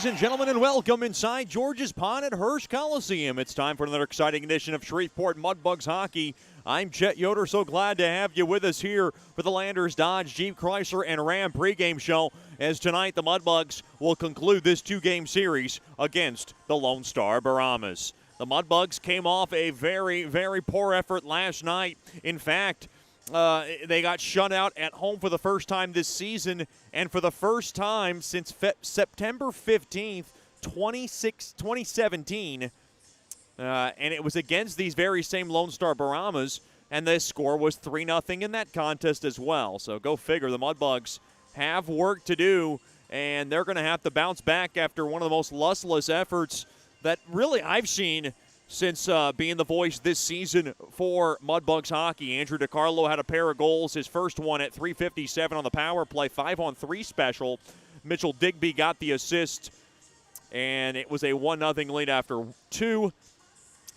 Ladies and gentlemen, and welcome inside George's Pond at Hirsch Coliseum. It's time for another exciting edition of Shreveport Mudbugs hockey. I'm Chet Yoder, so glad to have you with us here for the Landers Dodge Jeep Chrysler and Ram pregame show, as tonight the Mudbugs will conclude this two-game series against the Lone Star Brahmas. The Mudbugs came off a very, very poor effort last night. In fact, they got shut out at home for the first time this season, and for the first time since September 15th, 2017. And it was against these very same Lone Star Brahmas, and the score was 3-0 in that contest as well. So go figure, the Mudbugs have work to do, and they're going to have to bounce back after one of the most lustless efforts that really I've seen since being the voice this season for Mudbugs hockey. Andrew DiCarlo had a pair of goals, his first one at .357 on the power play, 5-on-3 special. Mitchell Digby got the assist, and it was a 1-0 lead after two.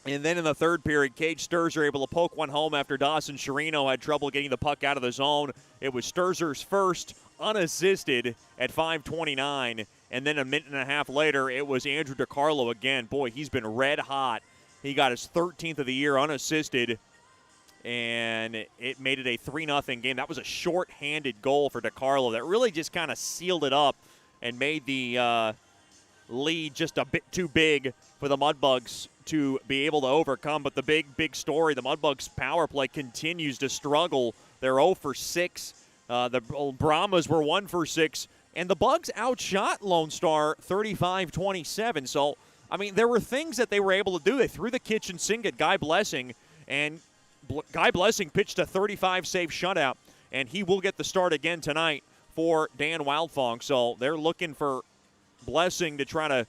And then in the third period, Cage Sturzer able to poke one home after Dawson Chirino had trouble getting the puck out of the zone. It was Sturzer's first, unassisted at 5:29. And then a minute and a half later, it was Andrew DiCarlo again. Boy, he's been red hot. He got his 13th of the year unassisted, and it made it a 3-0 game. That was a short-handed goal for DiCarlo that really just kind of sealed it up and made the lead just a bit too big for the Mudbugs to be able to overcome. But the big story, the Mudbugs power play continues to struggle. They're 0 for 6. The Brahmas were 1 for 6. And the Bugs outshot Lone Star 35-27. So, I mean, there were things that they were able to do. They threw the kitchen sink at Guy Blessing, and Guy Blessing pitched a 35-save shutout, and he will get the start again tonight for Dan Wildfong. So they're looking for Blessing to try to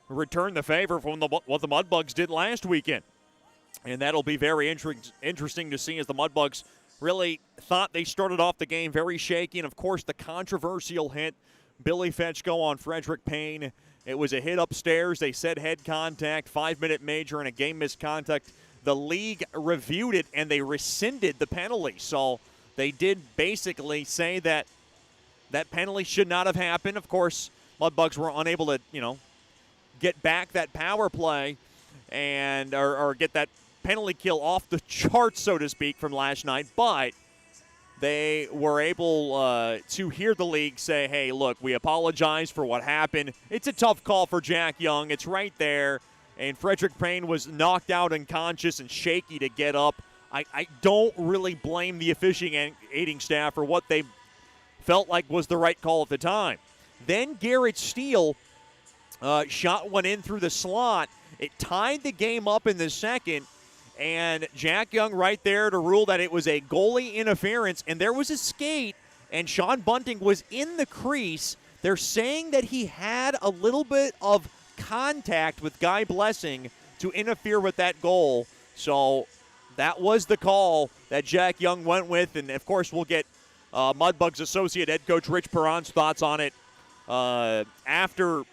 return the favor from what the Mudbugs did last weekend. And that'll be very interesting to see, as the Mudbugs really thought they started off the game very shaky. And, of course, the controversial hit, Billy Fetchko on Frederick Payne. It was a hit upstairs. They said head contact, 5-minute major, and a game misconduct. The league reviewed it, and they rescinded the penalty. So they did basically say that that penalty should not have happened. Of course, Mudbugs were unable to, get back that power play and or get that penalty kill off the charts, so to speak, from last night. But they were able to hear the league say, hey, look, we apologize for what happened. It's a tough call for Jack Young. It's right there. And Frederick Payne was knocked out unconscious and shaky to get up. I don't really blame the officiating staff for what they felt like was the right call at the time. Then Garrett Steele shot one in through the slot. It tied the game up in the second. And Jack Young right there to rule that it was a goalie interference. And there was a skate, and Sean Bunting was in the crease. They're saying that he had a little bit of contact with Guy Blessing to interfere with that goal. So that was the call that Jack Young went with. And, of course, we'll get Mudbugs associate head coach Rich Perron's thoughts on it after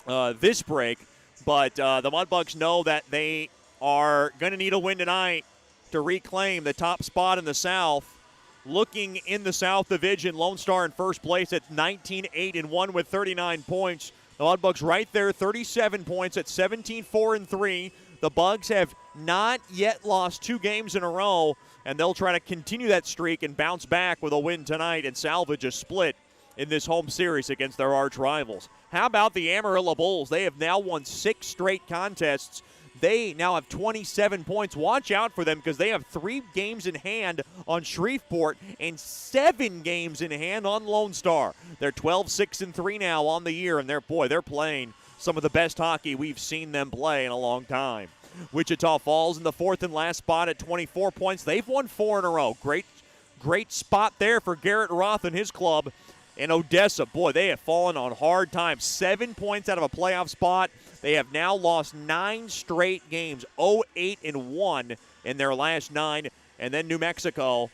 this break. But the Mudbugs know that they are going to need a win tonight to reclaim the top spot in the South. Looking in the South Division, Lone Star in first place at 19-8-1 with 39 points. The Mudbugs right there, 37 points at 17-4-3. The Bugs have not yet lost 2 games in a row, and they'll try to continue that streak and bounce back with a win tonight and salvage a split in this home series against their arch rivals. How about the Amarillo Bulls? They have now won 6 straight contests. They now have 27 points. Watch out for them, because they have 3 games in hand on Shreveport and 7 games in hand on Lone Star. They're 12-6-3 now on the year, and they're playing some of the best hockey we've seen them play in a long time. Wichita Falls in the 4th and last spot at 24 points. They've won 4 in a row. Great spot there for Garrett Roth and his club. And Odessa, boy, they have fallen on hard times. 7 points out of a playoff spot. They have now lost 9 straight games, 0-8-1 in their last 9. And then New Mexico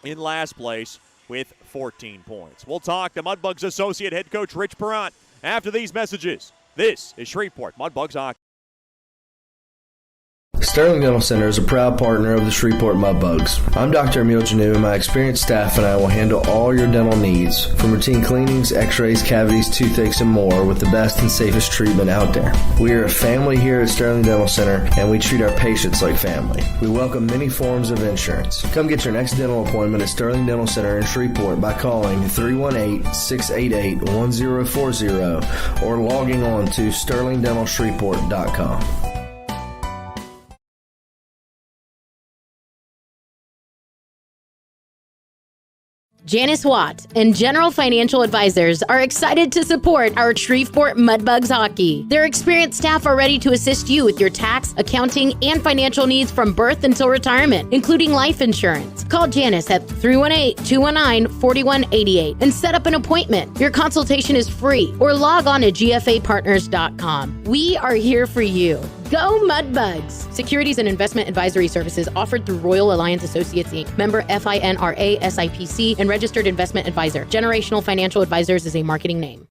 in last place with 14 points. We'll talk to Mudbugs associate head coach Rich Perron after these messages. This is Shreveport Mudbugs Hockey. Sterling Dental Center is a proud partner of the Shreveport Mudbugs. I'm Dr. Emil Janu, and my experienced staff and I will handle all your dental needs, from routine cleanings, x-rays, cavities, toothaches, and more, with the best and safest treatment out there. We are a family here at Sterling Dental Center, and we treat our patients like family. We welcome many forms of insurance. Come get your next dental appointment at Sterling Dental Center in Shreveport by calling 318-688-1040 or logging on to sterlingdentalshreveport.com. Janice Watt and General Financial Advisors are excited to support our Shreveport Mudbugs hockey. Their experienced staff are ready to assist you with your tax, accounting, and financial needs from birth until retirement, including life insurance. Call Janice at 318-219-4188 and set up an appointment. Your consultation is free, or log on to gfapartners.com. We are here for you. Go Mudbugs! Securities and investment advisory services offered through Royal Alliance Associates, Inc., member FINRA SIPC, and registered investment advisor. Generational Financial Advisors is a marketing name.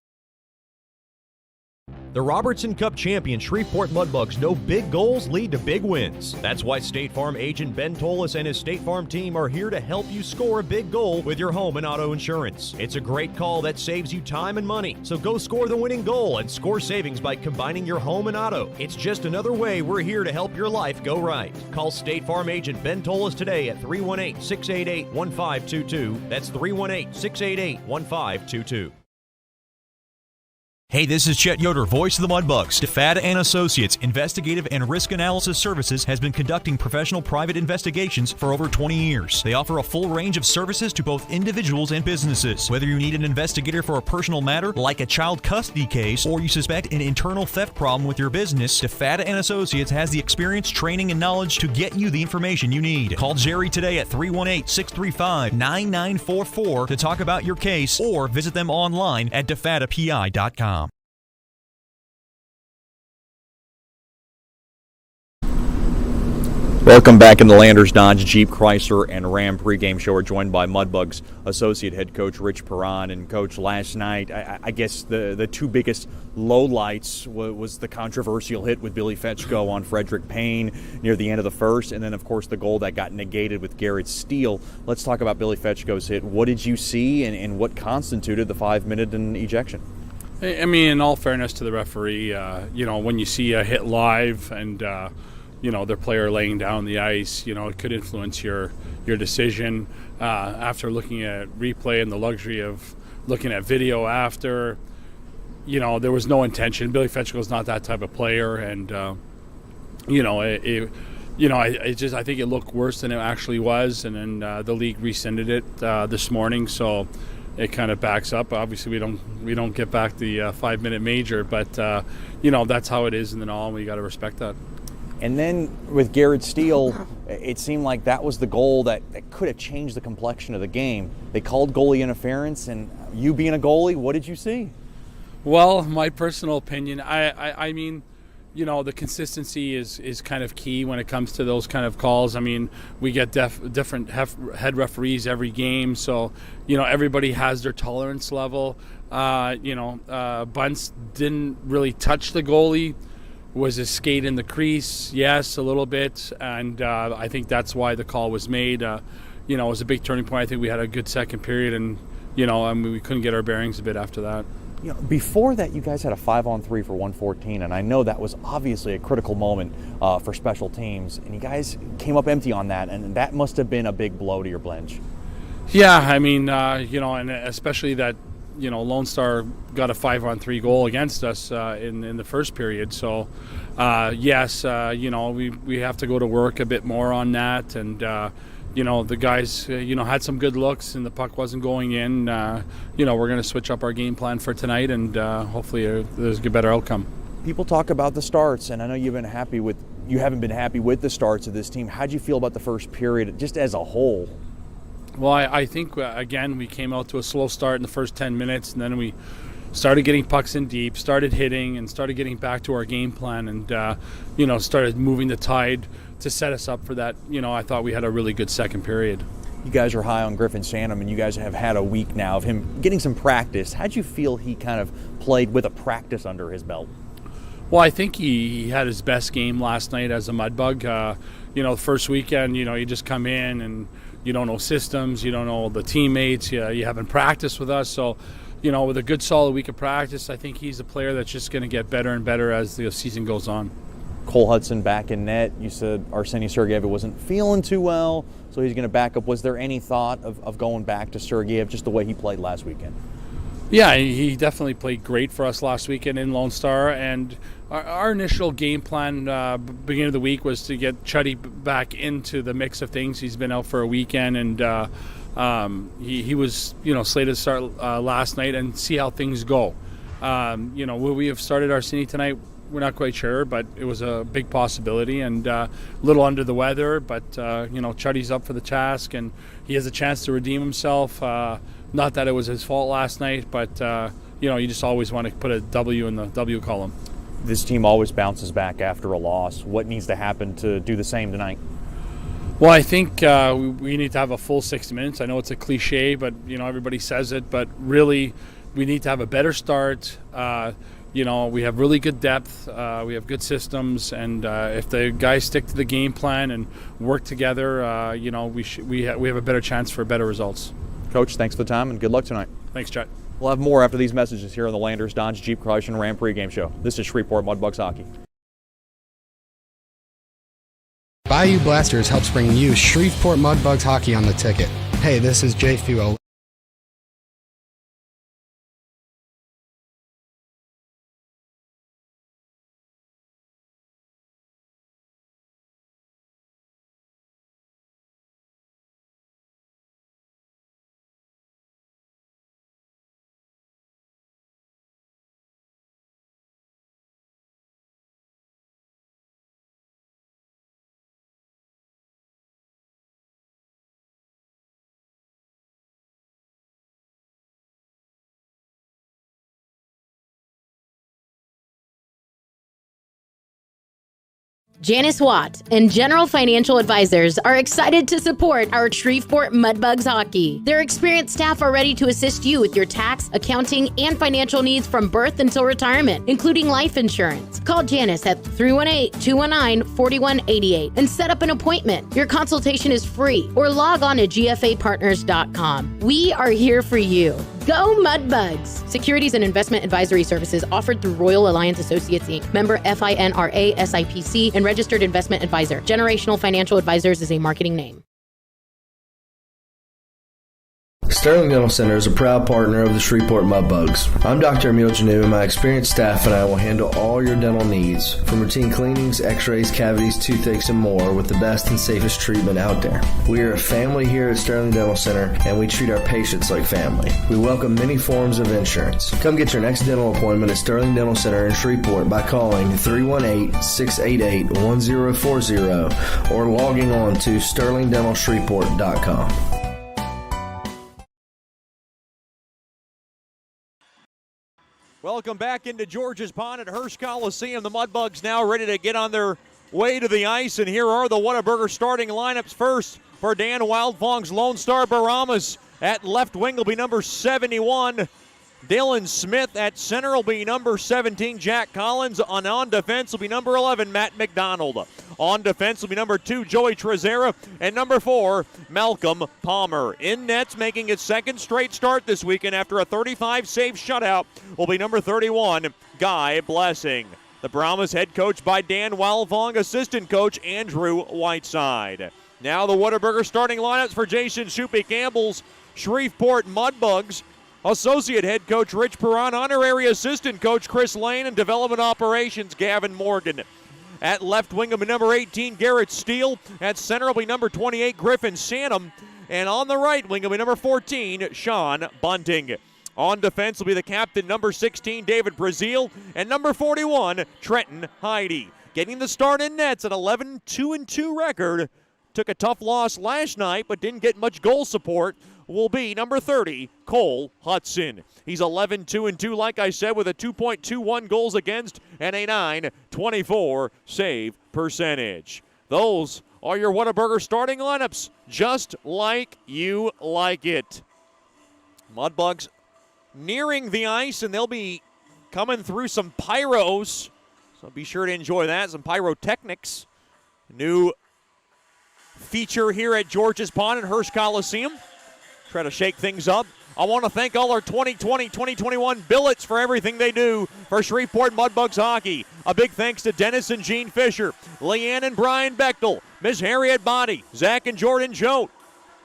The Robertson Cup champion Shreveport Mudbugs know big goals lead to big wins. That's why State Farm agent Ben Tolis and his State Farm team are here to help you score a big goal with your home and auto insurance. It's a great call that saves you time and money. So go score the winning goal and score savings by combining your home and auto. It's just another way we're here to help your life go right. Call State Farm agent Ben Tolis today at 318-688-1522. That's 318-688-1522. Hey, this is Chet Yoder, voice of the Mudbugs. DeFada and Associates Investigative and Risk Analysis Services has been conducting professional private investigations for over 20 years. They offer a full range of services to both individuals and businesses. Whether you need an investigator for a personal matter like a child custody case, or you suspect an internal theft problem with your business, DeFada and Associates has the experience, training, and knowledge to get you the information you need. Call Jerry today at 318-635-9944 to talk about your case, or visit them online at defadapi.com. Welcome back in the Landers Dodge Jeep Chrysler and Ram pregame show. We're joined by Mudbugs associate head coach Rich Perron. And coach, last night I guess the two biggest lowlights was the controversial hit with Billy Fetchko on Frederick Payne near the end of the first, and then of course the goal that got negated with Garrett Steele. Let's talk about Billy Fetchko's hit. What did you see, and what constituted the 5-minute ejection? I mean, in all fairness to the referee, when you see a hit live and their player laying down the ice, it could influence your decision. After looking at replay and the luxury of looking at video after, there was no intention. Billy Fetchko's not that type of player, and I think it looked worse than it actually was, and then the league rescinded it this morning, so it kind of backs up. Obviously, we don't get back the 5-minute major, but that's how it is in the NAL, and we got to respect that. And then with Garrett Steele, it seemed like that was the goal that could have changed the complexion of the game. They called goalie interference, and you being a goalie, what did you see? Well, my personal opinion, I mean, the consistency is kind of key when it comes to those kind of calls. I mean, we get different head referees every game, so, everybody has their tolerance level. Bunce didn't really touch the goalie. Was his skate in the crease? Yes, a little bit, and I think that's why the call was made. It was a big turning point. I think we had a good second period, and we couldn't get our bearings a bit after that. Before that, you guys had a 5-on-3 for 114, and I know that was obviously a critical moment for special teams, and you guys came up empty on that, and that must have been a big blow to your bench. Yeah, I mean, and especially that, Lone Star got a 5-on-3 goal against us in the first period. So, yes, we have to go to work a bit more on that. And, the guys, had some good looks and the puck wasn't going in. We're going to switch up our game plan for tonight, and hopefully there's a better outcome. People talk about the starts, and I know you haven't been happy with the starts of this team. How'd you feel about the first period just as a whole? Well, I think, again, we came out to a slow start in the first 10 minutes, and then we started getting pucks in deep, started hitting, and started getting back to our game plan, and, started moving the tide to set us up for that. I thought we had a really good second period. You guys are high on Griffin Sansom, and you guys have had a week now of him getting some practice. How'd you feel he kind of played with a practice under his belt? Well, I think he had his best game last night as a Mudbug. The first weekend, you just come in and you don't know systems, you don't know the teammates, you haven't practiced with us. So, with a good solid week of practice, I think he's a player that's just going to get better and better as the season goes on. Cole Hudson back in net. You said Arseny Sergeyev wasn't feeling too well, so he's going to back up. Was there any thought of going back to Sergeyev just the way he played last weekend? Yeah, he definitely played great for us last weekend in Lone Star, and our initial game plan beginning of the week was to get Chuddy back into the mix of things. He's been out for a weekend, and he was slated to start last night and see how things go. Will we have started Arseny tonight? We're not quite sure, but it was a big possibility, and a little under the weather, but Chuddy's up for the task, and he has a chance to redeem himself. Not that it was his fault last night, but you just always want to put a W in the W column. This team always bounces back after a loss. What needs to happen to do the same tonight? Well, I think we need to have a full 60 minutes. I know it's a cliche, but everybody says it, but really we need to have a better start. We have really good depth, we have good systems, and if the guys stick to the game plan and work together, we have a better chance for better results. Coach, thanks for the time and good luck tonight. Thanks, Chet. We'll have more after these messages here on the Landers Dodge Jeep Chrysler and Ram pregame show. This is Shreveport Mudbugs Hockey. Bayou Blasters helps bring you Shreveport Mudbugs Hockey on the ticket. Hey, this is Jay Fuel. Janice Watt and General Financial Advisors are excited to support our Shreveport Mudbugs hockey. Their experienced staff are ready to assist you with your tax, accounting, and financial needs from birth until retirement, including life insurance. Call Janice at 318-219-4188 and set up an appointment. Your consultation is free, or log on to gfapartners.com. We are here for you. Go Mudbugs! Securities and investment advisory services offered through Royal Alliance Associates, Inc., member FINRA SIPC, and registered investment advisor. Generational Financial Advisors is a marketing name. Sterling Dental Center is a proud partner of the Shreveport Mudbugs. I'm Dr. Emil Janu, and my experienced staff and I will handle all your dental needs, from routine cleanings, x-rays, cavities, toothaches, and more, with the best and safest treatment out there. We are a family here at Sterling Dental Center, and we treat our patients like family. We welcome many forms of insurance. Come get your next dental appointment at Sterling Dental Center in Shreveport by calling 318-688-1040 or logging on to sterlingdentalshreveport.com. Welcome back into George's Pond at Hearst Coliseum. The Mudbugs now ready to get on their way to the ice, and here are the Whataburger starting lineups. First, for Dan Wildfong's Lone Star Brahmas. At left wing will be number 71, Dylan Smith. At center will be number 17, Jack Collins. On defense will be number 11, Matt McDonald. On defense will be number 2, Joey Trezera, and number 4, Malcolm Palmer. In nets, making its second straight start this weekend after a 35-save shutout, will be number 31, Guy Blessing. The Brahmas head coach by Dan Wildfong, assistant coach Andrew Whiteside. Now the Whataburger starting lineups for Jason Shuppy Campbell's Shreveport Mudbugs. Associate head coach Rich Perron, honorary assistant coach Chris Lane, and development operations Gavin Morgan. At left wing will be number 18, Garrett Steele. At center will be number 28, Griffin Sanum. And on the right wing will be number 14, Sean Bunting. On defense will be the captain, number 16, David Brazil. And number 41, Trenton Heide. Getting the start in nets at 11-2-2 record. Took a tough loss last night, but didn't get much goal support, will be number 30, Cole Hudson. He's 11-2-2, like I said, with a 2.21 goals against and a .924 save percentage. Those are your Whataburger starting lineups, just like you like it. Mudbugs nearing the ice, and they'll be coming through some pyros. So be sure to enjoy that. Some pyrotechnics. New feature here at George's Pond and Hearst Coliseum. Try to shake things up. I want to thank all our 2020-2021 billets for everything they do for Shreveport Mudbugs hockey. A big thanks to Dennis and Gene Fisher, Leanne and Brian Bechtel, Miss Harriet Body, Zach and Jordan Jote,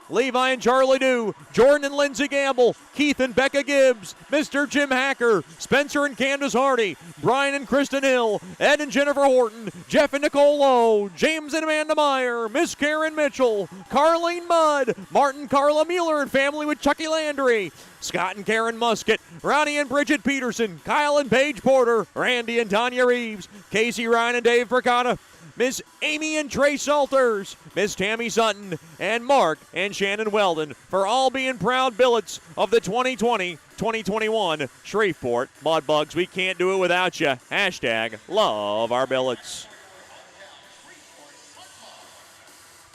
Levi and Charlie Dew, Jordan and Lindsey Gamble, Keith and Becca Gibbs, Mr. Jim Hacker, Spencer and Candace Hardy, Brian and Kristen Hill, Ed and Jennifer Horton, Jeff and Nicole Lowe, James and Amanda Meyer, Miss Karen Mitchell, Carlene Mudd, Martin Carla Mueller and family with Chucky Landry, Scott and Karen Musket, Ronnie and Bridget Peterson, Kyle and Paige Porter, Randy and Tanya Reeves, Casey Ryan and Dave Percotta, Miss Amy and Trey Salters, Miss Tammy Sutton, and Mark and Shannon Weldon for all being proud billets of the 2020-2021 Shreveport Mudbugs. We can't do it without you. Hashtag love our billets.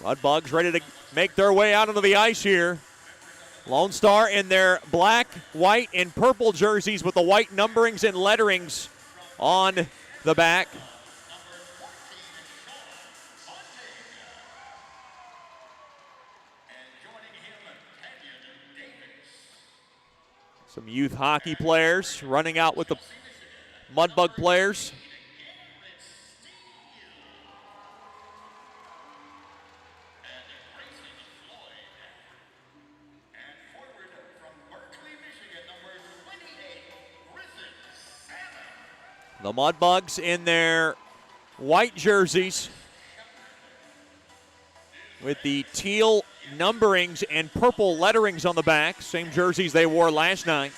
Mudbugs ready to make their way out onto the ice here. Lone Star in their black, white, and purple jerseys with the white numberings and letterings on the back. Some youth hockey players running out with the Mudbug players. The Mudbugs in their white jerseys with the teal numberings and purple letterings on the back. Same jerseys they wore last night.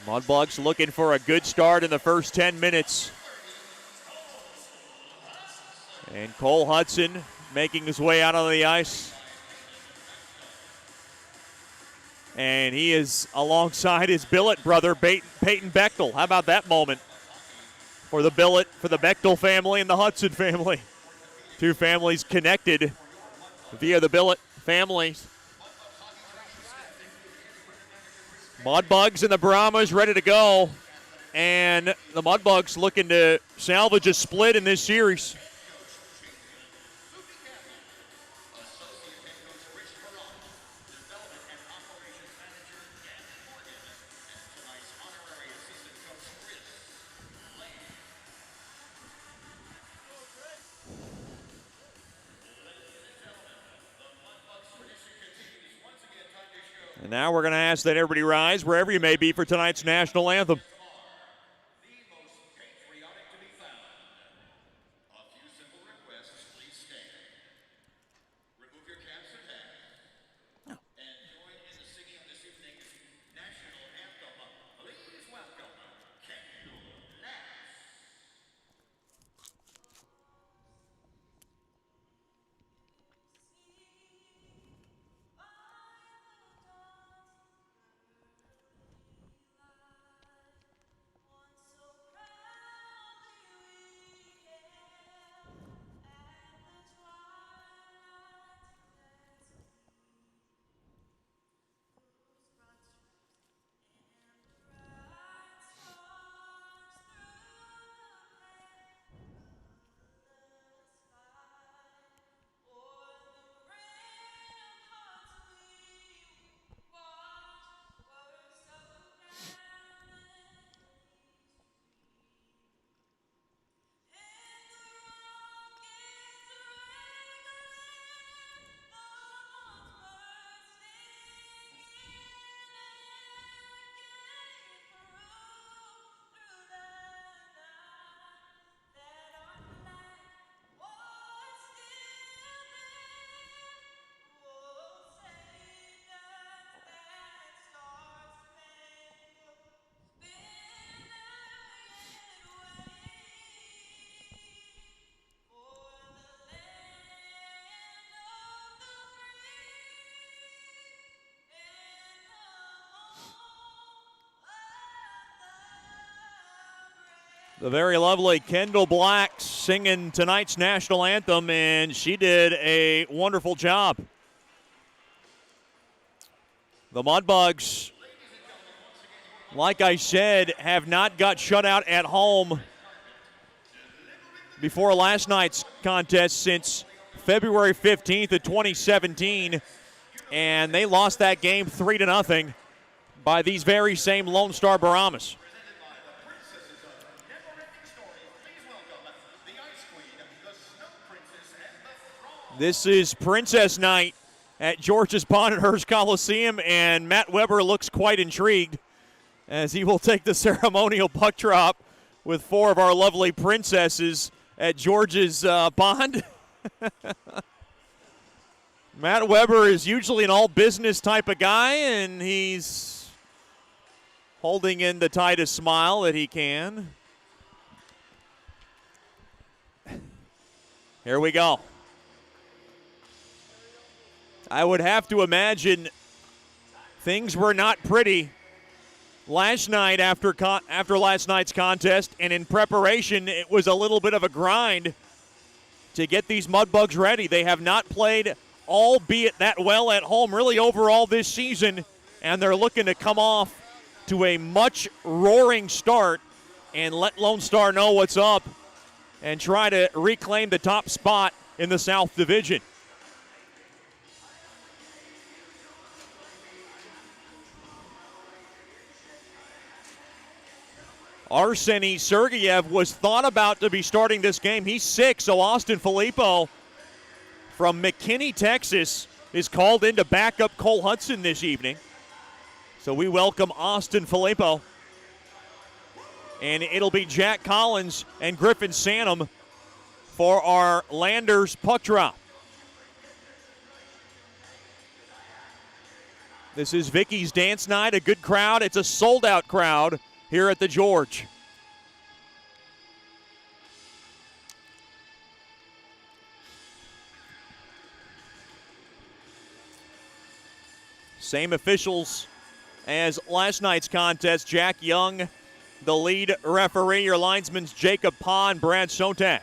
Mudbugs looking for a good start in the first 10 minutes. And Cole Hudson making his way out on the ice. And he is alongside his billet brother, Peyton Bechtel. How about that moment for the billet, for the Bechtel family and the Hudson family? Two families connected via the billet families. Mudbugs and the Brahmas ready to go. And the Mudbugs looking to salvage a split in this series. And now we're going to ask that everybody rise wherever you may be for tonight's national anthem. The very lovely Kendall Black singing tonight's national anthem, and she did a wonderful job. The Mudbugs, like I said, have not got shut out at home before last night's contest since February 15th of 2017, and they lost that game 3-0 by these very same Lone Star Brahmas. This is Princess Night at George's Pond at Hearst Coliseum, and Matt Weber looks quite intrigued as he will take the ceremonial puck drop with 4 of our lovely princesses at George's Pond. Matt Weber is usually an all-business type of guy, and he's holding in the tightest smile that he can. Here we go. I would have to imagine things were not pretty last night after last night's contest, and in preparation, it was a little bit of a grind to get these Mudbugs ready. They have not played, albeit that well at home, really overall this season, and they're looking to come off to a much roaring start and let Lone Star know what's up and try to reclaim the top spot in the South Division. Arseny Sergeyev was thought about to be starting this game. He's sick, so Austin Filippo from McKinney, Texas, is called in to back up Cole Hudson this evening. So we welcome Austin Filippo. And it'll be Jack Collins and Griffin Sanum for our Landers puck drop. This is Vicky's Dance Night, a good crowd. It's a sold-out crowd here at the George. Same officials as last night's contest. Jack Young, the lead referee. Your linesmen's Jacob Pa and Brad Sotak.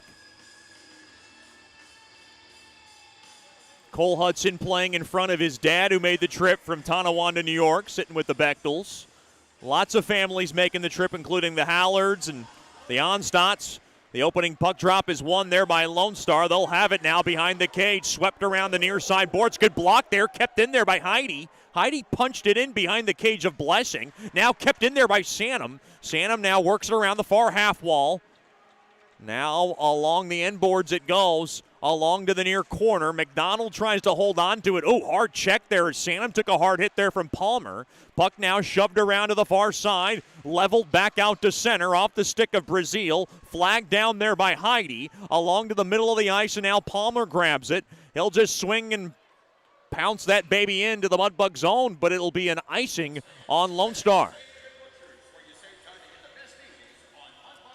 Cole Hudson playing in front of his dad, who made the trip from Tonawanda, New York, sitting with the Bechtels. Lots of families making the trip, including the Hallards and the Onstotts. The opening puck drop is won there by Lone Star. They'll have it now behind the cage, swept around the near side boards. Good block there, kept in there by Heidi. Heidi punched it in behind the cage of Blessing. Now kept in there by Sanum. Sanum now works it around the far half wall. Now along the end boards it goes, along to the near corner. McDonald tries to hold on to it. Oh, hard check there as Sanum took a hard hit there from Palmer. Puck now shoved around to the far side, leveled back out to center off the stick of Brazil. Flagged down there by Heidi, along to the middle of the ice, and now Palmer grabs it. He'll just swing and pounce that baby into the Mudbug zone, but it'll be an icing on Lone Star.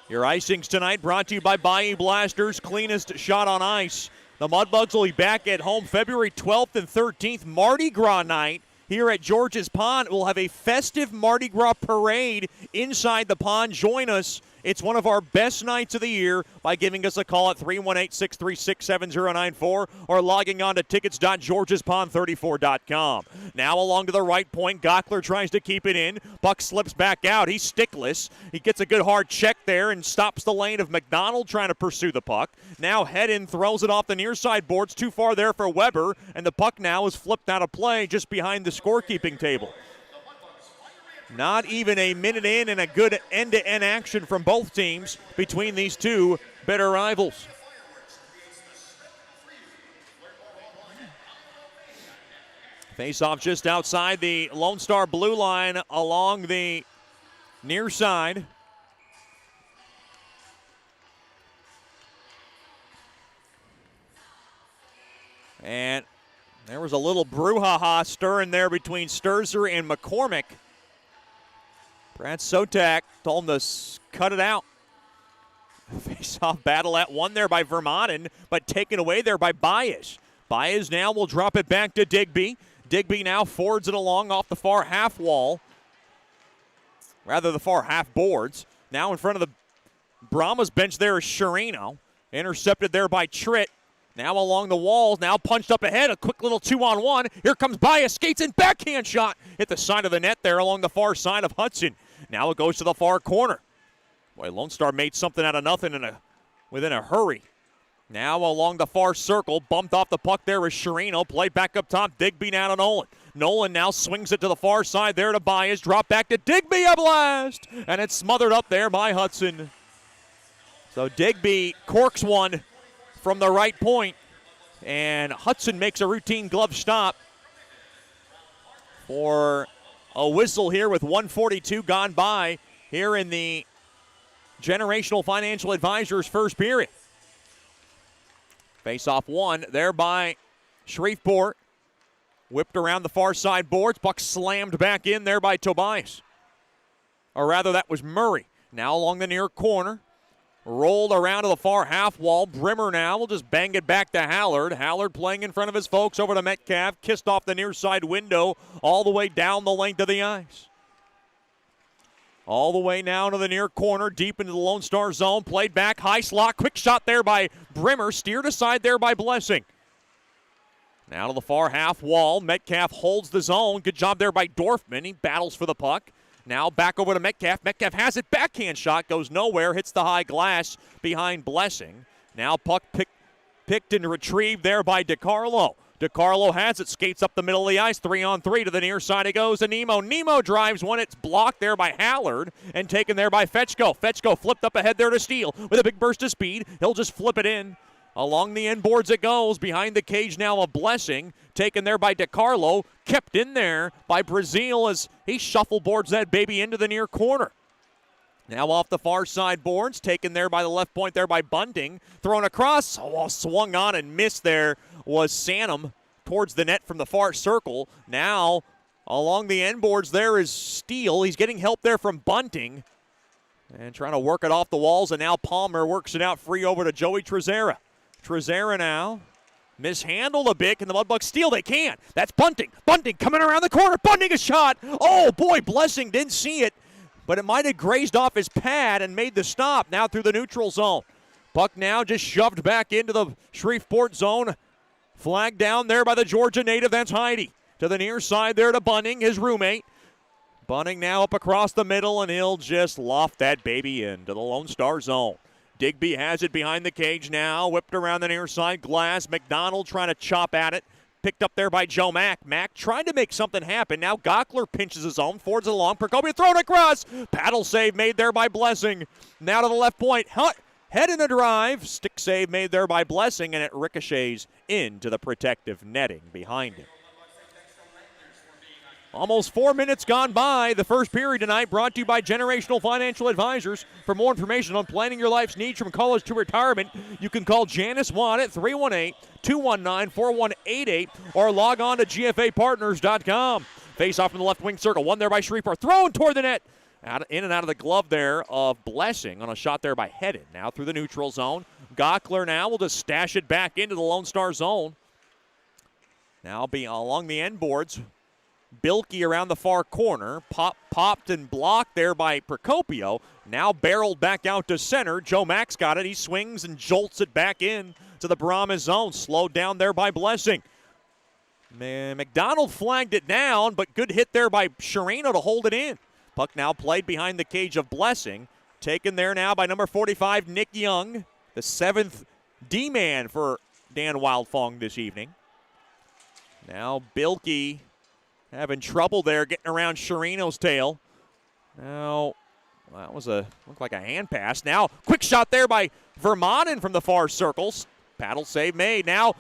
Your icings tonight brought to you by Bayou Blasters, cleanest shot on ice. The Mudbugs will be back at home February 12th and 13th, Mardi Gras night here at George's Pond. We'll have a festive Mardi Gras parade inside the pond. Join us. It's one of our best nights of the year by giving us a call at 318-636-7094 or logging on to tickets.georgespond34.com. Now along to the right point, Gockler tries to keep it in. Puck slips back out. He's stickless. He gets a good hard check there and stops the lane of McDonald trying to pursue the puck. Now head in, throws it off the near side boards. Too far there for Weber, and the puck now is flipped out of play just behind the scorekeeping table. Not even a minute in, and a good end-to-end action from both teams between these two bitter rivals. Face-off just outside the Lone Star blue line along the near side. And there was a little brouhaha stirring there between Sturzer and McCormick. Brad Sotak told him to cut it out. Face-off battle at one there by Vermanen, but taken away there by Baez. Baez now will drop it back to Digby. Digby now forwards it along off the far half wall. Rather, the far half boards. Now in front of the Brahmas bench there is Sherino. Intercepted there by Tritt. Now along the walls, now punched up ahead, a quick little 2-on-1. Here comes Bias, skates in, backhand shot. Hit the side of the net there along the far side of Hudson. Now it goes to the far corner. Boy, Lone Star made something out of nothing within a hurry. Now along the far circle, bumped off the puck there is Sherino. Played back up top, Digby now to Nolan. Nolan now swings it to the far side there to Bias. Drop back to Digby, a blast! And it's smothered up there by Hudson. So Digby corks one from the right point, and Hudson makes a routine glove stop for a whistle here with 1:42 gone by here in the Generational Financial Advisors first period. Face-off one there by Shreveport. Whipped around the far side boards. Puck slammed back in there by Tobias. Or rather, that was Murray. Now along the near corner. Rolled around to the far half wall. Brimmer now will just bang it back to Hallard. Hallard playing in front of his folks over to Metcalf. Kissed off the near side window all the way down the length of the ice. All the way now to the near corner, deep into the Lone Star zone. Played back, high slot, quick shot there by Brimmer. Steered aside there by Blessing. Now to the far half wall. Metcalf holds the zone. Good job there by Dorfman. He battles for the puck. Now back over to Metcalf. Metcalf has it. Backhand shot goes nowhere. Hits the high glass behind Blessing. Now puck picked and retrieved there by DiCarlo. DiCarlo has it. Skates up the middle of the ice. 3-on-3 to the near side it goes to Nemo. Nemo drives one. It's blocked there by Hallard and taken there by Fetchko. Fetchko flipped up ahead there to Steele with a big burst of speed. He'll just flip it in. Along the end boards it goes. Behind the cage now a Blessing. Taken there by DiCarlo. Kept in there by Brazil as he shuffleboards that baby into the near corner. Now off the far side boards. Taken there by the left point there by Bunting. Thrown across. Oh, swung on and missed there was Sanum towards the net from the far circle. Now along the end boards there is Steele. He's getting help there from Bunting. And trying to work it off the walls. And now Palmer works it out free over to Joey Trezera. Trezera now mishandled a bit. Can the Mudbugs steal? They can. That's Bunting. Bunting coming around the corner. Bunting a shot. Oh, boy, Blessing didn't see it, but it might have grazed off his pad and made the stop now through the neutral zone. Puck now just shoved back into the Shreveport zone. Flag down there by the Georgia native. That's Heidi. To the near side there to Bunting, his roommate. Bunting now up across the middle, and he'll just loft that baby into the Lone Star zone. Digby has it behind the cage now. Whipped around the near side glass. McDonald trying to chop at it. Picked up there by Joe Mack. Mack trying to make something happen. Now Gockler pinches his own. Forwards it along. Procopio thrown across. Paddle save made there by Blessing. Now to the left point. Head in a drive. Stick save made there by Blessing, and it ricochets into the protective netting behind him. Almost 4 minutes gone by. The first period tonight brought to you by Generational Financial Advisors. For more information on planning your life's needs from college to retirement, you can call Janice Watt at 318-219-4188 or log on to gfapartners.com. Face off in the left wing circle. One there by Shreveport. Thrown toward the net. In and out of the glove there of Blessing on a shot there by Hedden. Now through the neutral zone. Gockler now will just stash it back into the Lone Star zone. Now be along the end boards. Bilkey around the far corner. Popped and blocked there by Procopio. Now barreled back out to center. Joe Mack's got it. He swings and jolts it back in to the Brahmas zone. Slowed down there by Blessing. McDonald flagged it down, but good hit there by Sherino to hold it in. Puck now played behind the cage of Blessing. Taken there now by number 45, Nick Young, the 7th D-man for Dan Wildfong this evening. Now Bilkey having trouble there getting around Sherino's tail. Now, that was looked like a hand pass. Now, quick shot there by Vermanen from the far circles. Paddle save made. Now,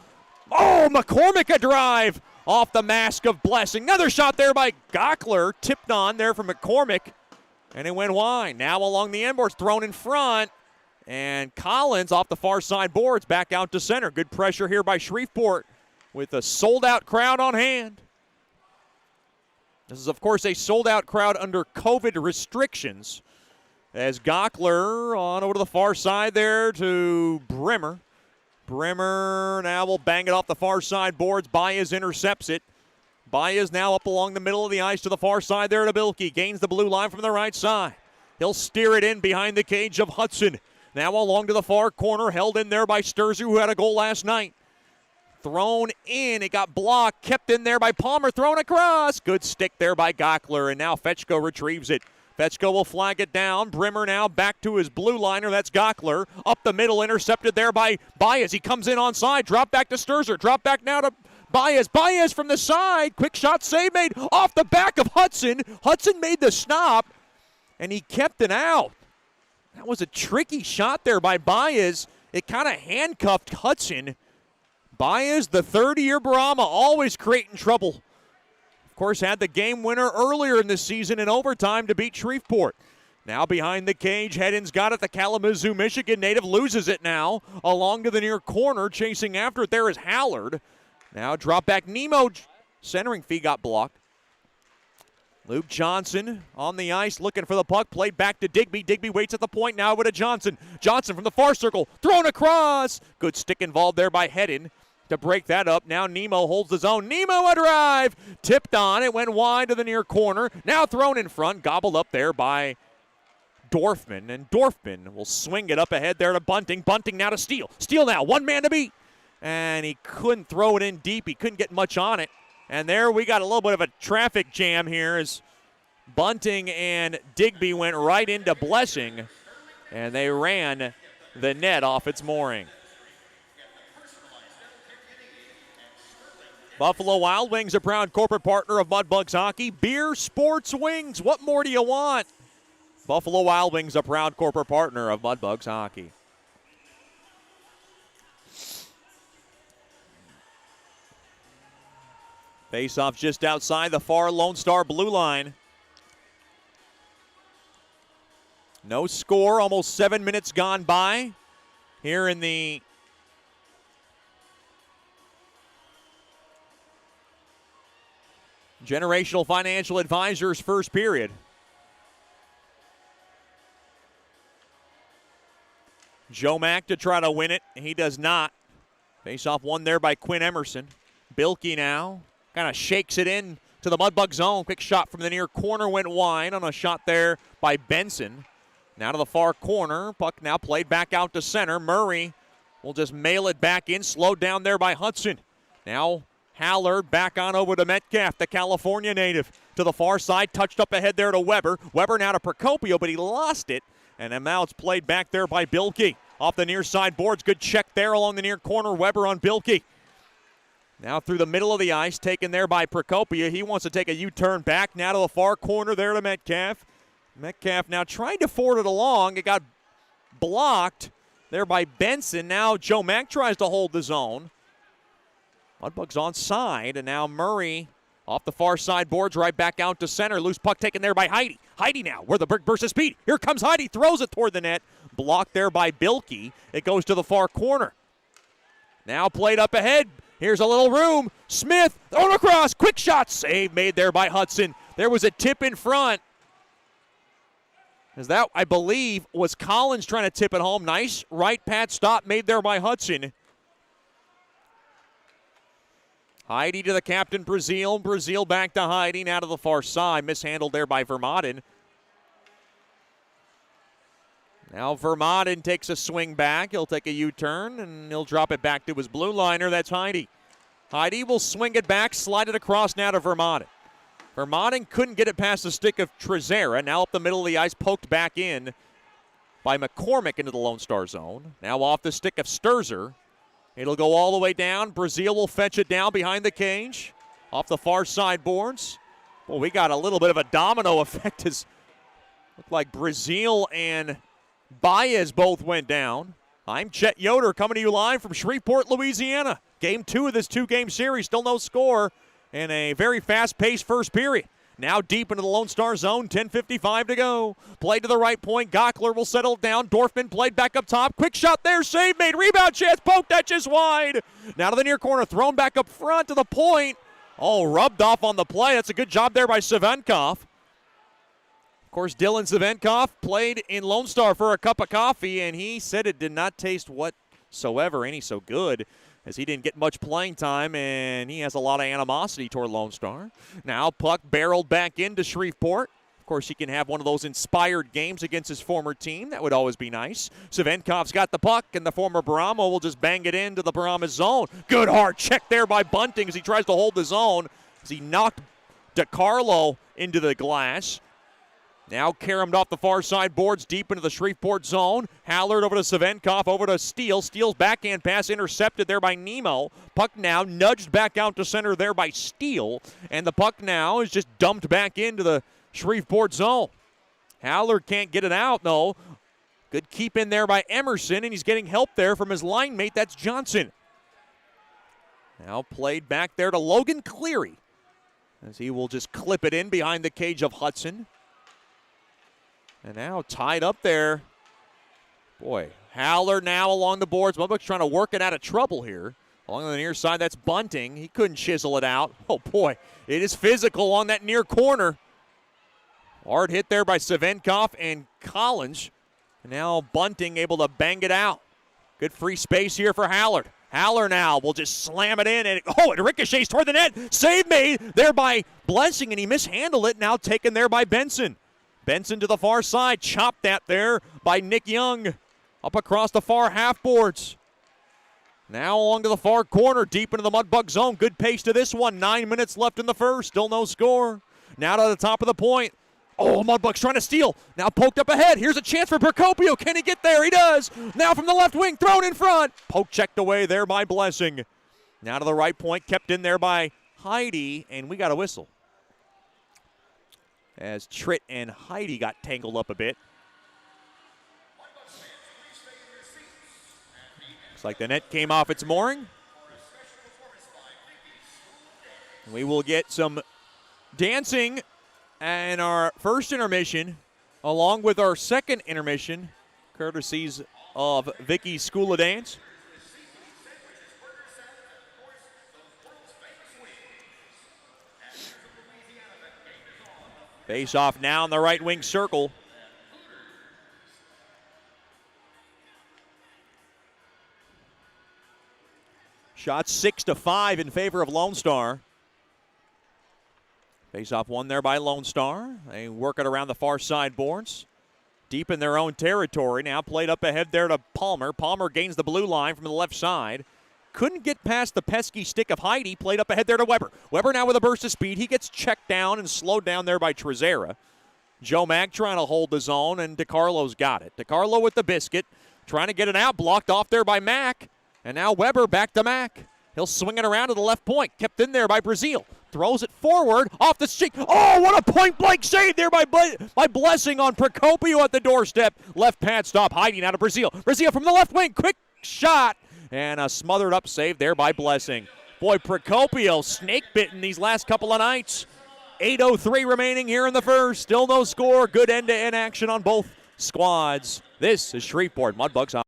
McCormick a drive off the mask of Blessing. Another shot there by Gockler. Tipped on there from McCormick, and it went wide. Now along the end boards, thrown in front. And Collins off the far side boards back out to center. Good pressure here by Shreveport with a sold-out crowd on hand. This is, of course, a sold-out crowd under COVID restrictions. As Gockler on over to the far side there to Brimmer. Brimmer now will bang it off the far side boards. Baez intercepts it. Baez now up along the middle of the ice to the far side there to Bilkey. Gains the blue line from the right side. He'll steer it in behind the cage of Hudson. Now along to the far corner, held in there by Sturzer, who had a goal last night. Thrown in, it got blocked, kept in there by Palmer, thrown across. Good stick there by Gockler, and now Fetchko retrieves it. Fetchko will flag it down. Brimmer now back to his blue liner. That's Gockler. Up the middle, intercepted there by Baez. He comes in onside. Drop back to Sturzer. Drop back now to Baez. Baez from the side. Quick shot save made off the back of Hudson. Hudson made the stop, and he kept it out. That was a tricky shot there by Baez. It kind of handcuffed Hudson. Baez, the 30-year Brahma, always creating trouble. Of course, had the game winner earlier in the season in overtime to beat Shreveport. Now behind the cage, Heddon's got it. The Kalamazoo, Michigan native loses it now. Along to the near corner, chasing after it there is Hallard. Now drop back Nemo. Centering fee got blocked. Luke Johnson on the ice looking for the puck. Played back to Digby. Digby waits at the point now with a Johnson. Johnson from the far circle. Thrown across. Good stick involved there by Heddon to break that up. Now Nemo holds his own. Nemo a drive. Tipped on. It went wide to the near corner. Now thrown in front. Gobbled up there by Dorfman. And Dorfman will swing it up ahead there to Bunting. Bunting now to Steele. Steele now. One man to beat. And he couldn't throw it in deep. He couldn't get much on it. And there we got a little bit of a traffic jam here as Bunting and Digby went right into Blessing. And they ran the net off its mooring. Buffalo Wild Wings, a proud corporate partner of Mudbugs Hockey. Beer, sports, wings. What more do you want? Buffalo Wild Wings, a proud corporate partner of Mudbugs Hockey. Face-off just outside the far Lone Star blue line. No score, almost 7 minutes gone by here in the Generational Financial Advisors first period. Joe Mack to try to win it. He does not. Face-off won there by Quinn Emerson. Bilkey now kind of shakes it in to the Mudbug zone. Quick shot from the near corner went wide on a shot there by Benson. Now to the far corner. Puck now played back out to center. Murray will just mail it back in. Slowed down there by Hudson. Now Hallard back on over to Metcalf, the California native. To the far side, touched up ahead there to Weber. Weber now to Procopio, but he lost it. And now it's played back there by Bilkey. Off the near side boards. Good check there along the near corner. Weber on Bilkey. Now through the middle of the ice, taken there by Procopio. He wants to take a U-turn back. Now to the far corner there to Metcalf. Metcalf now trying to forward it along. It got blocked there by Benson. Now Joe Mack tries to hold the zone. Mudbugs on side, and now Murray off the far side boards right back out to center. Loose puck taken there by Heidi. Heidi now, where the brick burst of speed. Here comes Heidi, throws it toward the net. Blocked there by Bilkey. It goes to the far corner. Now played up ahead. Here's a little room. Smith, thrown across. Quick shot, save made there by Hudson. There was a tip in front. As that, I believe, was Collins trying to tip it home. Nice right pad stop made there by Hudson. Heidi to the captain, Brazil. Brazil back to Heidi, now to the far side. Mishandled there by Vermaden. Now Vermaden takes a swing back. He'll take a U-turn, and he'll drop it back to his blue liner. That's Heidi. Heidi will swing it back, slide it across now to Vermaden. Vermaden couldn't get it past the stick of Trezera. Now up the middle of the ice, poked back in by McCormick into the Lone Star zone. Now off the stick of Sturzer. It'll go all the way down. Brazil will fetch it down behind the cage. Off the far side boards. Well, we got a little bit of a domino effect as looked like Brazil and Baez both went down. I'm Chet Yoder coming to you live from Shreveport, Louisiana. Game 2 of this 2-game series. Still no score and a very fast-paced first period. Now deep into the Lone Star zone, 10:55 to go. Play to the right point. Gockler will settle down. Dorfman played back up top. Quick shot there, save made. Rebound chance, poked, that just wide. Now to the near corner, thrown back up front to the point. Oh, rubbed off on the play. That's a good job there by Savenkov. Of course, Dylan Savenkov played in Lone Star for a cup of coffee, and he said it did not taste whatsoever any so good, as he didn't get much playing time, and he has a lot of animosity toward Lone Star. Now puck barreled back into Shreveport. Of course, he can have one of those inspired games against his former team. That would always be nice. Savenkov's got the puck, and the former Brahma will just bang it into the Brahmas zone. Good hard check there by Bunting as he tries to hold the zone as he knocked DiCarlo into the glass. Now caromed off the far side boards deep into the Shreveport zone. Hallard over to Savenkov, over to Steele. Steele's backhand pass intercepted there by Nemo. Puck now nudged back out to center there by Steele. And the puck now is just dumped back into the Shreveport zone. Hallard can't get it out, though. Good keep in there by Emerson, and he's getting help there from his line mate. That's Johnson. Now played back there to Logan Cleary as he will just clip it in behind the cage of Hudson. And now tied up there. Boy, Howler now along the boards. Mudbugs trying to work it out of trouble here. Along the near side, that's Bunting. He couldn't chisel it out. Oh, boy, it is physical on that near corner. Hard hit there by Savenkov and Collins. And now Bunting able to bang it out. Good free space here for Hallard. Howler now will just slam it in. And it ricochets toward the net. Save made there by Blessing, and he mishandled it. Now taken there by Benson. Benson to the far side, chopped that there by Nick Young. Up across the far half boards. Now along to the far corner, deep into the Mudbug zone. Good pace to this one. 9 minutes left in the first, still no score. Now to the top of the point. Oh, Mudbugs trying to steal. Now poked up ahead. Here's a chance for Procopio. Can he get there? He does. Now from the left wing, thrown in front. Poke checked away there by Blessing. Now to the right point, kept in there by Heidi, and we got a whistle. As Tritt and Heidi got tangled up a bit. Looks like the net came off its mooring. We will get some dancing in our first intermission, along with our second intermission, courtesies of Vicky's School of Dance. Face off now in the right wing circle. Shot 6-5 in favor of Lone Star. Face off one there by Lone Star. They work it around the far side boards. Deep in their own territory. Now played up ahead there to Palmer. Palmer gains the blue line from the left side. Couldn't get past the pesky stick of Heidi. Played up ahead there to Weber. Weber now with a burst of speed. He gets checked down and slowed down there by Trezera. Joe Mack trying to hold the zone, and DiCarlo's got it. DiCarlo with the biscuit. Trying to get it out. Blocked off there by Mack. And now Weber back to Mack. He'll swing it around to the left point. Kept in there by Brazil. Throws it forward. Off the stick. Oh, what a point-blank save there by Blessing on Procopio at the doorstep. Left pad stop. Heidi now to Brazil. Brazil from the left wing. Quick shot. And a smothered up save there by Blessing. Boy, Procopio snake bitten these last couple of nights. 8:03 remaining here in the first. Still no score. Good end-to-end action on both squads. This is Shreveport Mudbugs.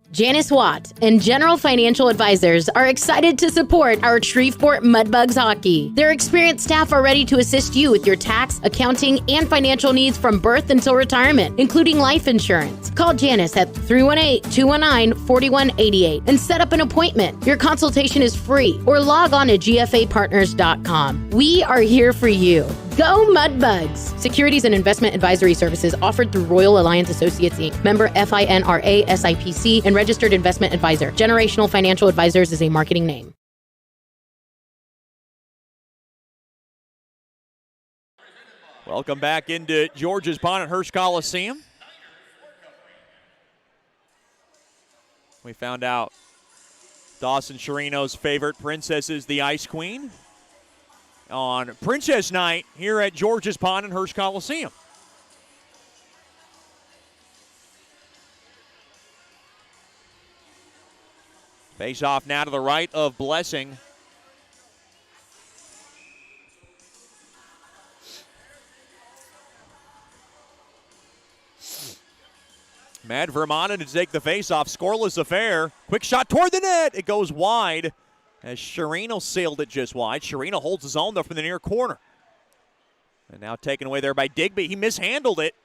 Janice Watt and General Financial Advisors are excited to support our Shreveport Mudbugs hockey. Their experienced staff are ready to assist you with your tax, accounting, and financial needs from birth until retirement, including life insurance. Call Janice at 318-219-4188 and set up an appointment. Your consultation is free, or log on to gfapartners.com. We are here for you. Go Mudbugs! Securities and investment advisory services offered through Royal Alliance Associates Inc. Member FINRA SIPC and registered investment advisor. Generational Financial Advisors is a marketing name. Welcome back into George's Pond at Hearst Coliseum. We found out Dawson Chirino's favorite princess is the Ice Queen on Princess Night here at George's Pond and Hearst Coliseum. Face off now to the right of Blessing. Mad Vermont to take the face-off. Scoreless affair. Quick shot toward the net. It goes wide as Chirino sailed it just wide. Chirino holds his own, though, from the near corner. And now taken away there by Digby. He mishandled it.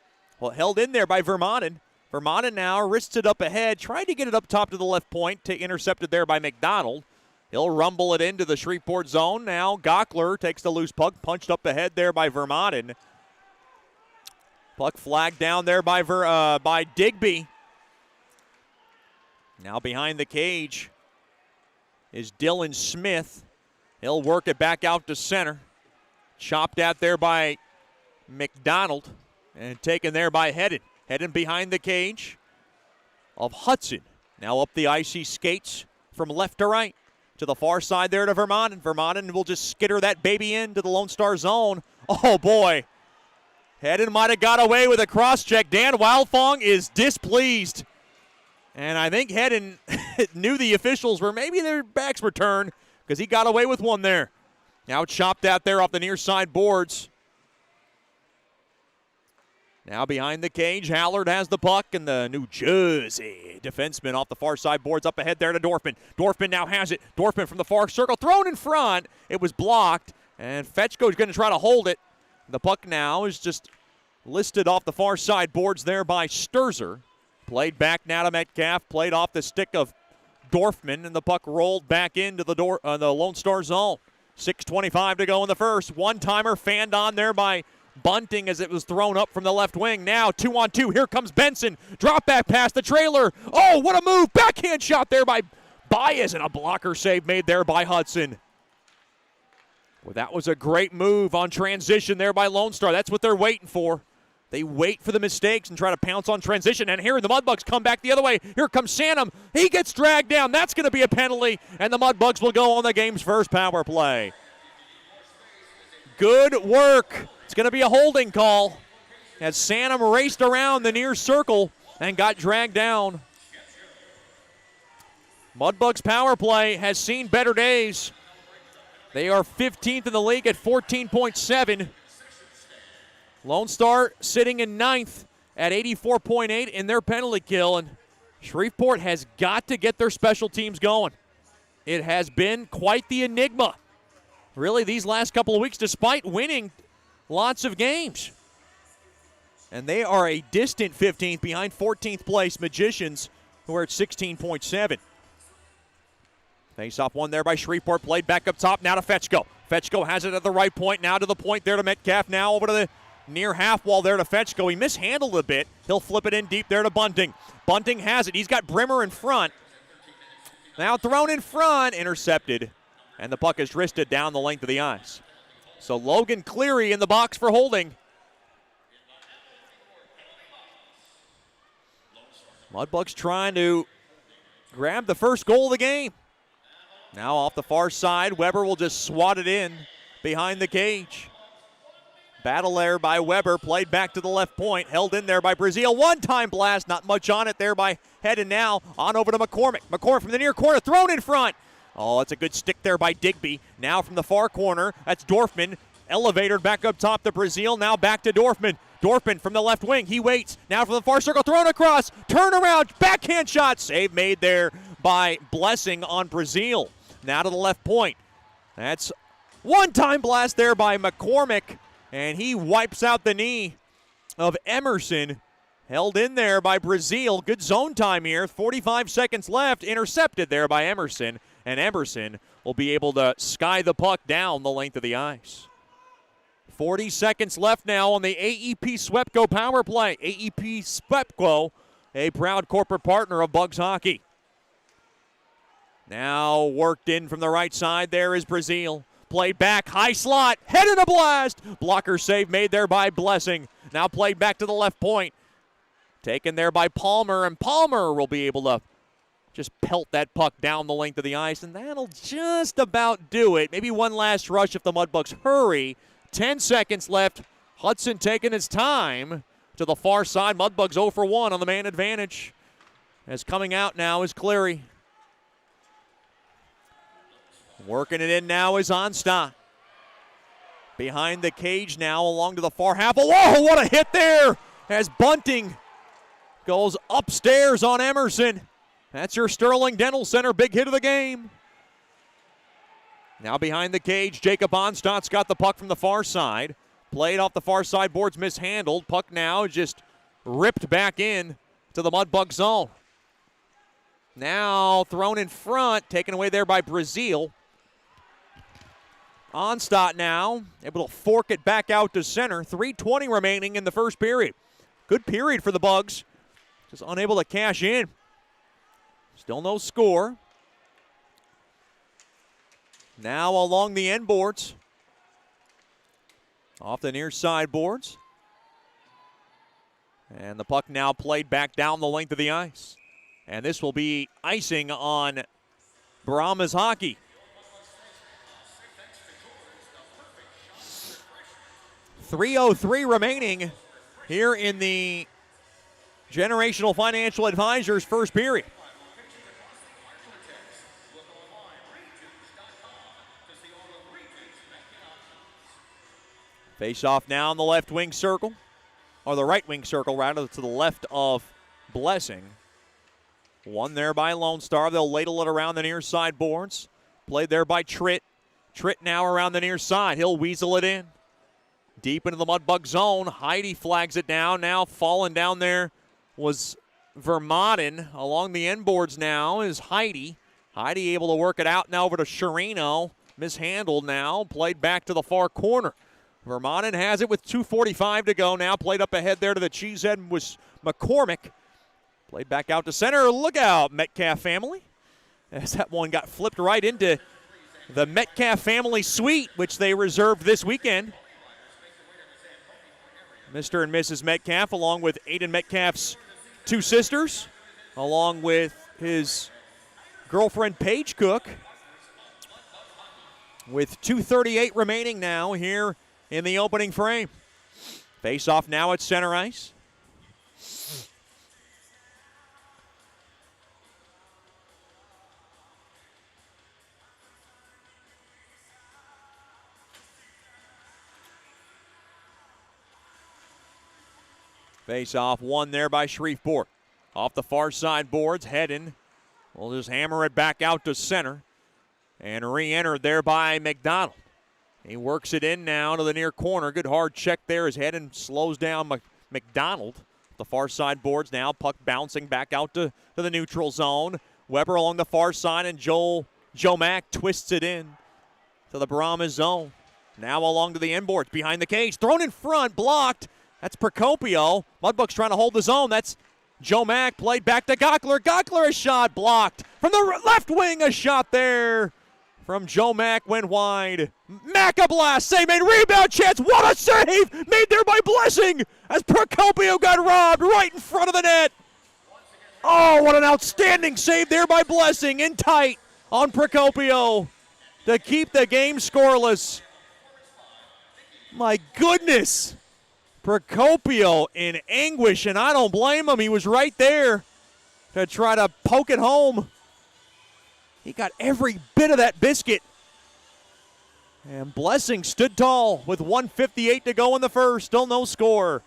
Well, held in there by Vermont. Vermont now wrists it up ahead. Tried to get it up top to the left point. Intercepted there by McDonald. He'll rumble it into the Shreveport zone. Now Gockler takes the loose puck, punched up ahead there by Vermaelen. Puck flagged down there by Digby. Now behind the cage is Dylan Smith. He'll work it back out to center. Chopped out there by McDonald and taken there by Hedden. Hedden behind the cage of Hudson. Now up the ice he skates from left to right. To the far side there to Vermaelen. Vermaelen will just skitter that baby into the Lone Star zone. Oh, boy. Hedden might have got away with a cross-check. Dan Wildfong is displeased. And I think Hedden knew the officials were maybe their backs were turned because he got away with one there. Now chopped out there off the near side boards. Now behind the cage, Hallard has the puck, and the New Jersey defenseman off the far side boards up ahead there to Dorfman. Dorfman now has it. Dorfman from the far circle, thrown in front. It was blocked, and Fetchko's going to try to hold it. The puck now is just listed off the far side boards there by Sturzer. Played back now to Metcalf, played off the stick of Dorfman, and the puck rolled back into the Lone Star zone. 6:25 to go in the first. One-timer fanned on there by Bunting as it was thrown up from the left wing. Now 2-on-2. Here comes Benson. Drop back past the trailer. Oh, what a move. Backhand shot there by Baez, and a blocker save made there by Hudson. Well, that was a great move on transition there by Lone Star. That's what they're waiting for. They wait for the mistakes and try to pounce on transition. And here the Mudbugs come back the other way. Here comes Sanum. He gets dragged down. That's going to be a penalty, and the Mudbugs will go on the game's first power play. Good work. It's going to be a holding call as Sanum raced around the near circle and got dragged down. Mudbugs power play has seen better days. They are 15th in the league at 14.7. Lone Star sitting in 9th at 84.8 in their penalty kill, and Shreveport has got to get their special teams going. It has been quite the enigma, really, these last couple of weeks, despite winning lots of games. And they are a distant 15th behind 14th place Magicians, who are at 16.7. Face-off one there by Shreveport, played back up top, now to Fetchko. Fetchko has it at the right point, now to the point there to Metcalf, now over to the near half wall there to Fetchko. He mishandled a bit. He'll flip it in deep there to Bunting. Bunting has it. He's got Brimmer in front. Now thrown in front, intercepted, and the puck is wristed down the length of the ice. So Logan Cleary in the box for holding. Mudbugs trying to grab the first goal of the game. Now off the far side, Weber will just swat it in behind the cage. Battle there by Weber, played back to the left point, held in there by Brazil. One-time blast, not much on it there by Hedden. Now on over to McCormick. McCormick from the near corner, thrown in front. Oh, it's a good stick there by Digby. Now from the far corner, that's Dorfman. Elevated back up top to Brazil, now back to Dorfman. Dorfman from the left wing, he waits. Now from the far circle, thrown across, turn around, backhand shot. Save made there by Blessing on Brazil. Now to the left point. That's one-time blast there by McCormick, and he wipes out the knee of Emerson. Held in there by Brazil. Good zone time here. 45 seconds left. Intercepted there by Emerson, and Emerson will be able to sky the puck down the length of the ice. 40 seconds left now on the AEP Swepco power play. AEP Swepco, a proud corporate partner of Bugs Hockey. Now worked in from the right side there is Brazil. Played back, high slot, headed a blast. Blocker save made there by Blessing. Now played back to the left point. Taken there by Palmer, and Palmer will be able to just pelt that puck down the length of the ice, and that'll just about do it. Maybe one last rush if the Mudbugs hurry. 10 seconds left. Hudson taking his time to the far side. Mudbugs 0 for 1 on the man advantage. As coming out now is Cleary. Working it in now is Onstock. Behind the cage now along to the far half. Whoa, what a hit there as Bunting goes upstairs on Emerson. That's your Sterling Dental Center big hit of the game. Now behind the cage, Jacob Onstott's got the puck from the far side. Played off the far side boards, mishandled. Puck now just ripped back in to the Mudbug zone. Now thrown in front, taken away there by Brazil. Onstadt now able to fork it back out to center. 3:20 remaining in the first period. Good period for the Bugs. Just unable to cash in. Still no score. Now along the end boards. Off the near side boards. And the puck now played back down the length of the ice. And this will be icing on Brahmas hockey. .303 remaining here in the Generational Financial Advisors first period. Face off now in the left wing circle, or the right wing circle rather, to the left of Blessing. One there by Lone Star. They'll ladle it around the near side boards. Played there by Tritt. Tritt now around the near side. He'll weasel it in. Deep into the Mudbug zone. Heidi flags it down. Now falling down there was Vermaden. Along the end boards now is Heidi. Heidi able to work it out now over to Sherino. Mishandled now. Played back to the far corner. Vermaden has it with 2:45 to go now. Played up ahead there to the cheesehead was McCormick. Played back out to center. Look out, Metcalf family. As that one got flipped right into the Metcalf family suite, which they reserved this weekend. Mr. and Mrs. Metcalf, along with Aiden Metcalf's two sisters, along with his girlfriend Paige Cook. With 2:38 remaining now here in the opening frame. Face off now at center ice. Face off one there by Shreveport. Off the far side boards, Hedden will just hammer it back out to center. And re-entered there by McDonald. He works it in now to the near corner. Good hard check there as Hedden slows down McDonald. The far side boards now. Puck bouncing back out to the neutral zone. Weber along the far side, and Joe Mack twists it in to the Brahmas zone. Now along to the end boards behind the cage. Thrown in front, blocked. That's Procopio. Mudbugs trying to hold the zone. That's Joe Mack, played back to Gockler. Gockler, a shot blocked. From the left wing, a shot there from Joe Mack went wide. Mack a blast, save made, rebound chance. What a save made there by Blessing as Procopio got robbed right in front of the net. Oh, what an outstanding save there by Blessing in tight on Procopio to keep the game scoreless. My goodness. Procopio in anguish, and I don't blame him. He was right there to try to poke it home. He got every bit of that biscuit. And Blessing stood tall with 1:58 to go in the first. Still no score.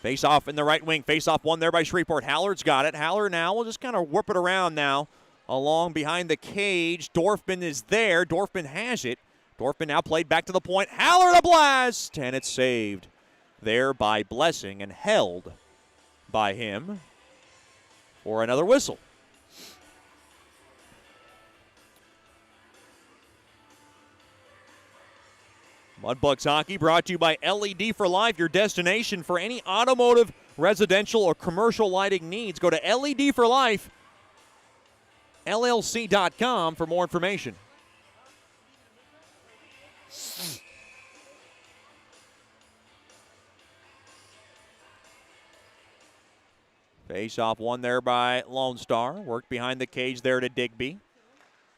Face off in the right wing. Face off one there by Shreveport. Hallard's got it. Hallard now will just kind of whip it around now along behind the cage. Dorfman is there. Dorfman has it. Dorfman now played back to the point. Hallard a blast, and it's saved there by Blessing and held by him for another whistle. Mudbugs Hockey brought to you by LED for Life, your destination for any automotive, residential, or commercial lighting needs. Go to LED for Life, LLC.com for more information. Face off one there by Lone Star. Worked behind the cage there to Digby.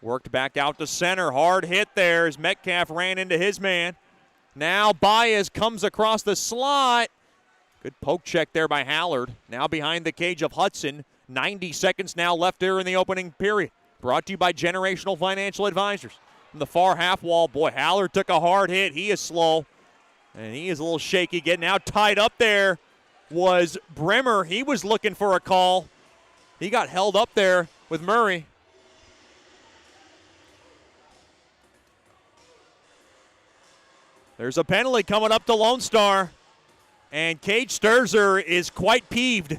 Worked back out to center. Hard hit there as Metcalf ran into his man. Now Baez comes across the slot. Good poke check there by Hallard. Now behind the cage of Hudson. 90 seconds now left there in the opening period. Brought to you by Generational Financial Advisors. From the far half wall, boy, Hallard took a hard hit. He is slow, and he is a little shaky. Getting out tied up there was Bremer. He was looking for a call. He got held up there with Murray. There's a penalty coming up to Lone Star, and Cage Sturzer is quite peeved.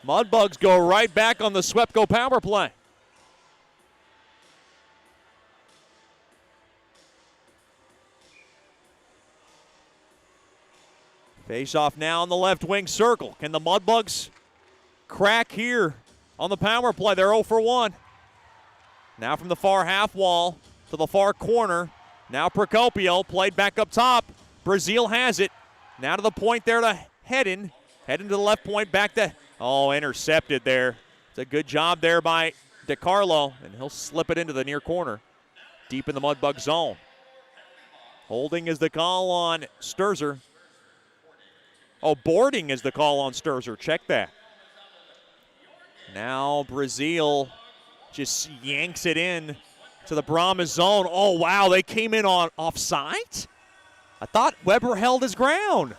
Mudbugs go right back on the SWEPCO power play. Face off now on the left wing circle. Can the Mudbugs crack here on the power play? They're 0 for 1. Now from the far half wall to the far corner. Now Procopio played back up top. Brazil has it. Now to the point there to Hedden. Hedden to the left point, back to, intercepted there. It's a good job there by DeCarlo, and he'll slip it into the near corner, deep in the Mudbug zone. Holding is the call on Sturzer. Boarding is the call on Sturzer. Check that. Now Brazil just yanks it in to the Brahmas zone. Oh, wow, they came in on offside? I thought Weber held his ground.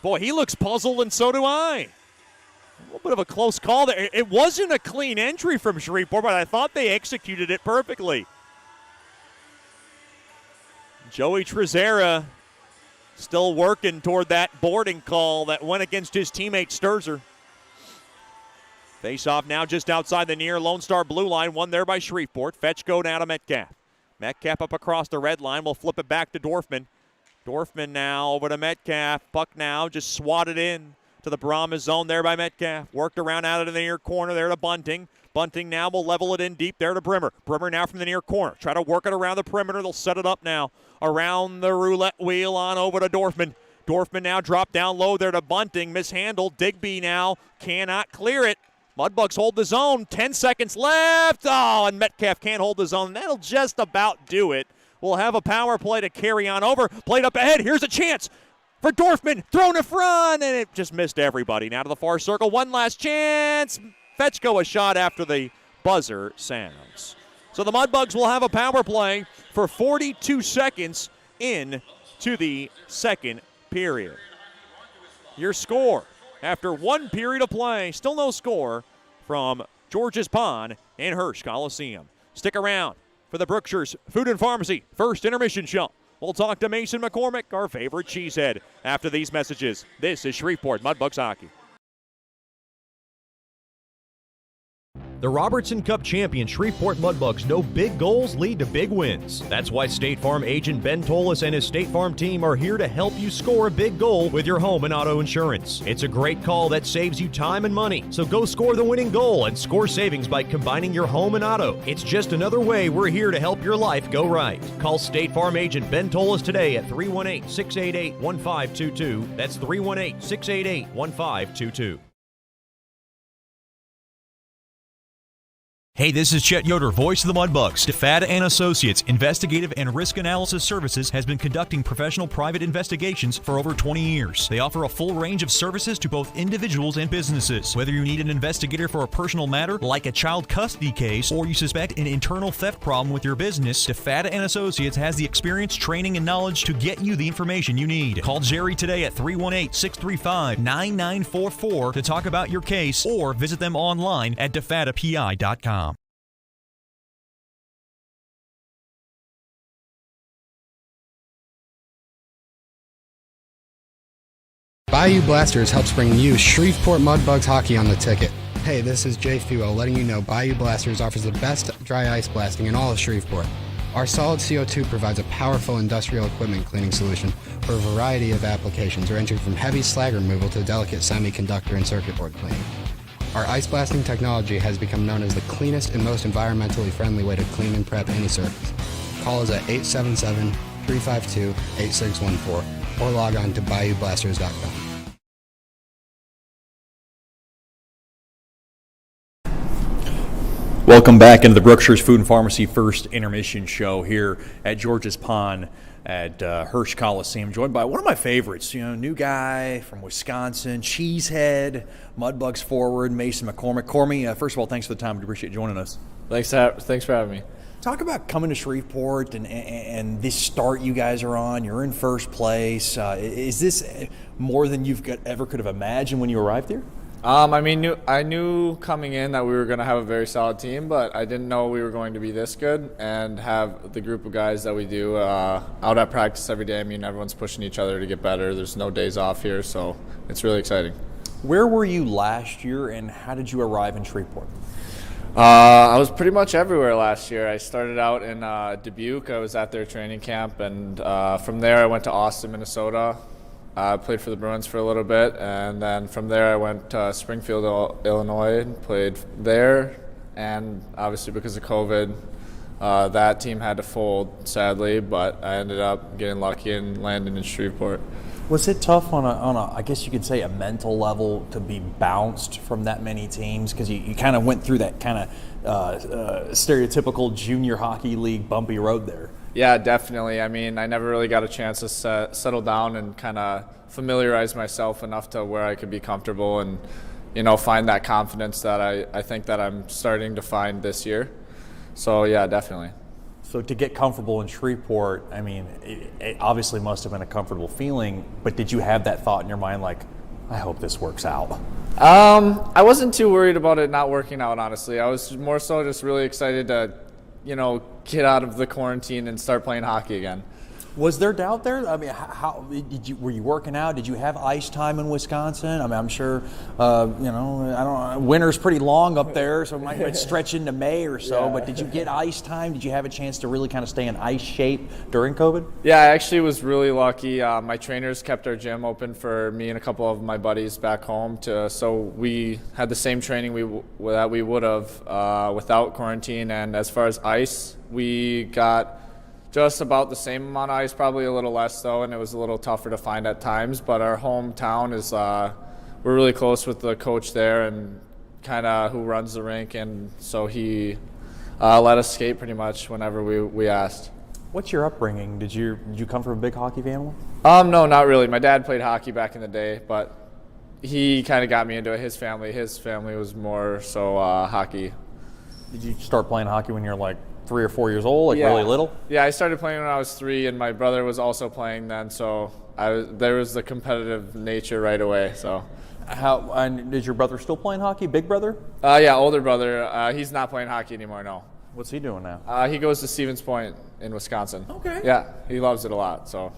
Boy, he looks puzzled, and so do I. A little bit of a close call there. It wasn't a clean entry from Shreveport, but I thought they executed it perfectly. Joey Trezera still working toward that boarding call that went against his teammate Sturzer. Face off now just outside the near Lone Star blue line, won there by Shreveport. Fetch go down to Metcalf. Metcalf up across the red line. We'll flip it back to Dorfman. Dorfman now over to Metcalf. Puck now just swatted in to the Brahmas zone there by Metcalf. Worked around out of the near corner there to Bunting. Bunting now will level it in deep there to Brimmer. Brimmer now from the near corner. Try to work it around the perimeter. They'll set it up now around the roulette wheel on over to Dorfman. Dorfman now dropped down low there to Bunting. Mishandled. Digby now cannot clear it. Mudbugs hold the zone. 10 seconds left. And Metcalf can't hold the zone. That'll just about do it. We'll have a power play to carry on over. Played up ahead. Here's a chance for Dorfman. Thrown in front, and it just missed everybody. Now to the far circle. One last chance. Fetchko a shot after the buzzer sounds. So the Mudbugs will have a power play for 42 seconds into the second period. Your score after one period of play, still no score from George's Pond and Hirsch Coliseum. Stick around for the Brookshire's Food and Pharmacy First Intermission Show. We'll talk to Mason McCormick, our favorite cheesehead, after these messages. This is Shreveport Mudbugs Hockey. The Robertson Cup champion Shreveport Mudbugs know big goals lead to big wins. That's why State Farm agent Ben Tolis and his State Farm team are here to help you score a big goal with your home and auto insurance. It's a great call that saves you time and money. So go score the winning goal and score savings by combining your home and auto. It's just another way we're here to help your life go right. Call State Farm agent Ben Tolis today at 318-688-1522. That's 318-688-1522. Hey, this is Chet Yoder, voice of the Mudbugs. DeFada and Associates Investigative and Risk Analysis Services has been conducting professional private investigations for over 20 years. They offer a full range of services to both individuals and businesses. Whether you need an investigator for a personal matter, like a child custody case, or you suspect an internal theft problem with your business, DeFada and Associates has the experience, training, and knowledge to get you the information you need. Call Jerry today at 318-635-9944 to talk about your case, or visit them online at defadapi.com. Bayou Blasters helps bring you Shreveport Mudbugs hockey on the ticket. Hey, this is Jay Fuel letting you know Bayou Blasters offers the best dry ice blasting in all of Shreveport. Our solid CO2 provides a powerful industrial equipment cleaning solution for a variety of applications, ranging from heavy slag removal to delicate semiconductor and circuit board cleaning. Our ice blasting technology has become known as the cleanest and most environmentally friendly way to clean and prep any surface. Call us at 877-352-8614 or log on to BayouBlasters.com. Welcome back into the Brookshire's Food and Pharmacy First Intermission Show here at George's Pond at Hirsch Coliseum, joined by one of my favorites, new guy from Wisconsin, Cheesehead, Mudbugs forward, Mason McCormick. Cormy, first of all, thanks for the time. We appreciate you joining us. Thanks for having me. Talk about coming to Shreveport and this start you guys are on. You're in first place. Is this more than you've ever could have imagined when you arrived here? I knew coming in that we were going to have a very solid team, but I didn't know we were going to be this good and have the group of guys that we do out at practice every day. I mean, everyone's pushing each other to get better. There's no days off here, so it's really exciting. Where were you last year, and how did you arrive in Shreveport? I was pretty much everywhere last year. I started out in Dubuque. I was at their training camp, and from there I went to Austin, Minnesota. I played for the Bruins for a little bit, and then from there I went to Springfield, Illinois, and played there. And obviously because of COVID, that team had to fold, sadly, but I ended up getting lucky and landing in Shreveport. Was it tough on a I guess you could say a mental level to be bounced from that many teams, because you kind of went through that kind of stereotypical junior hockey league bumpy road there? Yeah, definitely. I mean, I never really got a chance to settle down and kind of familiarize myself enough to where I could be comfortable and, find that confidence that I think that I'm starting to find this year. So, yeah, definitely. So to get comfortable in Shreveport, I mean, it obviously must have been a comfortable feeling, but did you have that thought in your mind like, I hope this works out? I wasn't too worried about it not working out, honestly. I was more so just really excited to, get out of the quarantine and start playing hockey again. Was there doubt there? I mean, how were you working out? Did you have ice time in Wisconsin? I mean, I'm sure, I don't know, winter's pretty long up there, so it might stretch into May or so, but did you get ice time? Did you have a chance to really kind of stay in ice shape during COVID? Yeah, I actually was really lucky. My trainers kept our gym open for me and a couple of my buddies back home, so we had the same training that we would have without quarantine. And as far as ice, we got just about the same amount of ice, probably a little less though, and it was a little tougher to find at times. But our hometown is, we're really close with the coach there and kind of who runs the rink, and so he let us skate pretty much whenever we asked. What's your upbringing? Did you come from a big hockey family? No, not really. My dad played hockey back in the day, but he kind of got me into it. His family was more so hockey. Did you start playing hockey when you were like 3 or 4 years old, really little? Yeah, I started playing when I was 3, and my brother was also playing then, so there was the competitive nature right away. So, and is your brother still playing hockey? Big brother? Yeah, older brother. He's not playing hockey anymore. No. What's he doing now? He goes to Stevens Point in Wisconsin. Okay. Yeah, he loves it a lot. So,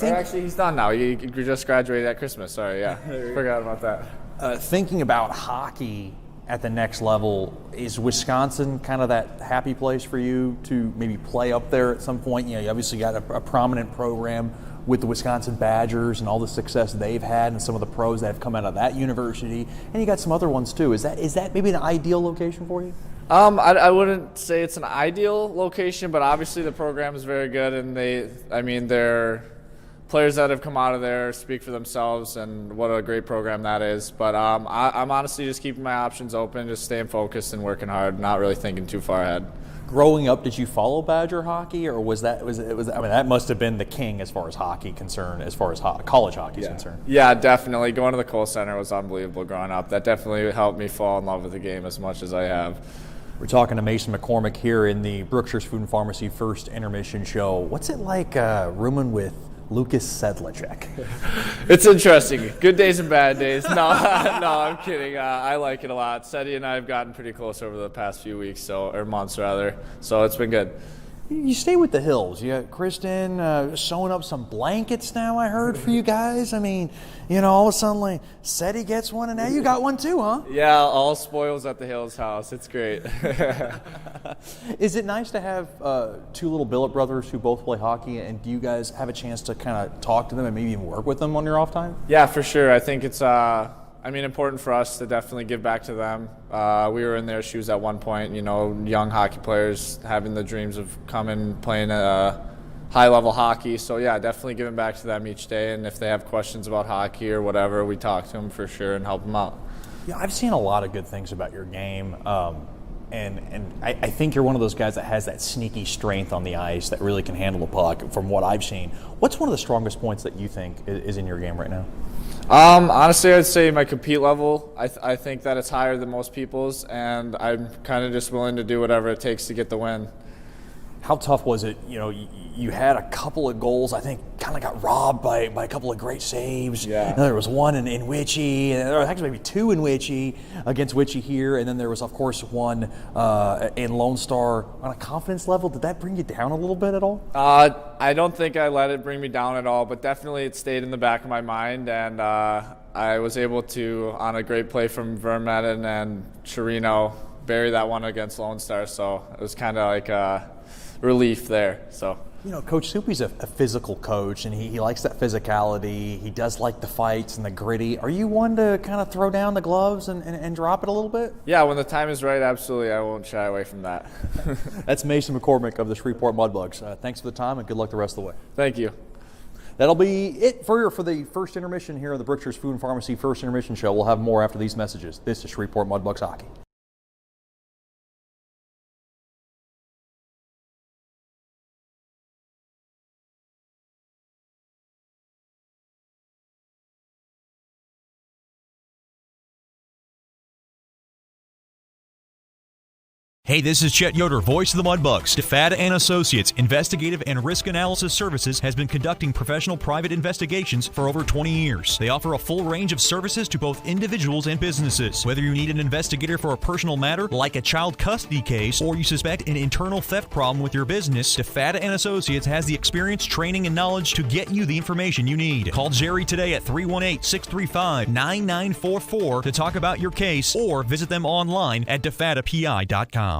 actually, he's done now. He just graduated at Christmas. Sorry, yeah, forgot about that. Thinking about hockey at the next level, is Wisconsin kind of that happy place for you to maybe play up there at some point? You obviously got a prominent program with the Wisconsin Badgers and all the success they've had and some of the pros that have come out of that university, and you got some other ones too. Is that maybe an ideal location for you? I wouldn't say it's an ideal location, but obviously the program is very good, and they're players that have come out of there speak for themselves, and what a great program that is. But I'm honestly just keeping my options open, just staying focused and working hard, not really thinking too far ahead. Growing up, did you follow Badger hockey, or was that that must have been the king as far as hockey concerned, as far as college hockey is concerned? Yeah, definitely. Going to the Kohl Center was unbelievable growing up. That definitely helped me fall in love with the game as much as I have. We're talking to Mason McCormick here in the Brookshire's Food and Pharmacy First Intermission Show. What's it like rooming with Lucas Sedlacek? It's interesting. Good days and bad days. No, I'm kidding. I like it a lot. Seti and I have gotten pretty close over the past few weeks, or months rather. So it's been good. You stay with the Hills. You got Kristen sewing up some blankets now, I heard, for you guys. I mean, all of a sudden, like, Seti gets one, and now you got one too, huh? Yeah, all spoils at the Hills house. It's great. Is it nice to have 2 little billet brothers who both play hockey, and do you guys have a chance to kind of talk to them and maybe even work with them on your off time? Yeah, for sure. I think it's important for us to definitely give back to them. We were in their shoes at one point, young hockey players having the dreams of coming, playing high-level hockey. So, yeah, definitely giving back to them each day. And if they have questions about hockey or whatever, we talk to them for sure and help them out. Yeah, I've seen a lot of good things about your game. And I think you're one of those guys that has that sneaky strength on the ice that really can handle the puck from what I've seen. What's one of the strongest points that you think is in your game right now? Honestly, I'd say my compete level. I think that it's higher than most people's, and I'm kind of just willing to do whatever it takes to get the win. How tough was it? You had a couple of goals, I think, kind of got robbed by a couple of great saves. Yeah. And there was one in Witchy, and there was actually maybe 2 in Witchy against Witchy here, and then there was, of course, one in Lone Star. On a confidence level, did that bring you down a little bit at all? I don't think I let it bring me down at all, but definitely it stayed in the back of my mind, and I was able to, on a great play from Vermaelen and Chirino, bury that one against Lone Star. So it was kind of like a relief there. So. You know, Coach Soupy's a physical coach, and he likes that physicality. He does like the fights and the gritty. Are you one to kind of throw down the gloves and drop it a little bit? Yeah, when the time is right, absolutely. I won't shy away from that. That's Mason McCormick of the Shreveport Mudbugs. Thanks for the time, and good luck the rest of the way. Thank you. That'll be it for the first intermission here on the Brookshires Food and Pharmacy First Intermission Show. We'll have more after these messages. This is Shreveport Mudbugs Hockey. Hey, this is Chet Yoder, voice of the Mudbugs. DeFada and Associates Investigative and Risk Analysis Services has been conducting professional private investigations for over 20 years. They offer a full range of services to both individuals and businesses. Whether you need an investigator for a personal matter like a child custody case or you suspect an internal theft problem with your business, DeFada and Associates has the experience, training, and knowledge to get you the information you need. Call Jerry today at 318-635-9944 to talk about your case or visit them online at defadapi.com.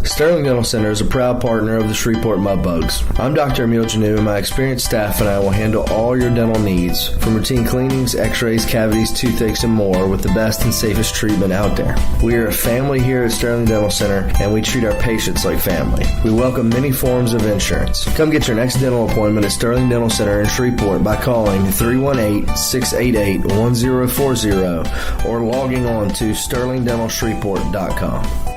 Sterling Dental Center is a proud partner of the Shreveport Mudbugs. I'm Dr. Emil Janu, and my experienced staff and I will handle all your dental needs, from routine cleanings, x-rays, cavities, toothaches, and more, with the best and safest treatment out there. We are a family here at Sterling Dental Center, and we treat our patients like family. We welcome many forms of insurance. Come get your next dental appointment at Sterling Dental Center in Shreveport by calling 318-688-1040 or logging on to sterlingdentalshreveport.com.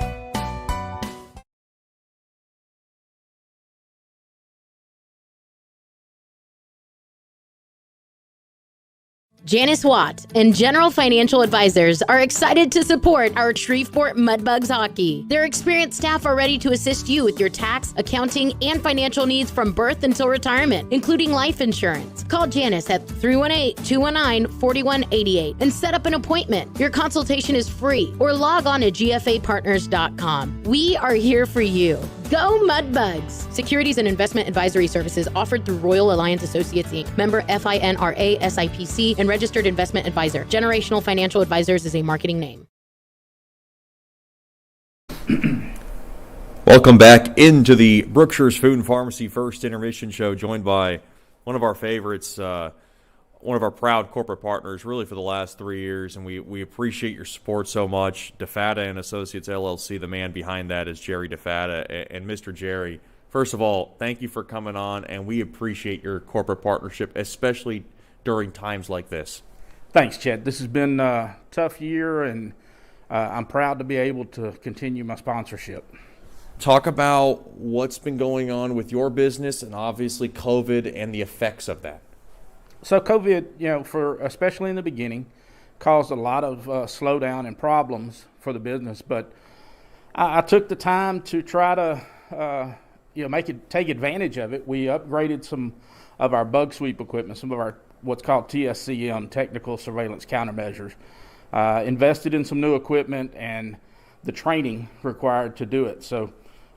Janice Watt and General Financial Advisors are excited to support our Shreveport Mudbugs hockey. Their experienced staff are ready to assist you with your tax, accounting, and financial needs from birth until retirement, including life insurance. Call Janice at 318-219-4188 and set up an appointment. Your consultation is free, or log on to gfapartners.com. We are here for you. Go Mudbugs! Securities and investment advisory services offered through Royal Alliance Associates, Inc., member FINRA SIPC, and registered investment advisor. Generational Financial Advisors is a marketing name. Welcome back into the Brookshires Food and Pharmacy First Intermission Show, joined by one of our favorites, one of our proud corporate partners, really for the last 3 years, and we appreciate your support so much. DeFada and Associates LLC, the man behind that is Jerry DeFada. And Mr. Jerry, first of all, thank you for coming on, and we appreciate your corporate partnership, especially during times like this. Thanks, Chet. This has been a tough year, and I'm proud to be able to continue my sponsorship. Talk about what's been going on with your business and obviously COVID and the effects of that. So COVID, for especially in the beginning, caused a lot of slowdown and problems for the business. But I took the time to try to, take advantage of it. We upgraded some of our bug sweep equipment, some of our what's called TSCM, technical surveillance countermeasures. Invested in some new equipment and the training required to do it. So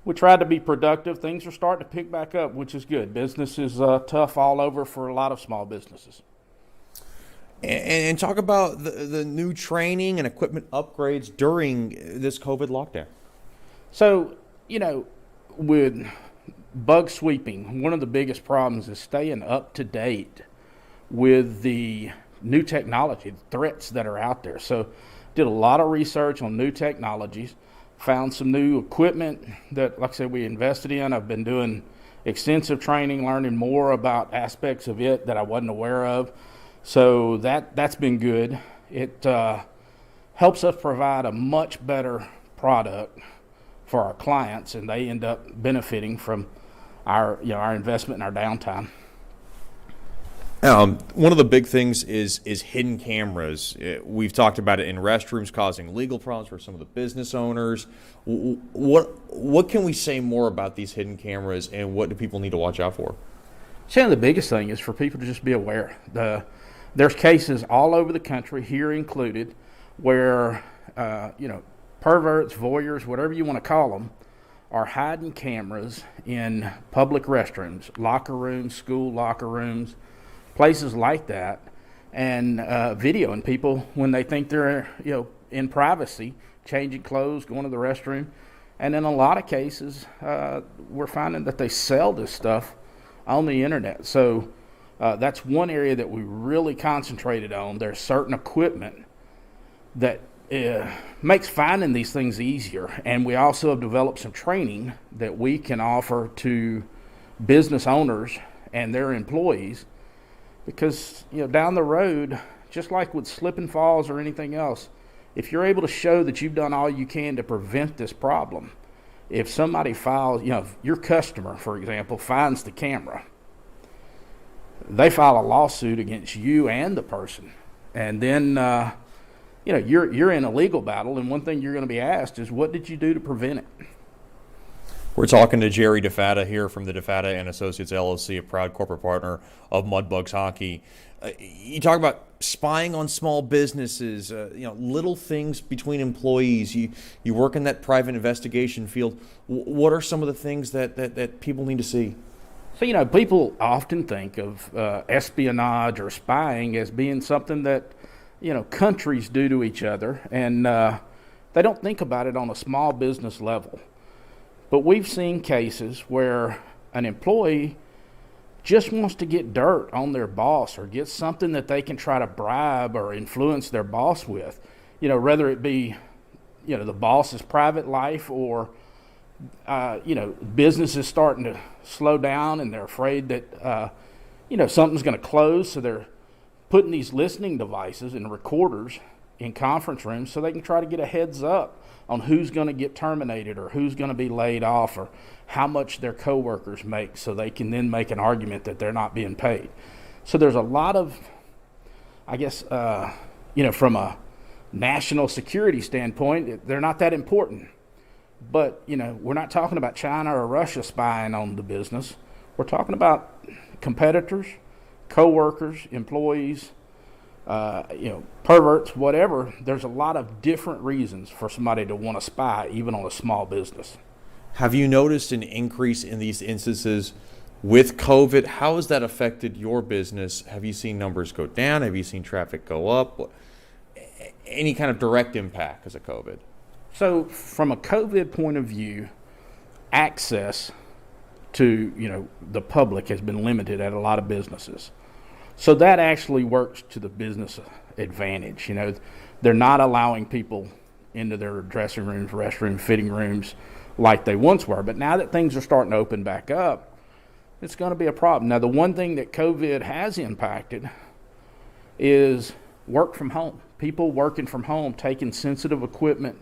we tried to be productive. Things are starting to pick back up, which is good. Business is tough all over for a lot of small businesses. And talk about the new training and equipment upgrades during this COVID lockdown. So, with bug sweeping, one of the biggest problems is staying up to date with the new technology, the threats that are out there. So did a lot of research on new technologies. Found some new equipment that, like I said, we invested in. I've been doing extensive training, learning more about aspects of it that I wasn't aware of. So that's been good. It helps us provide a much better product for our clients, and they end up benefiting from our investment and our downtime. One of the big things is hidden cameras. We've talked about it in restrooms causing legal problems for some of the business owners. What can we say more about these hidden cameras, and what do people need to watch out for? The biggest thing is for people to just be aware. There's cases all over the country, here included, where perverts, voyeurs, whatever you want to call them, are hiding cameras in public restrooms, locker rooms, school locker rooms, places like that, and videoing people when they think they're, in privacy, changing clothes, going to the restroom. And in a lot of cases, we're finding that they sell this stuff on the internet. So that's one area that we really concentrated on. There's certain equipment that makes finding these things easier. And we also have developed some training that we can offer to business owners and their employees, because down the road, just like with slip and falls or anything else, if you're able to show that you've done all you can to prevent this problem, if somebody files, if your customer, for example, finds the camera, they file a lawsuit against you and the person, and then you're in a legal battle, and one thing you're going to be asked is, what did you do to prevent it? We're talking to Jerry DeFatta here from the DeFatta and Associates LLC, a proud corporate partner of Mudbugs Hockey. You talk about spying on small businesses, little things between employees. You work in that private investigation field. What are some of the things that people need to see? So, people often think of espionage or spying as being something that, countries do to each other, and they don't think about it on a small business level. But we've seen cases where an employee just wants to get dirt on their boss or get something that they can try to bribe or influence their boss with, whether it be, the boss's private life or, business is starting to slow down and they're afraid that, something's going to close. So they're putting these listening devices and recorders in conference rooms so they can try to get a heads up on who's going to get terminated or who's going to be laid off or how much their coworkers make, so they can then make an argument that they're not being paid. So there's a lot of, from a national security standpoint, they're not that important. But, we're not talking about China or Russia spying on the business. We're talking about competitors, coworkers, employees, perverts, whatever. There's a lot of different reasons for somebody to want to spy, even on a small business. Have you noticed an increase in these instances with COVID? How has that affected your business? Have you seen numbers go down? Have you seen traffic go up? Any kind of direct impact because of COVID? So from a COVID point of view, access to, the public has been limited at a lot of businesses. So that actually works to the business advantage. They're not allowing people into their dressing rooms, restroom, fitting rooms like they once were. But now that things are starting to open back up, it's going to be a problem. Now, the one thing that COVID has impacted is work from home. People working from home, taking sensitive equipment,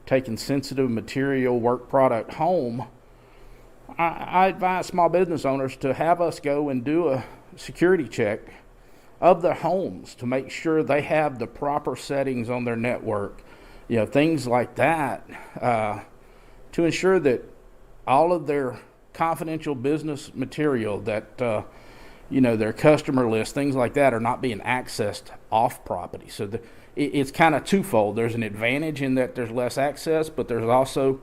taking sensitive material, work product home. I advise small business owners to have us go and do a security check of their homes to make sure they have the proper settings on their network, things like that, to ensure that all of their confidential business material, that their customer list, things like that, are not being accessed off property. So it's kind of twofold. There's an advantage in that there's less access, but there's also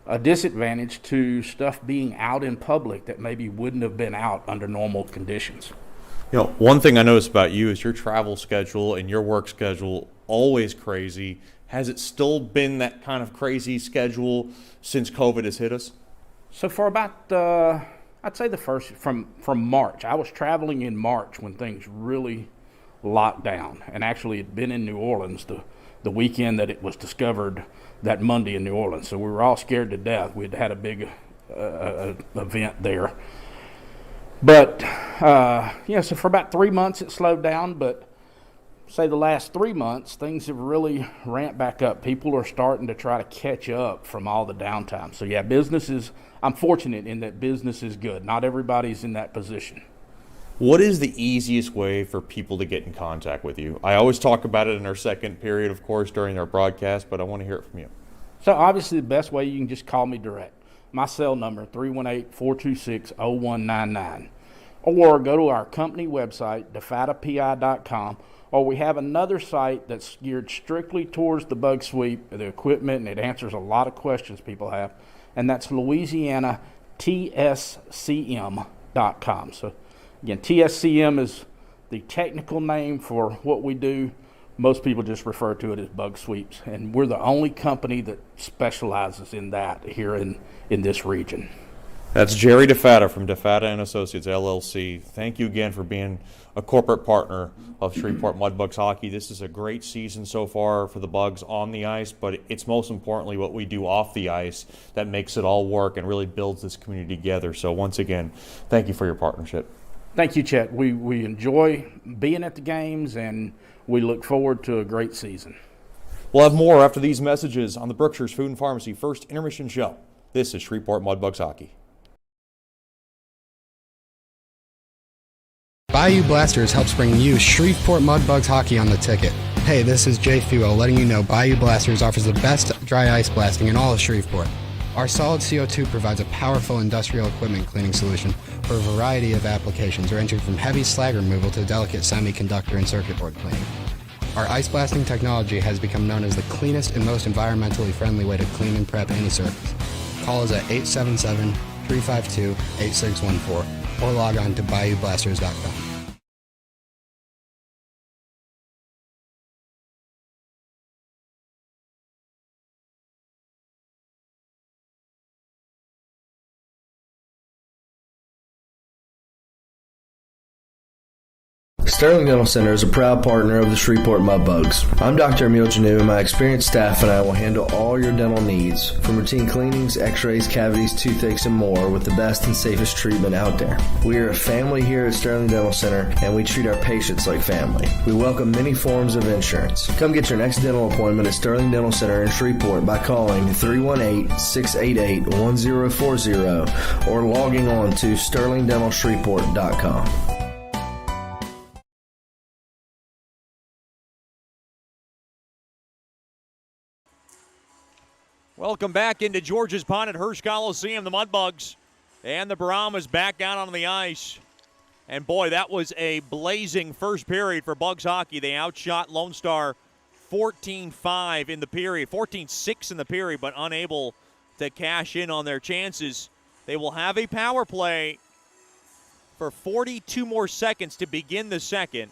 a disadvantage to stuff being out in public that maybe wouldn't have been out under normal conditions. One thing I noticed about you is your travel schedule and your work schedule always crazy. Has it still been that kind of crazy schedule since COVID has hit us? So for about, I'd say from March. I was traveling in March when things really locked down, and actually had been in New Orleans the weekend that it was discovered, that Monday in New Orleans. So we were all scared to death. We'd had a big event there. But, so for about 3 months it slowed down, but say the last 3 months, things have really ramped back up. People are starting to try to catch up from all the downtime. So, I'm fortunate in that business is good. Not everybody's in that position. What is the easiest way for people to get in contact with you? I always talk about it in our second period, of course, during our broadcast, but I want to hear it from you. So, obviously, the best way, you can just call me direct. My cell number, 318-426-0199. Or go to our company website, defattapi.com, or we have another site that's geared strictly towards the bug sweep, the equipment, and it answers a lot of questions people have, and that's LouisianaTSCM.com. So, again, TSCM is the technical name for what we do, most people just refer to it as bug sweeps, and we're the only company that specializes in that here in this region. That's Jerry DeFata from DeFata and Associates LLC. Thank you again for being a corporate partner of Shreveport Mudbugs hockey. This is a great season so far for the Bugs on the ice, but it's most importantly what we do off the ice that makes it all work and really builds this community together. So once again, thank you for your partnership. Thank you, Chet. We enjoy being at the games, and we look forward to a great season. We'll have more after these messages on the Berkshire's Food and Pharmacy First Intermission Show. This is Shreveport Mudbugs hockey. Bayou Blasters helps bring you Shreveport Mudbugs hockey on the ticket. Hey, this is Jay Fuel letting you know Bayou Blasters offers the best dry ice blasting in all of Shreveport. Our solid CO2 provides a powerful industrial equipment cleaning solution for a variety of applications ranging from heavy slag removal to delicate semiconductor and circuit board cleaning. Our ice blasting technology has become known as the cleanest and most environmentally friendly way to clean and prep any surface. Call us at 877-352-8614 or log on to BayouBlasters.com. Sterling Dental Center is a proud partner of the Shreveport Mudbugs. I'm Dr. Emil Janu, and my experienced staff and I will handle all your dental needs, from routine cleanings, x-rays, cavities, toothaches, and more, with the best and safest treatment out there. We are a family here at Sterling Dental Center, and we treat our patients like family. We welcome many forms of insurance. Come get your next dental appointment at Sterling Dental Center in Shreveport by calling 318-688-1040 or logging on to sterlingdentalshreveport.com. Welcome back into George's Pond at Hirsch Coliseum. The Mudbugs and the Brahmas back down on the ice. And boy, that was a blazing first period for Bugs hockey. They outshot Lone Star 14-5 in the period, 14-6 in the period, but unable to cash in on their chances. They will have a power play for 42 more seconds to begin the second.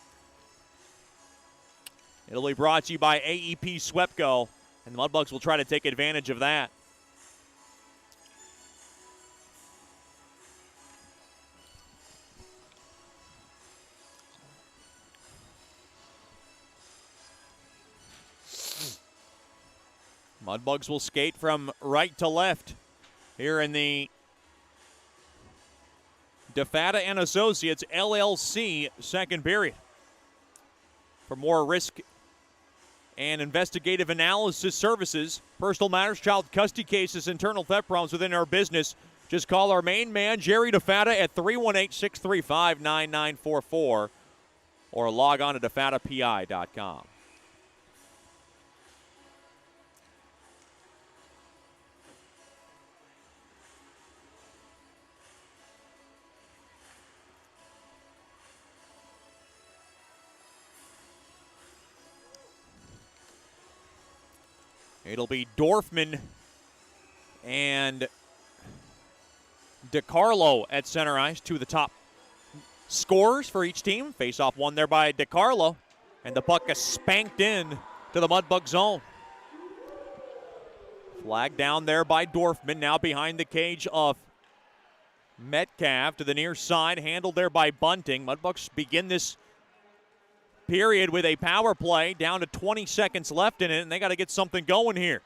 It'll be brought to you by AEP Swepco. And the Mudbugs will try to take advantage of that. Mudbugs will skate from right to left here in the DeFata and Associates LLC second period. For more risk and investigative analysis services, personal matters, child custody cases, internal theft problems within our business, just call our main man, Jerry DeFata, at 318-635-9944 or log on to defatapi.com. It'll be Dorfman and DiCarlo at center ice, two of the top scorers for each team. Face-off won there by DiCarlo, and the puck is spanked in to the Mudbug zone. Flag down there by Dorfman, now behind the cage of Metcalf to the near side, handled there by Bunting. Mudbugs begin this period with a power play, down to 20 seconds left in it, and they got to get something going here.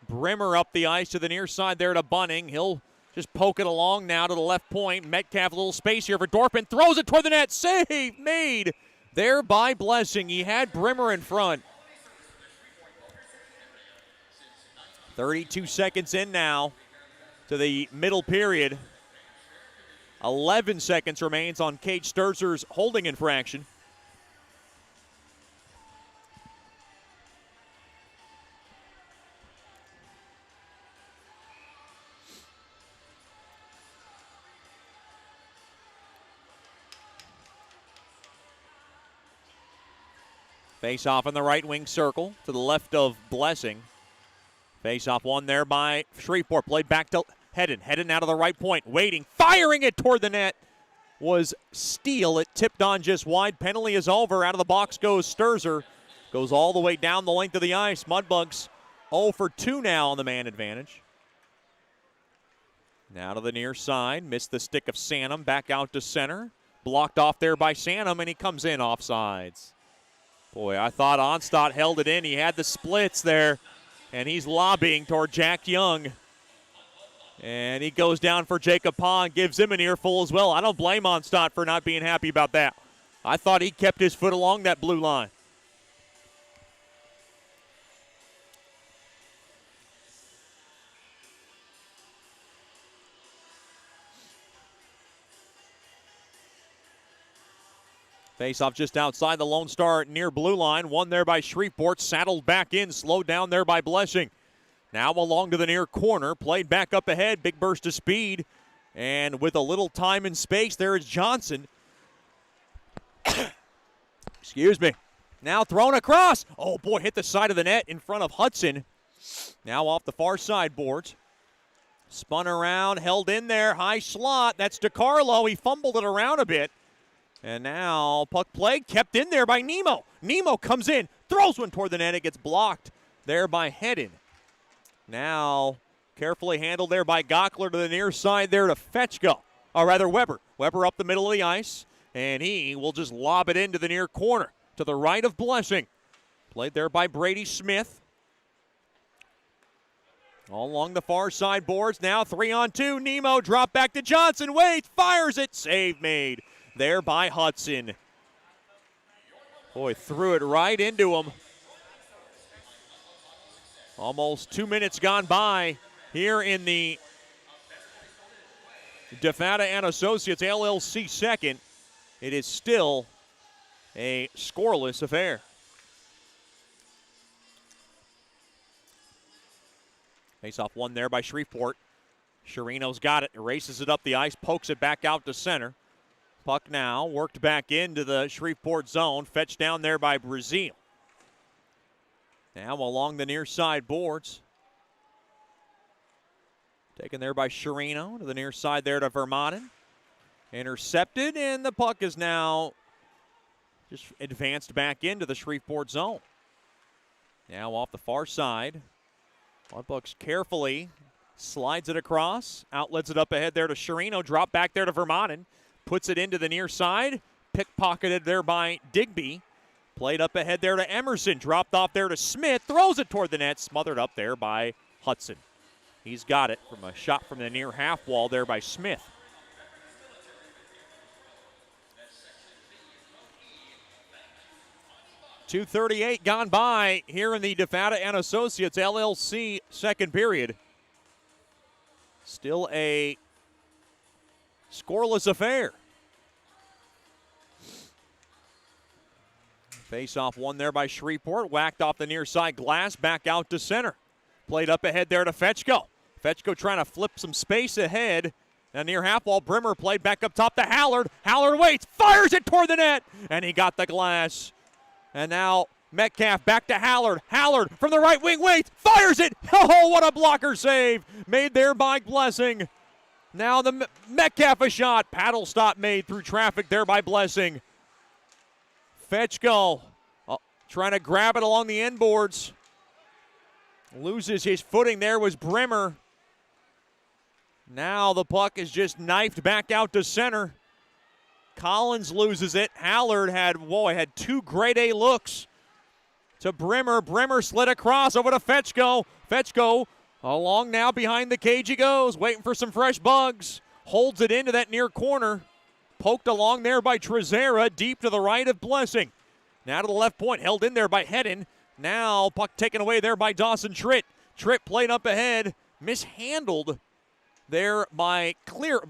Brimmer up the ice to the near side there to Bunting. He'll just poke it along now to the left point. Metcalf, a little space here for Dorfman, throws it toward the net. Save made there by Blessing. He had Brimmer in front. 32 seconds in now to the middle period. 11 seconds remains on Cade Sturzer's holding infraction. Face-off in the right wing circle to the left of Blessing. Face-off won there by Shreveport. Played back to Hedden. Hedden out of the right point. Waiting. Firing it toward the net. was Steele. It tipped on just wide. Penalty is over. Out of the box goes Sturzer. Goes all the way down the length of the ice. Mudbugs 0 for 2 now on the man advantage. Now to the near side. Missed the stick of Sanum. Back out to center. Blocked off there by Sanum, and he comes in offsides. Boy, I thought Onstadt held it in. He had the splits there, and he's lobbying toward Jack Young. And he goes down for Jacob Pond, gives him an earful as well. I don't blame Onstadt for not being happy about that. I thought he kept his foot along that blue line. Face-off just outside the Lone Star near blue line. Won there by Shreveport. Saddled back in. Slowed down there by Blessing. Now along to the near corner. Played back up ahead. Big burst of speed. And with a little time and space, there is Johnson. Excuse me. Now thrown across. Oh, boy, hit the side of the net in front of Hudson. Now off the far side boards. Spun around. Held in there. High slot. That's DiCarlo. He fumbled it around a bit. And now puck play kept in there by Nemo. Nemo comes in, throws one toward the net. It gets blocked there by Hedden. Now carefully handled there by Gockler to the near side there to Fetchko. Or rather Weber. Weber up the middle of the ice. And he will just lob it into the near corner to the right of Blessing. Played there by Brady Smith. All along the far side boards. Now 3-on-2. Nemo drop back to Johnson. Waits, fires it. Save made there by Hudson. Boy, threw it right into him. Almost 2 minutes gone by here in the DeFata and Associates LLC second. It is still a scoreless affair. Face-off won there by Shreveport. Chirino's got it, erases it up the ice, pokes it back out to center. Puck now worked back into the Shreveport zone, fetched down there by Brazil. Now along the near side boards. Taken there by Chirino to the near side there to Vermanen. Intercepted, and the puck is now just advanced back into the Shreveport zone. Now off the far side. Mudbugs carefully slides it across, outlets it up ahead there to Chirino, drop back there to Vermanen. Puts it into the near side. Pickpocketed there by Digby. Played up ahead there to Emerson. Dropped off there to Smith. Throws it toward the net. Smothered up there by Hudson. He's got it from a shot from the near half wall there by Smith. .238 gone by here in the DeFata and Associates LLC second period. Still a scoreless affair. Face-off won there by Shreveport. Whacked off the near side glass. Back out to center. Played up ahead there to Fetchko. Fetchko trying to flip some space ahead. And near half wall, Brimmer played back up top to Hallard. Hallard waits. Fires it toward the net. And he got the glass. And now Metcalf back to Hallard. Hallard from the right wing waits. Fires it. Oh, what a blocker save. Made there by Blessing. Now the Metcalf a shot. Paddle stop made through traffic there by Blessing. Fetchko trying to grab it along the end boards. Loses his footing there was Brimmer. Now the puck is just knifed back out to center. Collins loses it. Hallard had two grade A looks to Brimmer. Brimmer slid across over to Fetchko. Fetchko along now behind the cage he goes, waiting for some fresh bugs. Holds it into that near corner. Poked along there by Trezera, deep to the right of Blessing. Now to the left point, held in there by Hedden. Now puck taken away there by Dawson Tritt. Tritt played up ahead, mishandled there by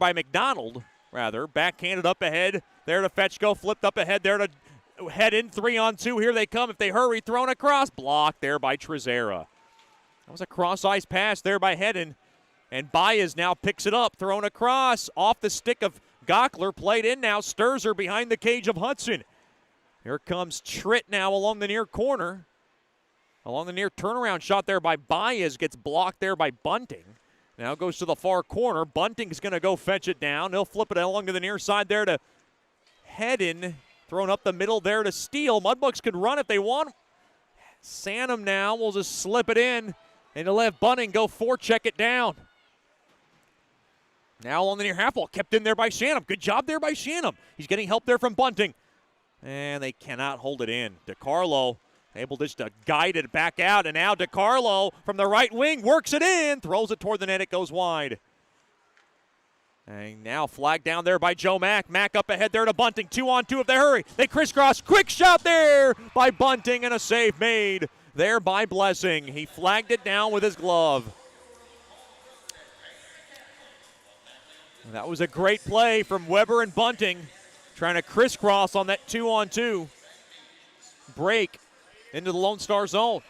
McDonald, rather. Backhanded up ahead there to Fetchko, flipped up ahead there to Hedden. 3-on-2, here they come if they hurry. Thrown across, blocked there by Trezera. That was a cross-ice pass there by Hedden. And Baez now picks it up, thrown across, off the stick of Gockler, played in now. Sturzer behind the cage of Hudson. Here comes Tritt now along the near corner. Along the near turnaround shot there by Baez, gets blocked there by Bunting. Now goes to the far corner. Bunting's going to go fetch it down. He'll flip it along to the near side there to Hedden. Thrown up the middle there to Steele. Mudbugs could run if they want. Sanum now will just slip it in, and he'll have Bunting go forecheck it down. Now on the near half wall, kept in there by Shannon. Good job there by Shannon. He's getting help there from Bunting. And they cannot hold it in. DiCarlo able just to guide it back out, and now DiCarlo from the right wing works it in, throws it toward the net, it goes wide. And now flagged down there by Joe Mack. Mack up ahead there to Bunting. 2-on-2 if they hurry. They crisscross. Quick shot there by Bunting, and a save made there by Blessing. He flagged it down with his glove. And that was a great play from Weber and Bunting, trying to crisscross on that 2-on-2 break into the Lone Star zone.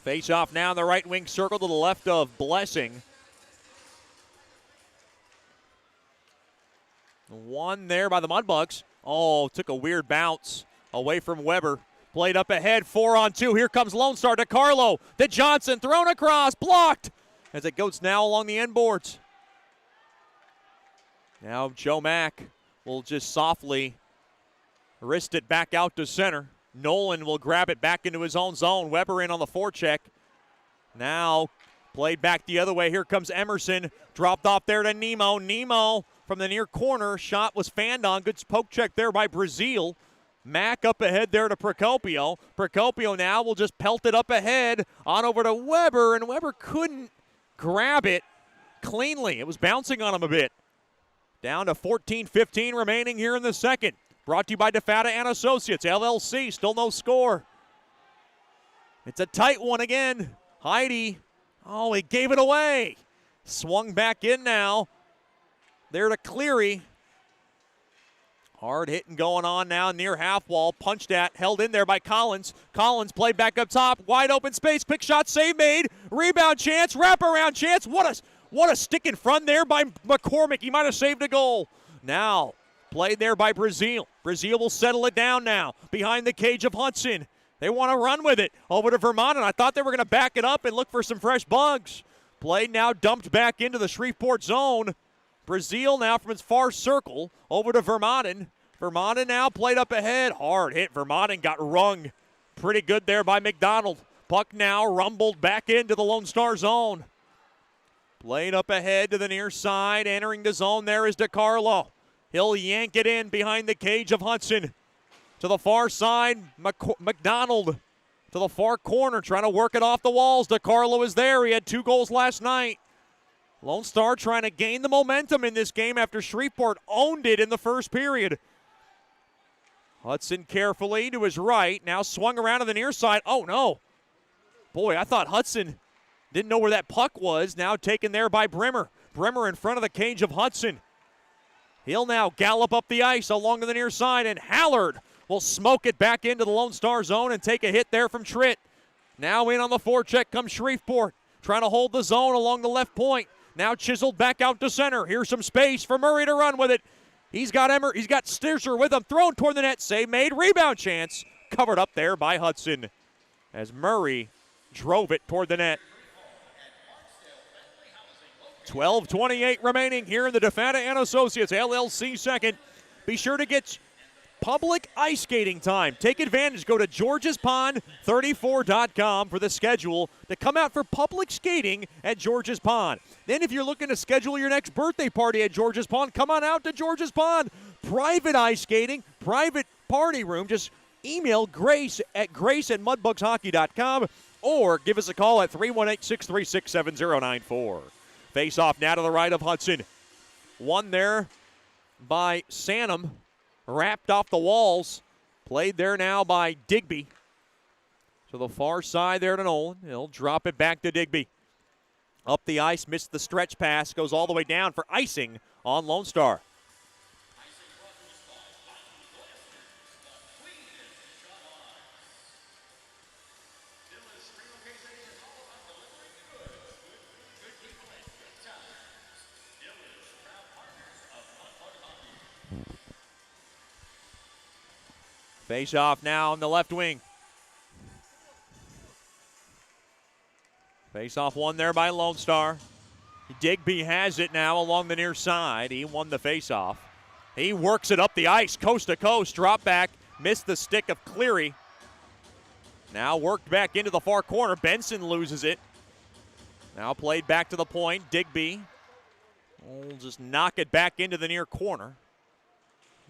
Face off now in the right wing circle to the left of Blessing. One there by the Mudbugs. Oh, took a weird bounce away from Weber. Played up ahead, 4-on-2. Here comes Lone Star. DiCarlo to Johnson, thrown across, blocked as it goes now along the end boards. Now Joe Mack will just softly wrist it back out to center. Nolan will grab it back into his own zone. Weber in on the forecheck. Now played back the other way. Here comes Emerson. Dropped off there to Nemo. Nemo from the near corner. Shot was fanned on. Good poke check there by Brazil. Mack up ahead there to Procopio. Procopio now will just pelt it up ahead on over to Weber, and Weber couldn't grab it cleanly. It was bouncing on him a bit. Down to 14-15 remaining here in the second. Brought to you by DeFata and Associates, LLC. Still no score. It's a tight one again. Heidi, oh, he gave it away. Swung back in now. There to Cleary. Hard hitting going on now near half wall. Punched at, held in there by Collins. Collins played back up top. Wide open space. Quick shot, save made. Rebound chance, wraparound chance. What a stick in front there by McCormick. He might have saved a goal. Now played there by Brazil. Brazil will settle it down now behind the cage of Hudson. They want to run with it over to Vermont, and I thought they were going to back it up and look for some fresh bugs. Play now dumped back into the Shreveport zone. Brazil now from its far circle over to Vermont. Vermont now played up ahead. Hard hit. Vermont got rung pretty good there by McDonald. Puck now rumbled back into the Lone Star zone. Played up ahead to the near side. Entering the zone there is DiCarlo. He'll yank it in behind the cage of Hudson. To the far side, McDonald to the far corner, trying to work it off the walls. DiCarlo is there. He had 2 goals last night. Lone Star trying to gain the momentum in this game after Shreveport owned it in the first period. Hudson carefully to his right. Now swung around to the near side. Oh, no. Boy, I thought Hudson didn't know where that puck was. Now taken there by Brimmer. Brimmer in front of the cage of Hudson. He'll now gallop up the ice along to the near side, and Hallard will smoke it back into the Lone Star zone and take a hit there from Tritt. Now in on the forecheck comes Shreveport, trying to hold the zone along the left point. Now chiseled back out to center. Here's some space for Murray to run with it. He's got Stisher with him, thrown toward the net. Save made, rebound chance. Covered up there by Hudson as Murray drove it toward the net. 12:28 remaining here in the DeFata and Associates LLC second. Be sure to get public ice skating time. Take advantage. Go to georgespond34.com for the schedule to come out for public skating at George's Pond. Then if you're looking to schedule your next birthday party at George's Pond, come on out to George's Pond. Private ice skating, private party room. Just email Grace at mudbugshockey.com or give us a call at 318-636-7094. Face off now to the right of Hudson. One there by Sanum. Wrapped off the walls. Played there now by Digby. To the far side there to Nolan. He'll drop it back to Digby. Up the ice, missed the stretch pass. Goes all the way down for icing on Lone Star. Face off now on the left wing. Face off won there by Lone Star. Digby has it now along the near side. He won the face off. He works it up the ice, coast to coast, drop back, missed the stick of Cleary. Now worked back into the far corner. Benson loses it. Now played back to the point. Digby will just knock it back into the near corner.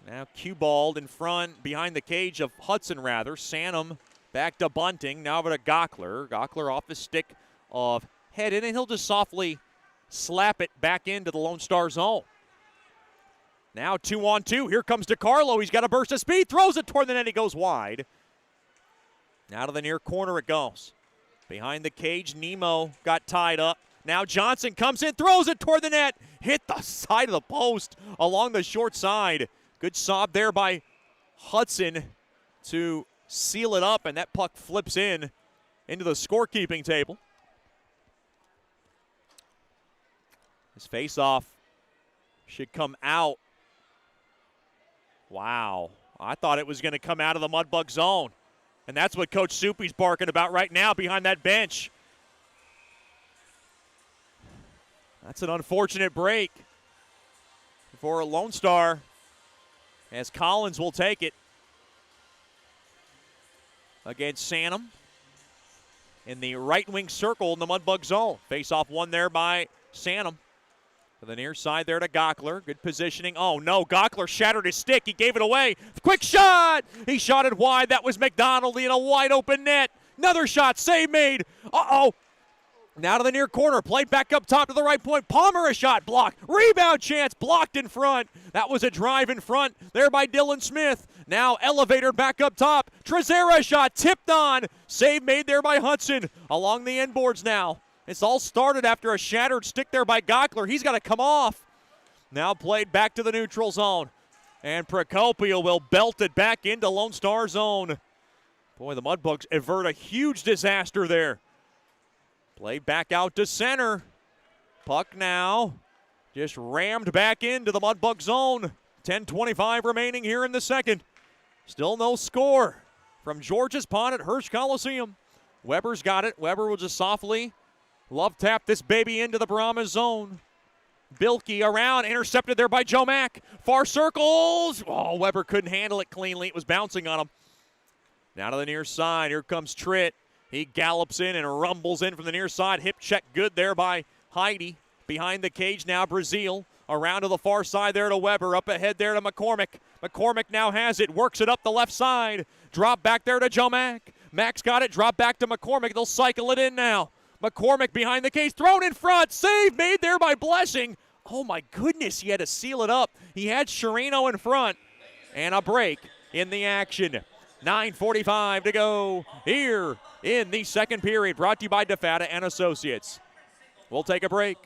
Now cue-balled in front, behind the cage of Hudson, rather. Sanum back to Bunting, now over to Gockler. Gockler off the stick of Head-In, and he'll just softly slap it back into the Lone Star zone. Now 2-on-2. Here comes DiCarlo. He's got a burst of speed. Throws it toward the net. He goes wide. Now to the near corner it goes. Behind the cage, Nemo got tied up. Now Johnson comes in, throws it toward the net. Hit the side of the post along the short side. Good sob there by Hudson to seal it up, and that puck flips in into the scorekeeping table. His face-off should come out. Wow. I thought it was going to come out of the Mudbug zone. And that's what Coach Soupy's barking about right now behind that bench. That's an unfortunate break for Lone Star, as Collins will take it against Sanum in the right wing circle in the Mudbug zone. Face-off won there by Sanum. To the near side there to Gockler. Good positioning. Oh, no. Gockler shattered his stick. He gave it away. Quick shot. He shot it wide. That was McDonald in a wide open net. Another shot. Save made. Uh-oh. Now to the near corner. Played back up top to the right point. Palmer a shot. Blocked. Rebound chance. Blocked in front. That was a drive in front there by Dylan Smith. Now elevator back up top. Trezera shot. Tipped on. Save made there by Hudson. Along the end boards now. It's all started after a shattered stick there by Gockler. He's got to come off. Now played back to the neutral zone. And Procopio will belt it back into Lone Star zone. Boy, the Mudbugs avert a huge disaster there. Played back out to center. Puck now just rammed back into the Mudbug zone. 10:25 remaining here in the second. Still no score from George's Pond at Hirsch Coliseum. Weber's got it. Weber will just softly love tap this baby into the Brahmas zone. Bilkey around, intercepted there by Joe Mack. Far circles. Oh, Weber couldn't handle it cleanly. It was bouncing on him. Now to the near side. Here comes Tritt. He gallops in and rumbles in from the near side. Hip check good there by Heidi. Behind the cage now, Brazil. Around to the far side there to Weber. Up ahead there to McCormick. McCormick now has it. Works it up the left side. Drop back there to Joe Mack. Mack's got it. Drop back to McCormick. They'll cycle it in now. McCormick behind the cage, thrown in front, save made there by Blessing. Oh my goodness, he had to seal it up. He had Sherino in front, and a break in the action. 9:45 to go here in the second period, brought to you by DeFata and Associates. We'll take a break.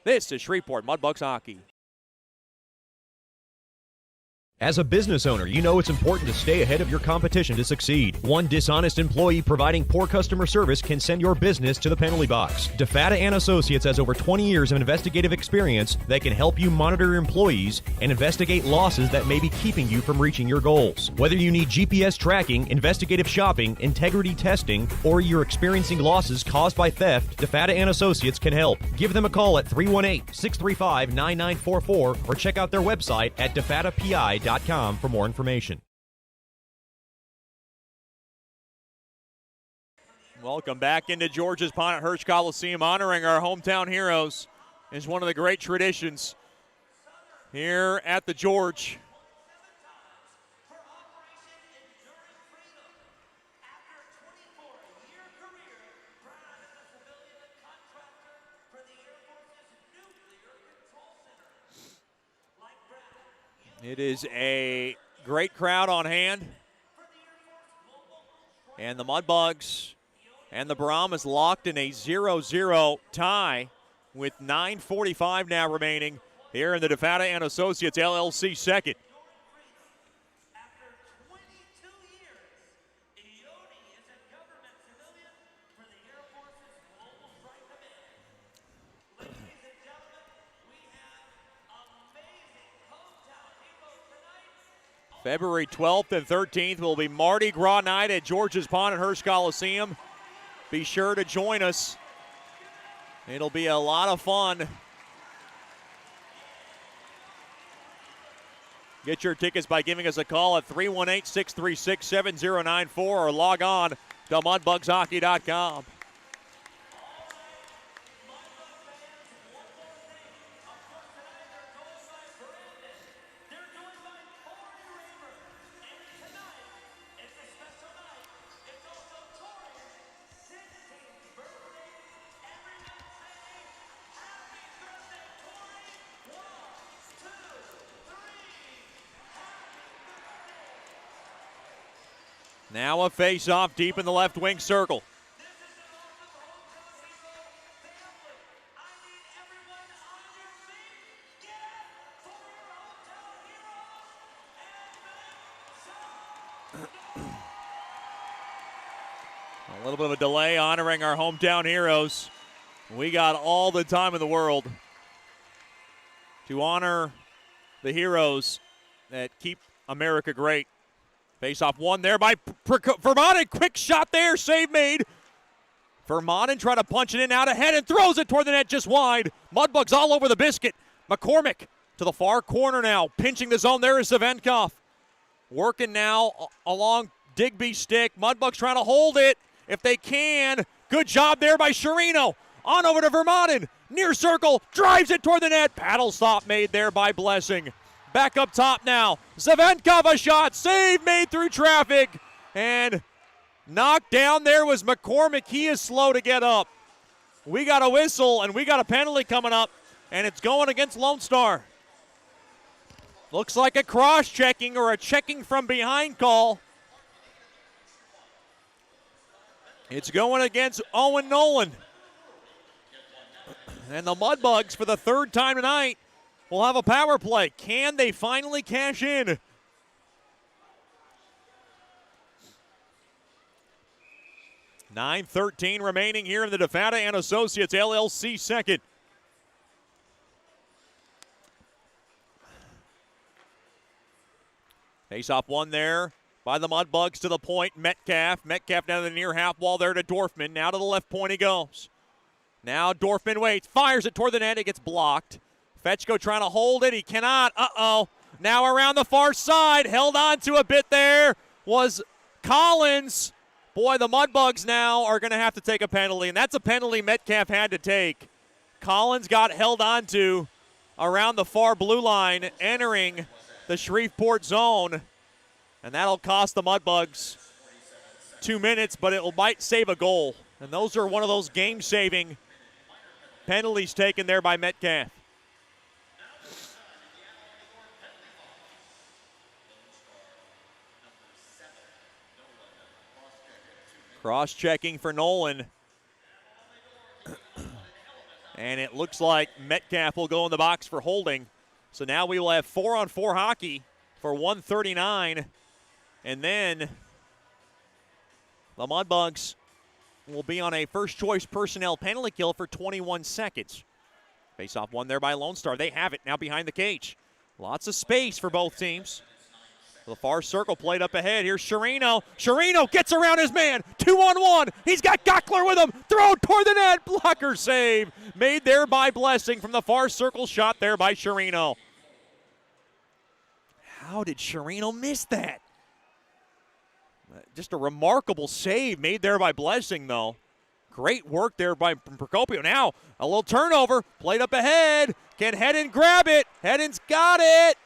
This is Shreveport Mudbugs Hockey. As a business owner, you know it's important to stay ahead of your competition to succeed. One dishonest employee providing poor customer service can send your business to the penalty box. DeFata and Associates has over 20 years of investigative experience that can help you monitor your employees and investigate losses that may be keeping you from reaching your goals. Whether you need GPS tracking, investigative shopping, integrity testing, or you're experiencing losses caused by theft, DeFata and Associates can help. Give them a call at 318-635-9944 or check out their website at defatapi.com for more information. Welcome back into George's Pond at Hirsch Coliseum. Honoring our hometown heroes is one of the great traditions here at the George. It is a great crowd on hand. And the Mudbugs and the Brahmas locked in a 0-0 tie with 9:45 now remaining here in the DeFata and Associates LLC second. February 12th and 13th will be Mardi Gras night at George's Pond at Hirsch Coliseum. Be sure to join us. It'll be a lot of fun. Get your tickets by giving us a call at 318-636-7094 or log on to mudbugshockey.com. Now a face-off deep in the left wing circle. A little bit of a delay honoring our hometown heroes. We got all the time in the world to honor the heroes that keep America great. Face-off won there by Vermanen. Quick shot there. Save made. Vermanen trying to punch it in out ahead and throws it toward the net just wide. Mudbugs all over the biscuit. McCormick to the far corner now. Pinching the zone. There is Savenkov. Working now along Digby's stick. Mudbugs trying to hold it if they can. Good job there by Sherino. On over to Vermanen. Near circle. Drives it toward the net. Paddle stop made there by Blessing. Back up top now. Savenkov a shot. Save made through traffic. And knocked down there was McCormick. He is slow to get up. We got a whistle and we got a penalty coming up. And it's going against Lone Star. Looks like a cross-checking or a checking from behind call. It's going against Owen Nolan. And the Mudbugs, for the third time tonight, will have a power play. Can they finally cash in? $9:13 remaining here in the DeFata and Associates LLC second. Face-off one there by the Mudbugs to the point. Metcalf down to the near half wall there to Dorfman. Now to the left point he goes. Now Dorfman waits, fires it toward the net. It gets blocked. Fetchko trying to hold it. He cannot. Uh-oh. Now around the far side. Held on to a bit there was Collins. Boy, the Mudbugs now are going to have to take a penalty, and that's a penalty Metcalf had to take. Collins got held on to around the far blue line, entering the Shreveport zone, and that'll cost the Mudbugs 2 minutes, but it might save a goal. And those are one of those game-saving penalties taken there by Metcalf. Cross-checking for Nolan. And it looks like Metcalf will go in the box for holding. So now we will have 4-on-4 hockey for 1:39. And then the Mudbugs will be on a first-choice personnel penalty kill for 21 seconds. Face-off one there by Lone Star. They have it now behind the cage. Lots of space for both teams. The far circle played up ahead. Here's Sherino. Sherino gets around his man. 2-on-1. He's got Gockler with him. Throw toward the net. Blocker save. Made there by Blessing from the far circle. Shot there by Sherino. How did Sherino miss that? Just a remarkable save made there by Blessing, though. Great work there by Procopio. Now, a little turnover. Played up ahead. Can Hedden grab it? Hedden's got it.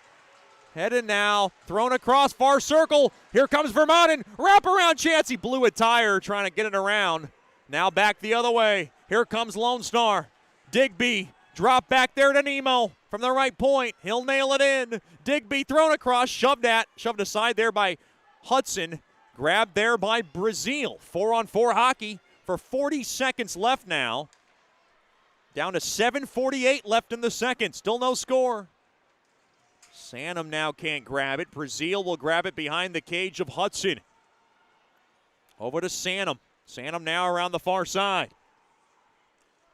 Hedden now, thrown across far circle. Here comes Vermanen. Wraparound chance. He blew a tire trying to get it around. Now back the other way. Here comes Lone Star. Digby, drop back there to Nemo from the right point. He'll nail it in. Digby thrown across, shoved aside there by Hudson. Grabbed there by Brazil. 4-on-4 hockey for 40 seconds left now. Down to 7:48 left in the second. Still no score. Sanum now can't grab it. Brazil will grab it behind the cage of Hudson. Over to Sanum. Sanum now around the far side.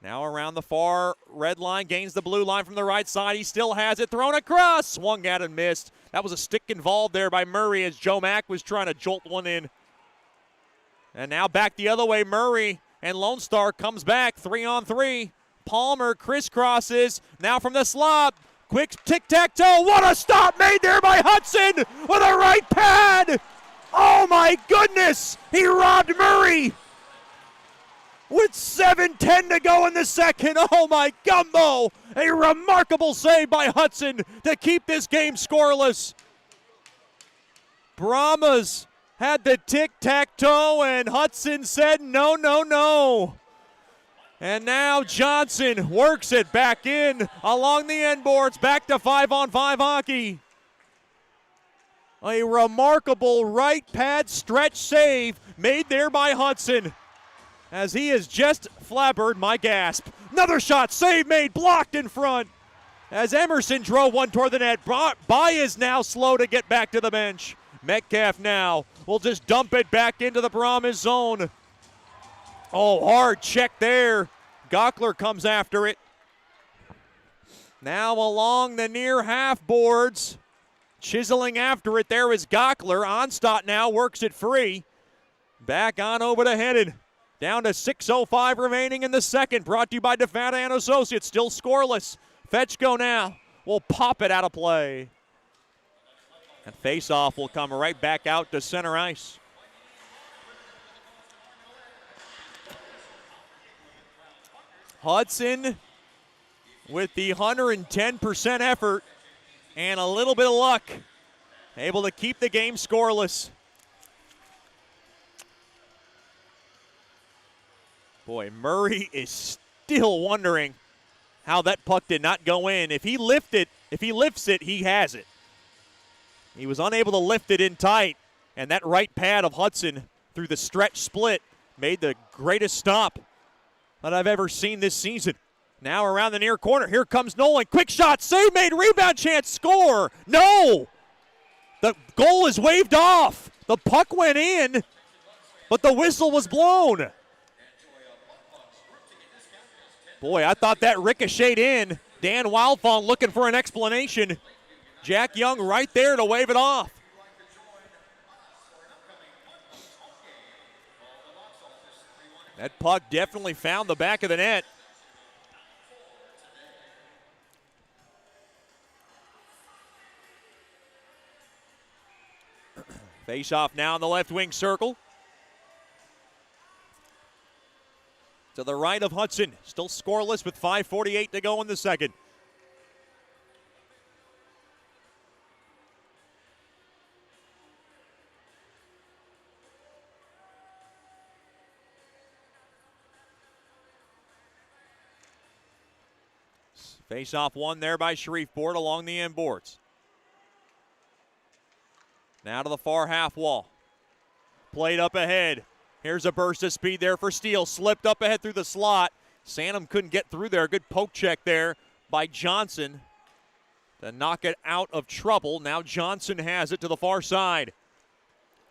Now around the far red line, gains the blue line from the right side. He still has it, thrown across, swung at and missed. That was a stick involved there by Murray as Joe Mack was trying to jolt one in. And now back the other way, Murray and Lone Star comes back, 3-on-3. Palmer crisscrosses, now from the slot. Quick tic-tac-toe, what a stop made there by Hudson with a right pad. Oh my goodness, he robbed Murray with 7:10 to go in the second. Oh my gumbo, a remarkable save by Hudson to keep this game scoreless. Brahmas had the tic-tac-toe and Hudson said no, no, no. And now Johnson works it back in along the end boards, back to 5-on-5 hockey. A remarkable right pad stretch save made there by Hudson as he has just flabbered my gasp. Another shot, save made, blocked in front as Emerson drove one toward the net. By is now slow to get back to the bench. Metcalf now will just dump it back into the Brahmas zone. Oh, hard check there. Gockler comes after it. Now along the near half boards. Chiseling after it, there is Gockler. Onstadt now works it free. Back on over to Hedden. Down to 6:05 remaining in the second. Brought to you by DeFata and Associates. Still scoreless. Fetchko now will pop it out of play. And face-off will come right back out to center ice. Hudson with the 110% effort and a little bit of luck, able to keep the game scoreless. Boy, Murray is still wondering how that puck did not go in. If he lifts it, he has it. He was unable to lift it in tight, and that right pad of Hudson through the stretch split made the greatest stop that I've ever seen this season. Now around the near corner, here comes Nolan. Quick shot, save made, rebound chance, score. No! The goal is waved off. The puck went in, but the whistle was blown. Boy, I thought that ricocheted in. Dan Wildfong looking for an explanation. Jack Young right there to wave it off. That puck definitely found the back of the net. Face off now in the left wing circle. To the right of Hudson. Still scoreless with 5:48 to go in the second. Face-off one there by Shreveport along the end boards. Now to the far half wall. Played up ahead. Here's a burst of speed there for Steele. Slipped up ahead through the slot. Santam couldn't get through there. Good poke check there by Johnson to knock it out of trouble. Now Johnson has it to the far side.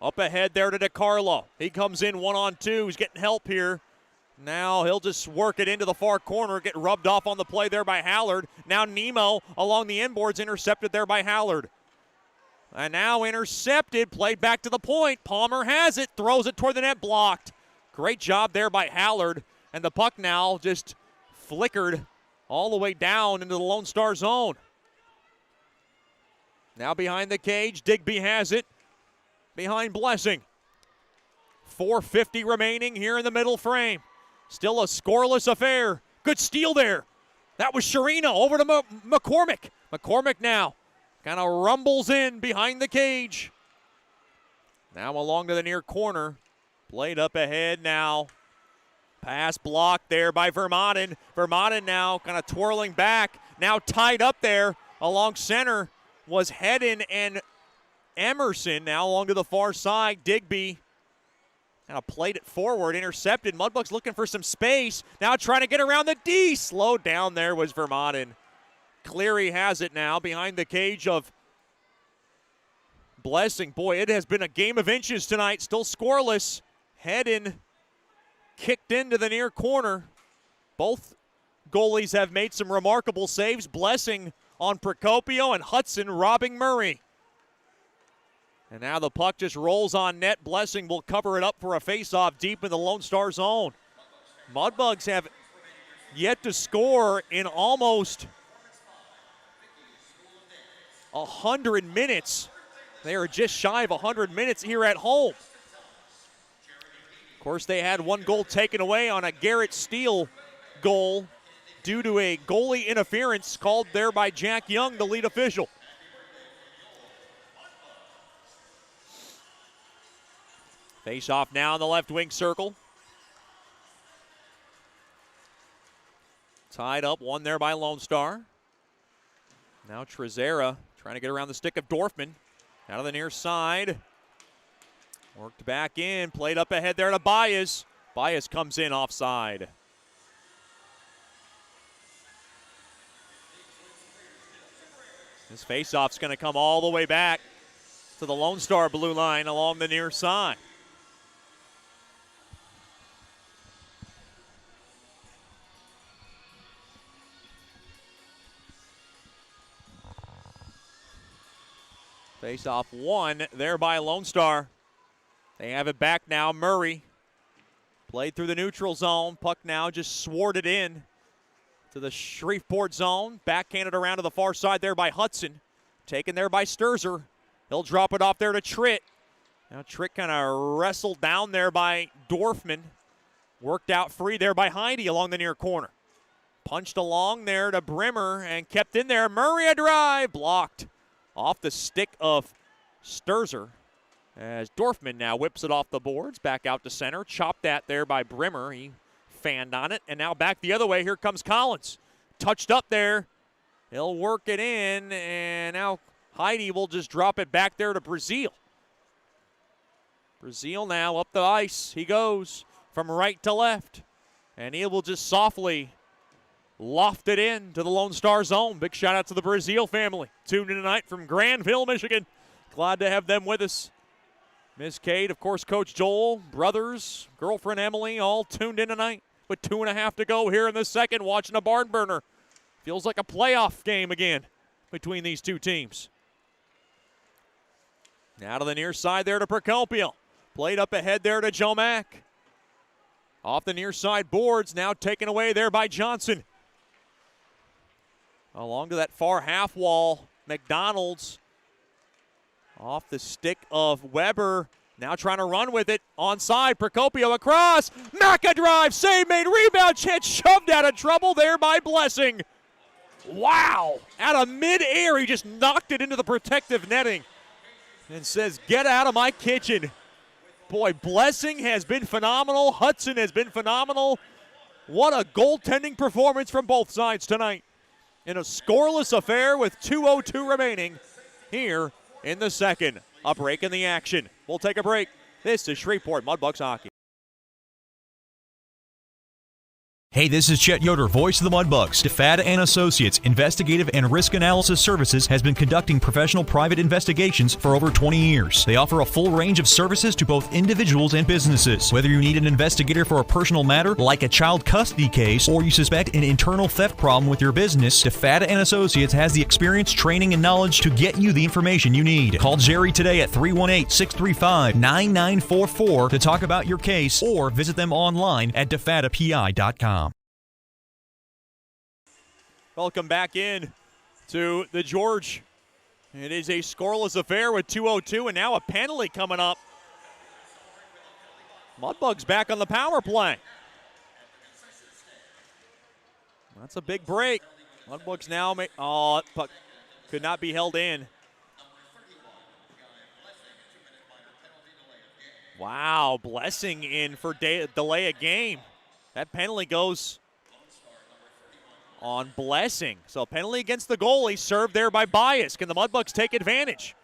Up ahead there to DeCarlo. He comes in 1-on-2. He's getting help here. Now he'll just work it into the far corner, get rubbed off on the play there by Hallard. Now Nemo along the inboards, intercepted there by Hallard. And now intercepted, played back to the point. Palmer has it, throws it toward the net, blocked. Great job there by Hallard. And the puck now just flickered all the way down into the Lone Star zone. Now behind the cage, Digby has it. Behind Blessing. 4:50 remaining here in the middle frame. Still a scoreless affair. Good steal there. That was Sharina over to McCormick. McCormick now kind of rumbles in behind the cage. Now along to the near corner. Played up ahead now. Pass blocked there by Vermanen. Vermanen now kind of twirling back. Now tied up there along center was Hedden and Emerson. Now along to the far side. Digby kind of played it forward, intercepted. Mudbugs looking for some space. Now trying to get around the D. Slowed down there was Vermanen. Cleary has it now behind the cage of Blessing. Boy, it has been a game of inches tonight. Still scoreless. Hedden kicked into the near corner. Both goalies have made some remarkable saves. Blessing on Procopio and Hudson robbing Murray. And now the puck just rolls on net. Blessing will cover it up for a face-off deep in the Lone Star zone. Mudbugs have yet to score in almost 100 minutes. They are just shy of 100 minutes here at home. Of course, they had one goal taken away on a Garrett Steele goal due to a goalie interference called there by Jack Young, the lead official. Face off now in the left wing circle. Tied up, one there by Lone Star. Now Trezera trying to get around the stick of Dorfman. Out of the near side. Worked back in, played up ahead there to Baez. Baez comes in offside. This faceoff's going to come all the way back to the Lone Star blue line along the near side. Face-off one there by Lone Star. They have it back now. Murray played through the neutral zone. Puck now just swarded in to the Shreveport zone. Backhanded around to the far side there by Hudson. Taken there by Sturzer. He'll drop it off there to Tritt. Now Tritt kind of wrestled down there by Dorfman. Worked out free there by Heide along the near corner. Punched along there to Brimmer and kept in there. Murray a drive. Blocked off the stick of Sturzer. As Dorfman now whips it off the boards, back out to center. Chopped that there by Brimmer. He fanned on it, and now back the other way. Here comes Collins. Touched up there. He'll work it in, and now Heide will just drop it back there to Brazil. Brazil now up the ice. He goes from right to left, and he will just softly loft it in to the Lone Star zone. Big shout out to the Brazil family. Tuned in tonight from Granville, Michigan. Glad to have them with us. Miss Kate, of course, Coach Joel, brothers, girlfriend Emily, all tuned in tonight with 2.5 to go here in the second, watching a barn burner. Feels like a playoff game again between these two teams. Now to the near side there to Procopio. Played up ahead there to Joe Mack. Off the near side boards, now taken away there by Johnson. Along to that far half wall, McDonald's. Off the stick of Weber. Now trying to run with it. Onside. Procopio across. Mack a drive. Save made. Rebound. Chet shoved out of trouble there by Blessing. Wow. Out of midair, he just knocked it into the protective netting. And says, get out of my kitchen. Boy, Blessing has been phenomenal. Hudson has been phenomenal. What a goaltending performance from both sides tonight. In a scoreless affair with 2:02 remaining here in the second. A break in the action. We'll take a break. This is Shreveport Mudbugs Hockey. Hey, this is Chet Yoder, voice of the Mudbugs. DeFada and Associates Investigative and Risk Analysis Services has been conducting professional private investigations for over 20 years. They offer a full range of services to both individuals and businesses. Whether you need an investigator for a personal matter like a child custody case or you suspect an internal theft problem with your business, DeFada and Associates has the experience, training, and knowledge to get you the information you need. Call Jerry today at 318-635-9944 to talk about your case or visit them online at defadapi.com. Welcome back in to the George. It is a scoreless affair with 2:02 and now a penalty coming up. Mudbugs back on the power play. That's a big break. Mudbugs now puck could not be held in. Wow, Blessing in for delay a game. That penalty goes on Blessing. So penalty against the goalie, served there by Baez. Can the Mudbugs take advantage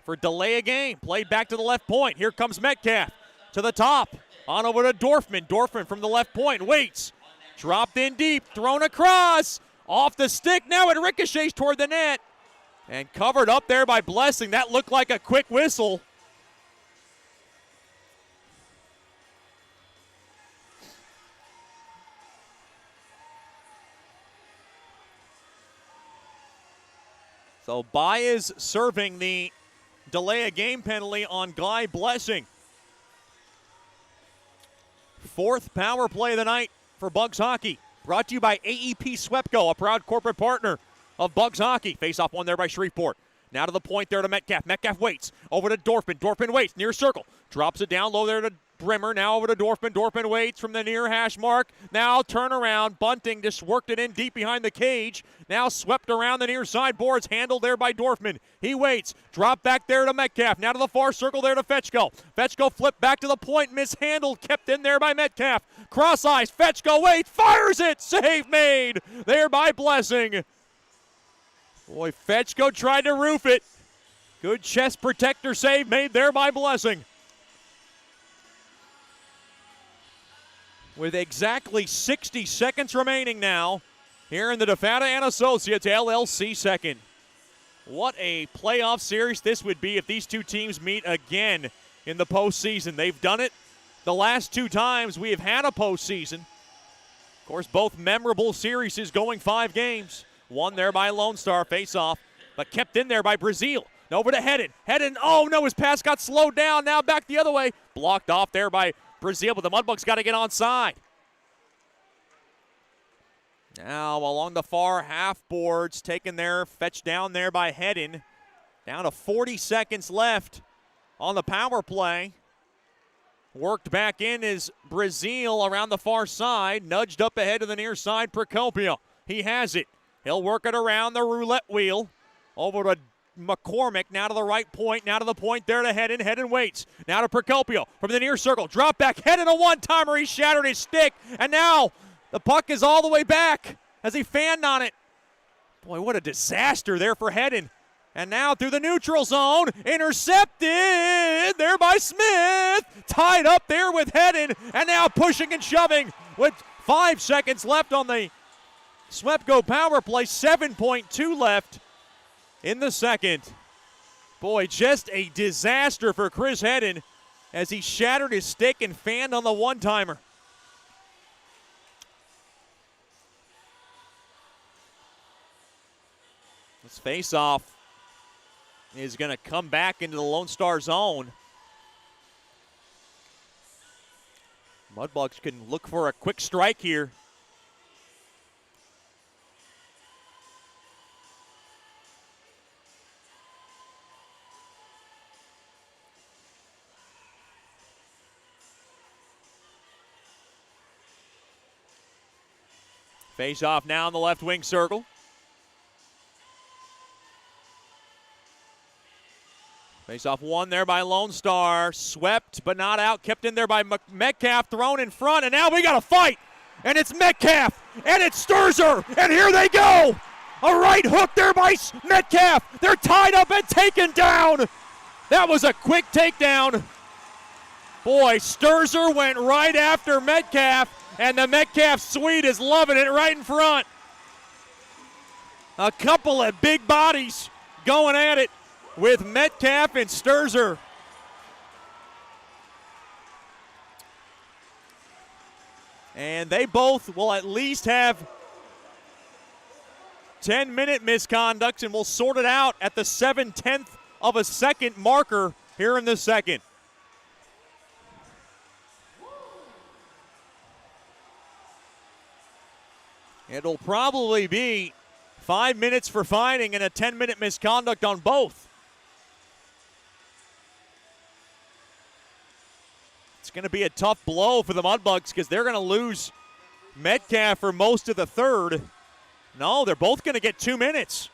for delay a game? Played back to the left point. Here comes Metcalf to the top. On over to Dorfman. Dorfman from the left point waits. Dropped in deep, thrown across. Off the stick, now it ricochets toward the net. And covered up there by Blessing. That looked like a quick whistle. So Baez serving the delay a game penalty on Guy Blessing. Fourth power play of the night for Bugs Hockey. Brought to you by AEP Swepco, a proud corporate partner of Bugs Hockey. Face-off one there by Shreveport. Now to the point there to Metcalf. Metcalf waits. Over to Dorfman. Dorfman waits. Near circle. Drops it down low there to Brimmer. Now over to Dorfman. Dorfman waits from the near hash mark. Now turn around. Bunting just worked it in deep behind the cage. Now swept around the near side boards. Handled there by Dorfman. He waits. Drop back there to Metcalf. Now to the far circle there to Fetchko. Fetchko flipped back to the point. Mishandled. Kept in there by Metcalf. Cross ice. Fetchko waits. Fires it. Save made there by Blessing. Boy, Fetchko tried to roof it. Good chest protector save made there by Blessing. With exactly 60 seconds remaining now here in the DeFata and Associates LLC second. What a playoff series this would be if these two teams meet again in the postseason. They've done it the last two times we have had a postseason. Of course, both memorable series going 5 games. One there by Lone Star, face-off, but kept in there by Brazil. Over to Hedden. Hedden, oh no, his pass got slowed down. Now back the other way. Blocked off there by Brazil, but the Mudbugs got to get onside. Now along the far half boards, taken there, fetched down there by Hedden. Down to 40 seconds left on the power play. Worked back in is Brazil around the far side. Nudged up ahead to the near side, Procopio. He has it. He'll work it around the roulette wheel. Over to McCormick, now to the right point, now to the point there to Hedden. Hedden waits. Now to Procopio from the near circle. Drop back, Hedden a one-timer. He shattered his stick, and now the puck is all the way back as he fanned on it. Boy, what a disaster there for Hedden. And now through the neutral zone, intercepted there by Smith. Tied up there with Hedden, and now pushing and shoving with 5 seconds left on the Swepco power play, 7.2 left in the second. Boy, just a disaster for Chris Hedden as he shattered his stick and fanned on the one-timer. This face-off is going to come back into the Lone Star zone. Mudbugs can look for a quick strike here. Face off now in the left wing circle. Face off one there by Lone Star. Swept but not out. Kept in there by Metcalf. Thrown in front. And now we got a fight. And it's Metcalf. And it's Sturzer. And here they go. A right hook there by Metcalf. They're tied up and taken down. That was a quick takedown. Boy, Sturzer went right after Metcalf. And the Metcalf suite is loving it right in front. A couple of big bodies going at it with Metcalf and Sturzer. And they both will at least have 10-minute misconducts, and we'll sort it out at the 7/10 of a second marker here in the second. It'll probably be 5 minutes for fighting and a 10-minute misconduct on both. It's going to be a tough blow for the Mudbugs because they're going to lose Metcalf for most of the third. No, they're both going to get 2 minutes.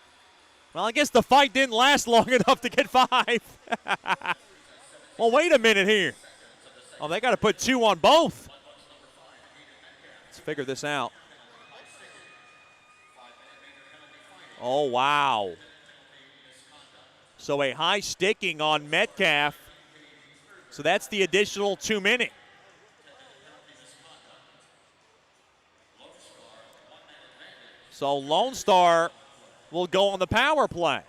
Well, I guess the fight didn't last long enough to get 5. Well, wait a minute here. Oh, they got to put 2 on both. Let's figure this out. Oh, wow. So a high sticking on Metcalf. So that's the additional 2 minute. So Lone Star will go on the power play.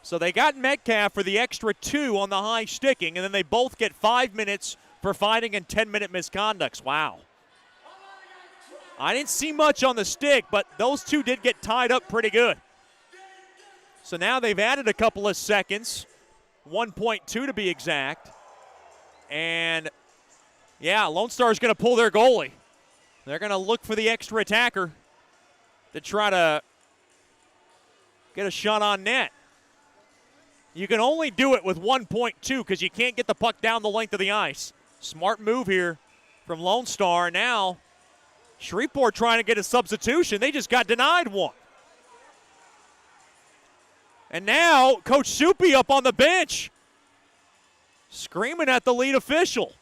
So they got Metcalf for the extra 2 on the high sticking, and then they both get 5 minutes for fighting and 10-minute misconducts. Wow. I didn't see much on the stick, but those two did get tied up pretty good. So now they've added a couple of seconds, 1.2 to be exact. And, yeah, Lone Star is going to pull their goalie. They're going to look for the extra attacker to try to get a shot on net. You can only do it with 1.2 because you can't get the puck down the length of the ice. Smart move here from Lone Star. Now, Shreveport trying to get a substitution. They just got denied one. And now, Coach Soupy up on the bench, screaming at the lead official.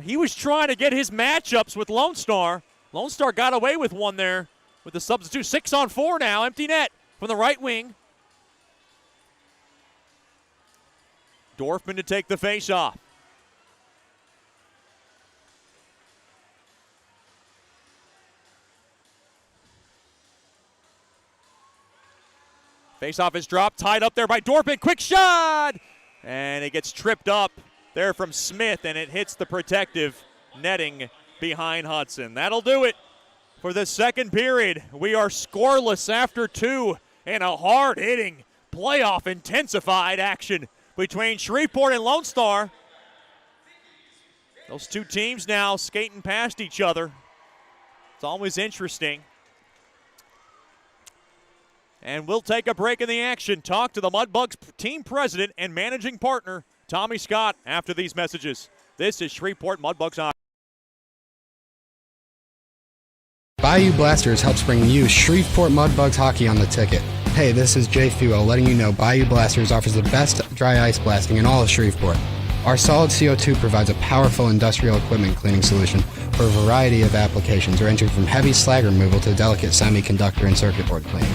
He was trying to get his matchups with Lone Star. Lone Star got away with one there with the substitute. 6-on-4 now, empty net from the right wing. Dorfman to take the face-off. Face-off is dropped, tied up there by Dorfman. Quick shot! And it gets tripped up there from Smith, and it hits the protective netting behind Hudson. That'll do it for the second period. We are scoreless after 2 in a hard-hitting, playoff intensified action between Shreveport and Lone Star. Those two teams now skating past each other. It's always interesting. And we'll take a break in the action. Talk to the Mudbugs team president and managing partner, Tommy Scott, after these messages. This is Shreveport Mudbugs Hockey. Bayou Blasters helps bring you Shreveport Mudbugs hockey on the ticket. Hey, this is Jay Fuel letting you know Bayou Blasters offers the best dry ice blasting in all of Shreveport. Our solid CO2 provides a powerful industrial equipment cleaning solution for a variety of applications ranging from heavy slag removal to delicate semiconductor and circuit board cleaning.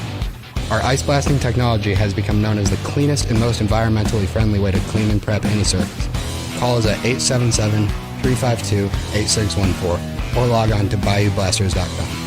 Our ice blasting technology has become known as the cleanest and most environmentally friendly way to clean and prep any surface. Call us at 877-352-8614 or log on to bayoublasters.com.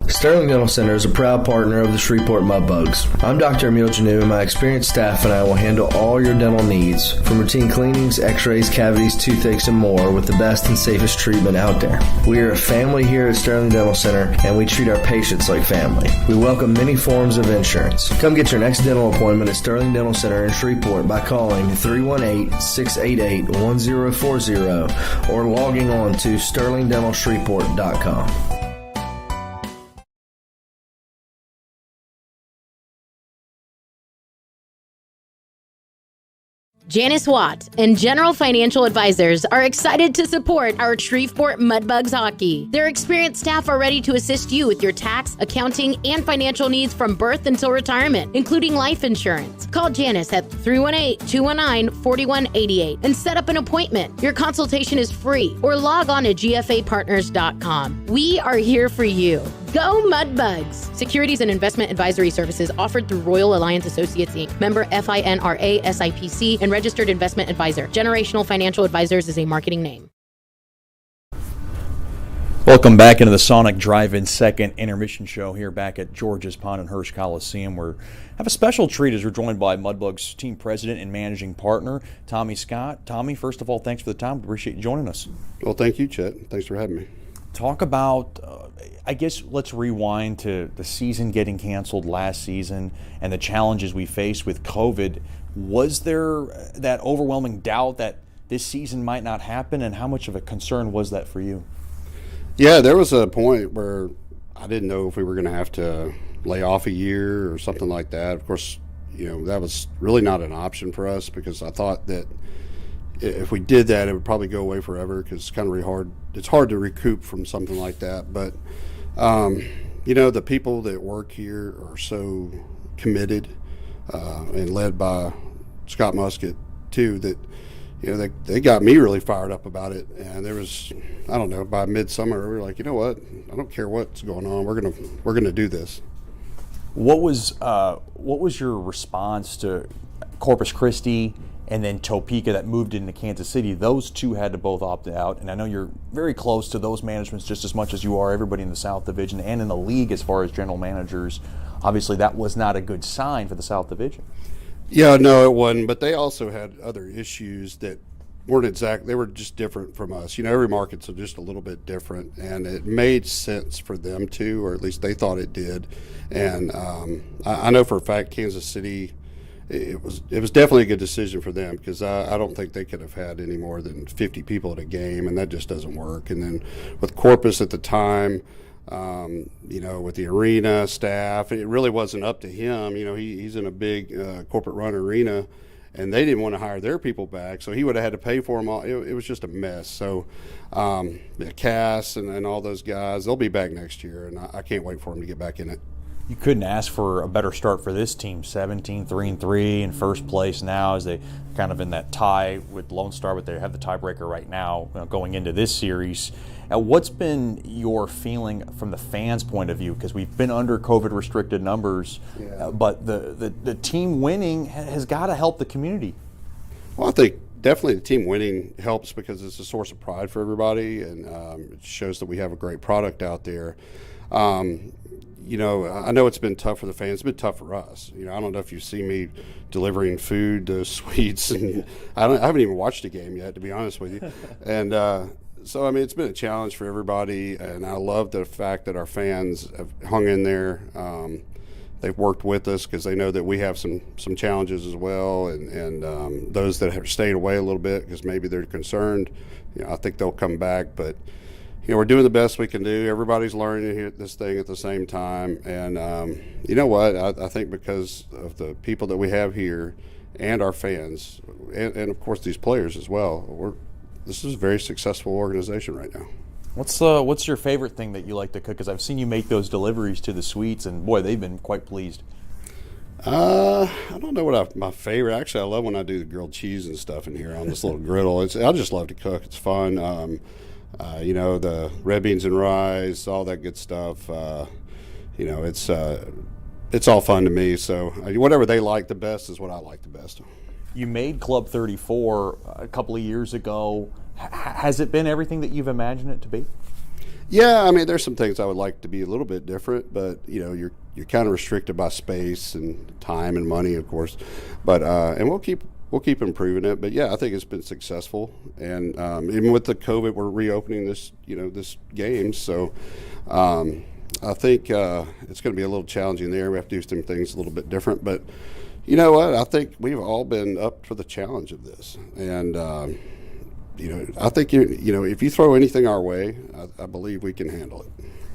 Sterling Dental Center is a proud partner of the Shreveport Mudbugs. I'm Dr. Emil Janu, and my experienced staff and I will handle all your dental needs, from routine cleanings, x-rays, cavities, toothaches, and more, with the best and safest treatment out there. We are a family here at Sterling Dental Center, and we treat our patients like family. We welcome many forms of insurance. Come get your next dental appointment at Sterling Dental Center in Shreveport by calling 318-688-1040 or logging on to sterlingdentalshreveport.com. Janice Watt and General Financial Advisors are excited to support our Shreveport Mudbugs hockey. Their experienced staff are ready to assist you with your tax, accounting, and financial needs from birth until retirement, including life insurance. Call Janice at 318-219-4188 and set up an appointment. Your consultation is free, or log on to gfapartners.com. We are here for you. Go Mudbugs! Securities and investment advisory services offered through Royal Alliance Associates, Inc., member FINRA SIPC, and registered investment advisor. Generational Financial Advisors is a marketing name. Welcome back into the Sonic Drive-In second intermission show here back at George's Pond and Hirsch Coliseum. We have a special treat as we're joined by Mudbugs team president and managing partner, Tommy Scott. Tommy, first of all, thanks for the time. Appreciate you joining us. Well, thank you, Chet. Thanks for having me. Talk about, I guess let's rewind to the season getting canceled last season and the challenges we faced with COVID. Was there that overwhelming doubt that this season might not happen, and how much of a concern was that for you? Yeah, there was a point where I didn't know if we were going to have to lay off a year or something like that. Of course, that was really not an option for us, because I thought that if we did that, it would probably go away forever, because it's kind of really hard. It's hard to recoup from something like that. But, the people that work here are so committed and led by Scott Musket, too, that, they got me really fired up about it. And there was, I don't know, by midsummer, we were like, you know what? I don't care what's going on. We're gonna do this. What was your response to Corpus Christi and then Topeka that moved into Kansas City? Those two had to both opt out, and I know you're very close to those managements just as much as you are everybody in the South Division and in the league as far as general managers. Obviously, that was not a good sign for the South Division. Yeah, no, it wasn't, but they also had other issues that weren't exact. They were just different from us. Every market's just a little bit different, and it made sense for them to, or at least they thought it did. And I know for a fact Kansas City, it was definitely a good decision for them, because I don't think they could have had any more than 50 people at a game, and that just doesn't work. And then with Corpus at the time, with the arena staff, it really wasn't up to him. He's in a big corporate run arena, and they didn't want to hire their people back, so he would have had to pay for them all. It was just a mess. So Cass and all those guys, they'll be back next year, and I can't wait for them to get back in it. You couldn't ask for a better start for this team. 17-3-3 in first place now, as they kind of in that tie with Lone Star, but they have the tiebreaker right now going into this series. What's been your feeling from the fans' point of view? Because we've been under COVID-restricted numbers, but the team winning has got to help the community. Well, I think definitely the team winning helps, because it's a source of pride for everybody, and it shows that we have a great product out there. I know it's been tough for the fans. It's been tough for us. I don't know if you see me delivering food to suites, and I haven't even watched a game yet, to be honest with you. And so, it's been a challenge for everybody, and I love the fact that our fans have hung in there. They've worked with us because they know that we have some challenges as well, and those that have stayed away a little bit because maybe they're concerned, I think they'll come back. But we're doing the best we can do. Everybody's learning this thing at the same time. And you know what? I think because of the people that we have here and our fans, and of course these players as well, this is a very successful organization right now. What's your favorite thing that you like to cook? Because I've seen you make those deliveries to the suites, and boy, they've been quite pleased. I don't know what my favorite. Actually, I love when I do the grilled cheese and stuff in here on this little griddle. I just love to cook. It's fun. The red beans and rice, all that good stuff. It's all fun to me. So whatever they like the best is what I like the best. You made Club 34 a couple of years ago. Has it been everything that you've imagined it to be? Yeah, there's some things I would like to be a little bit different, but you're kind of restricted by space and time and money, of course. But and we'll keep improving it. But yeah, I think it's been successful, and even with the COVID, we're reopening this game. So I think it's going to be a little challenging there. We have to do some things a little bit different, but you know what? I think we've all been up for the challenge of this, and I think if you throw anything our way, I believe we can handle it.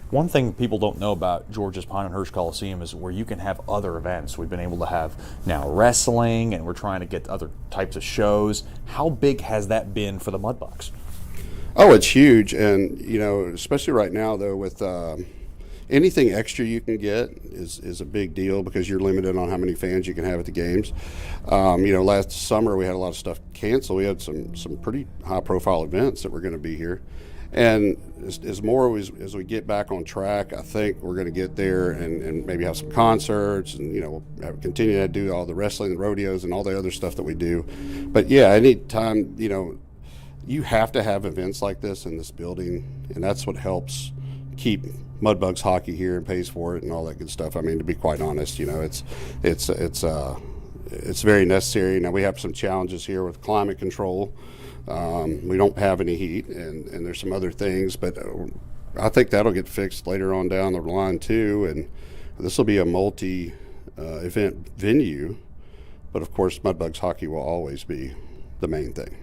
One thing people don't know about George's Pond and Hirsch Coliseum is where you can have other events. We've been able to have now wrestling, and we're trying to get other types of shows. How big has that been for the Mudbugs? Oh, it's huge, and especially right now though, with anything extra you can get is a big deal, because you're limited on how many fans you can have at the games. Last summer we had a lot of stuff canceled. We had some pretty high-profile events that were going to be here. And as we get back on track, I think we're going to get there and maybe have some concerts, and we'll continue to do all the wrestling and rodeos and all the other stuff that we do. But yeah, anytime you have to have events like this in this building, and that's what helps keep Mudbugs hockey here and pays for it and all that good stuff. To be quite honest, it's very necessary. Now we have some challenges here with climate control. We don't have any heat, and there's some other things, but I think that'll get fixed later on down the line too. And this will be a multi-event venue, but of course Mudbugs hockey will always be the main thing.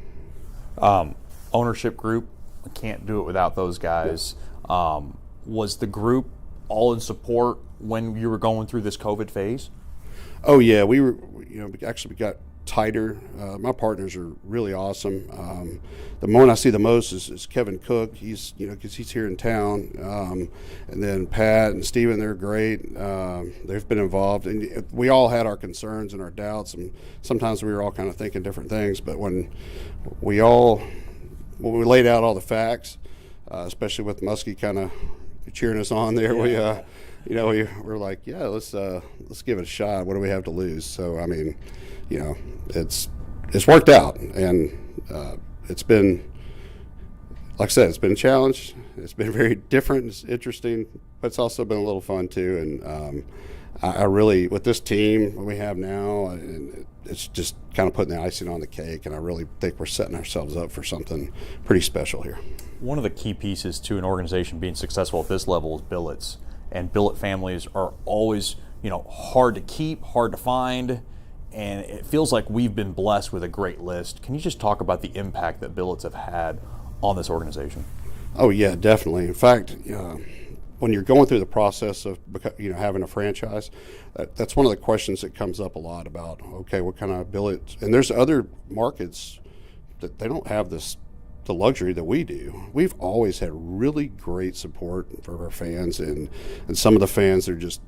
Ownership group, can't do it without those guys. Yeah. Was the group all in support when you were going through this COVID phase? Oh yeah, we were. We got tighter. My partners are really awesome. The one I see the most is Kevin Cook. He's because he's here in town, and then Pat and Steven, they're great. They've been involved, and we all had our concerns and our doubts, and sometimes we were all kind of thinking different things. But when we laid out all the facts, especially with Muskie kind of cheering us on there, yeah. We're like, yeah, let's give it a shot. What do we have to lose? So it's worked out, and it's been, like I said, it's been a challenge. It's been very different. It's interesting, but it's also been a little fun too. And I really, with this team we have now, and it's just kind of putting the icing on the cake, and I really think we're setting ourselves up for something pretty special here. One of the key pieces to an organization being successful at this level is billets, and billet families are always, hard to keep, hard to find, and it feels like we've been blessed with a great list. Can you just talk about the impact that billets have had on this organization? Oh yeah, definitely. In fact, when you're going through the process of having a franchise, that's one of the questions that comes up a lot about, okay, what kind of billets? And there's other markets that they don't have the luxury that we do. We've always had really great support for our fans, and some of the fans are just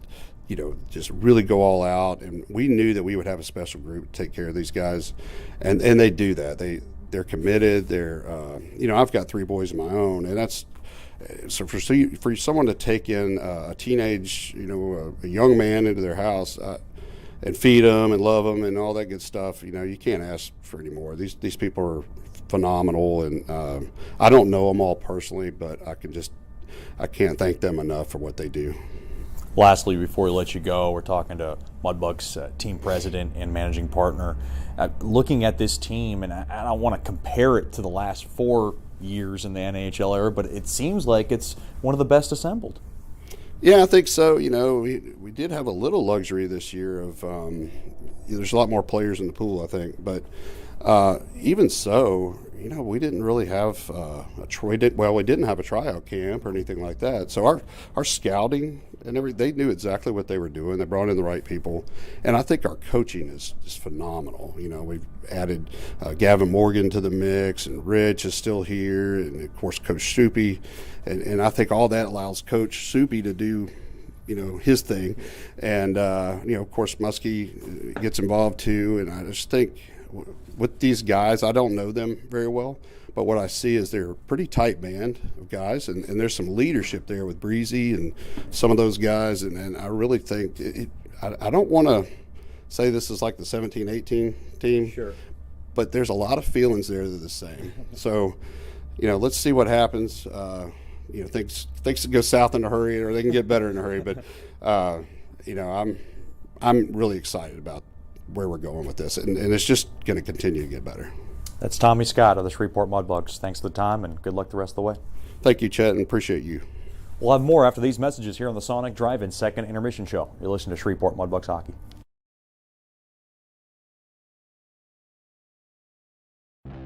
really go all out, and we knew that we would have a special group to take care of these guys, and they do that. They're committed. They're I've got 3 boys of my own, and that's so for someone to take in a teenage, a young man into their house and feed them and love them and all that good stuff, you can't ask for any more. These people are phenomenal, and I don't know them all personally, but I can't thank them enough for what they do. Lastly, before we let you go, we're talking to Mudbugs team president and managing partner. Looking at this team, and I don't want to compare it to the last 4 years in the NHL era, but it seems like it's one of the best assembled. Yeah, I think so. We did have a little luxury this year of there's a lot more players in the pool, I think, but even so, we didn't really have we didn't have a tryout camp or anything like that. So our scouting and they knew exactly what they were doing. They brought in the right people, and I think our coaching is phenomenal. We've added Gavin Morgan to the mix, and Rich is still here, and of course Coach Soupy, and I think all that allows Coach Soupy to do his thing, and of course Muskie gets involved too. And I just think with these guys, I don't know them very well, but what I see is they're a pretty tight band of guys, and there's some leadership there with Breezy and some of those guys, and I really think I don't want to say this is like the 17-18 team, sure, but there's a lot of feelings there that are the same. So, let's see what happens. Things go south in a hurry, or they can get better in a hurry, but I'm really excited about where we're going with this, and it's just going to continue to get better. That's Tommy Scott of the Shreveport Mudbugs. Thanks for the time, and good luck the rest of the way. Thank you, Chet, and appreciate you. We'll have more after these messages here on the Sonic Drive-In Second Intermission Show. You're listening to Shreveport Mudbugs Hockey.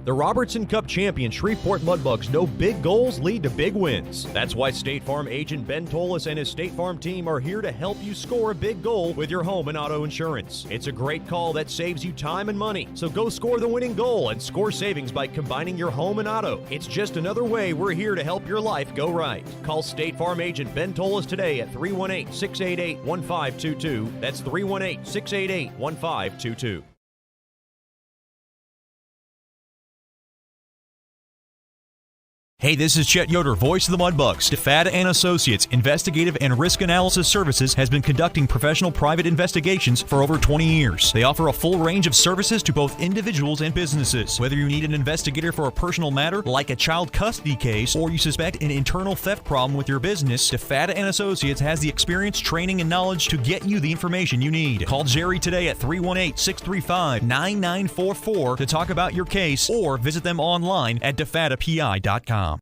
The Robertson Cup champion Shreveport Mudbugs know big goals lead to big wins. That's why State Farm agent Ben Tolis and his State Farm team are here to help you score a big goal with your home and auto insurance. It's a great call that saves you time and money. So go score the winning goal and score savings by combining your home and auto. It's just another way we're here to help your life go right. Call State Farm agent Ben Tolis today at 318-688-1522. That's 318-688-1522. Hey, this is Chet Yoder, voice of the Mudbugs. DeFada and Associates Investigative and Risk Analysis Services has been conducting professional private investigations for over 20 years. They offer a full range of services to both individuals and businesses. Whether you need an investigator for a personal matter, like a child custody case, or you suspect an internal theft problem with your business, DeFada and Associates has the experience, training, and knowledge to get you the information you need. Call Jerry today at 318-635-9944 to talk about your case, or visit them online at defadapi.com.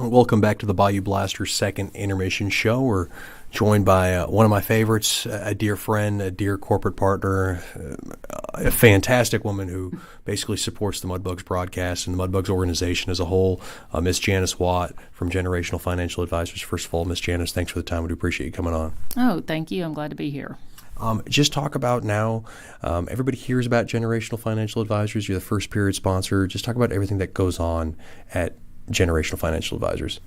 Welcome back to the Bayou Blasters Second Intermission Show. We're joined by one of my favorites, a dear friend, a dear corporate partner, a fantastic woman who basically supports the Mudbugs broadcast and the Mudbugs organization as a whole, Miss Janice Watt from Generational Financial Advisors. First of all, Miss Janice, thanks for the time. We do appreciate you coming on. Oh, thank you. I'm glad to be here. Just talk about now, everybody hears about Generational Financial Advisors. You're the first period sponsor. Just talk about everything that goes on at Generational Financial Advisors.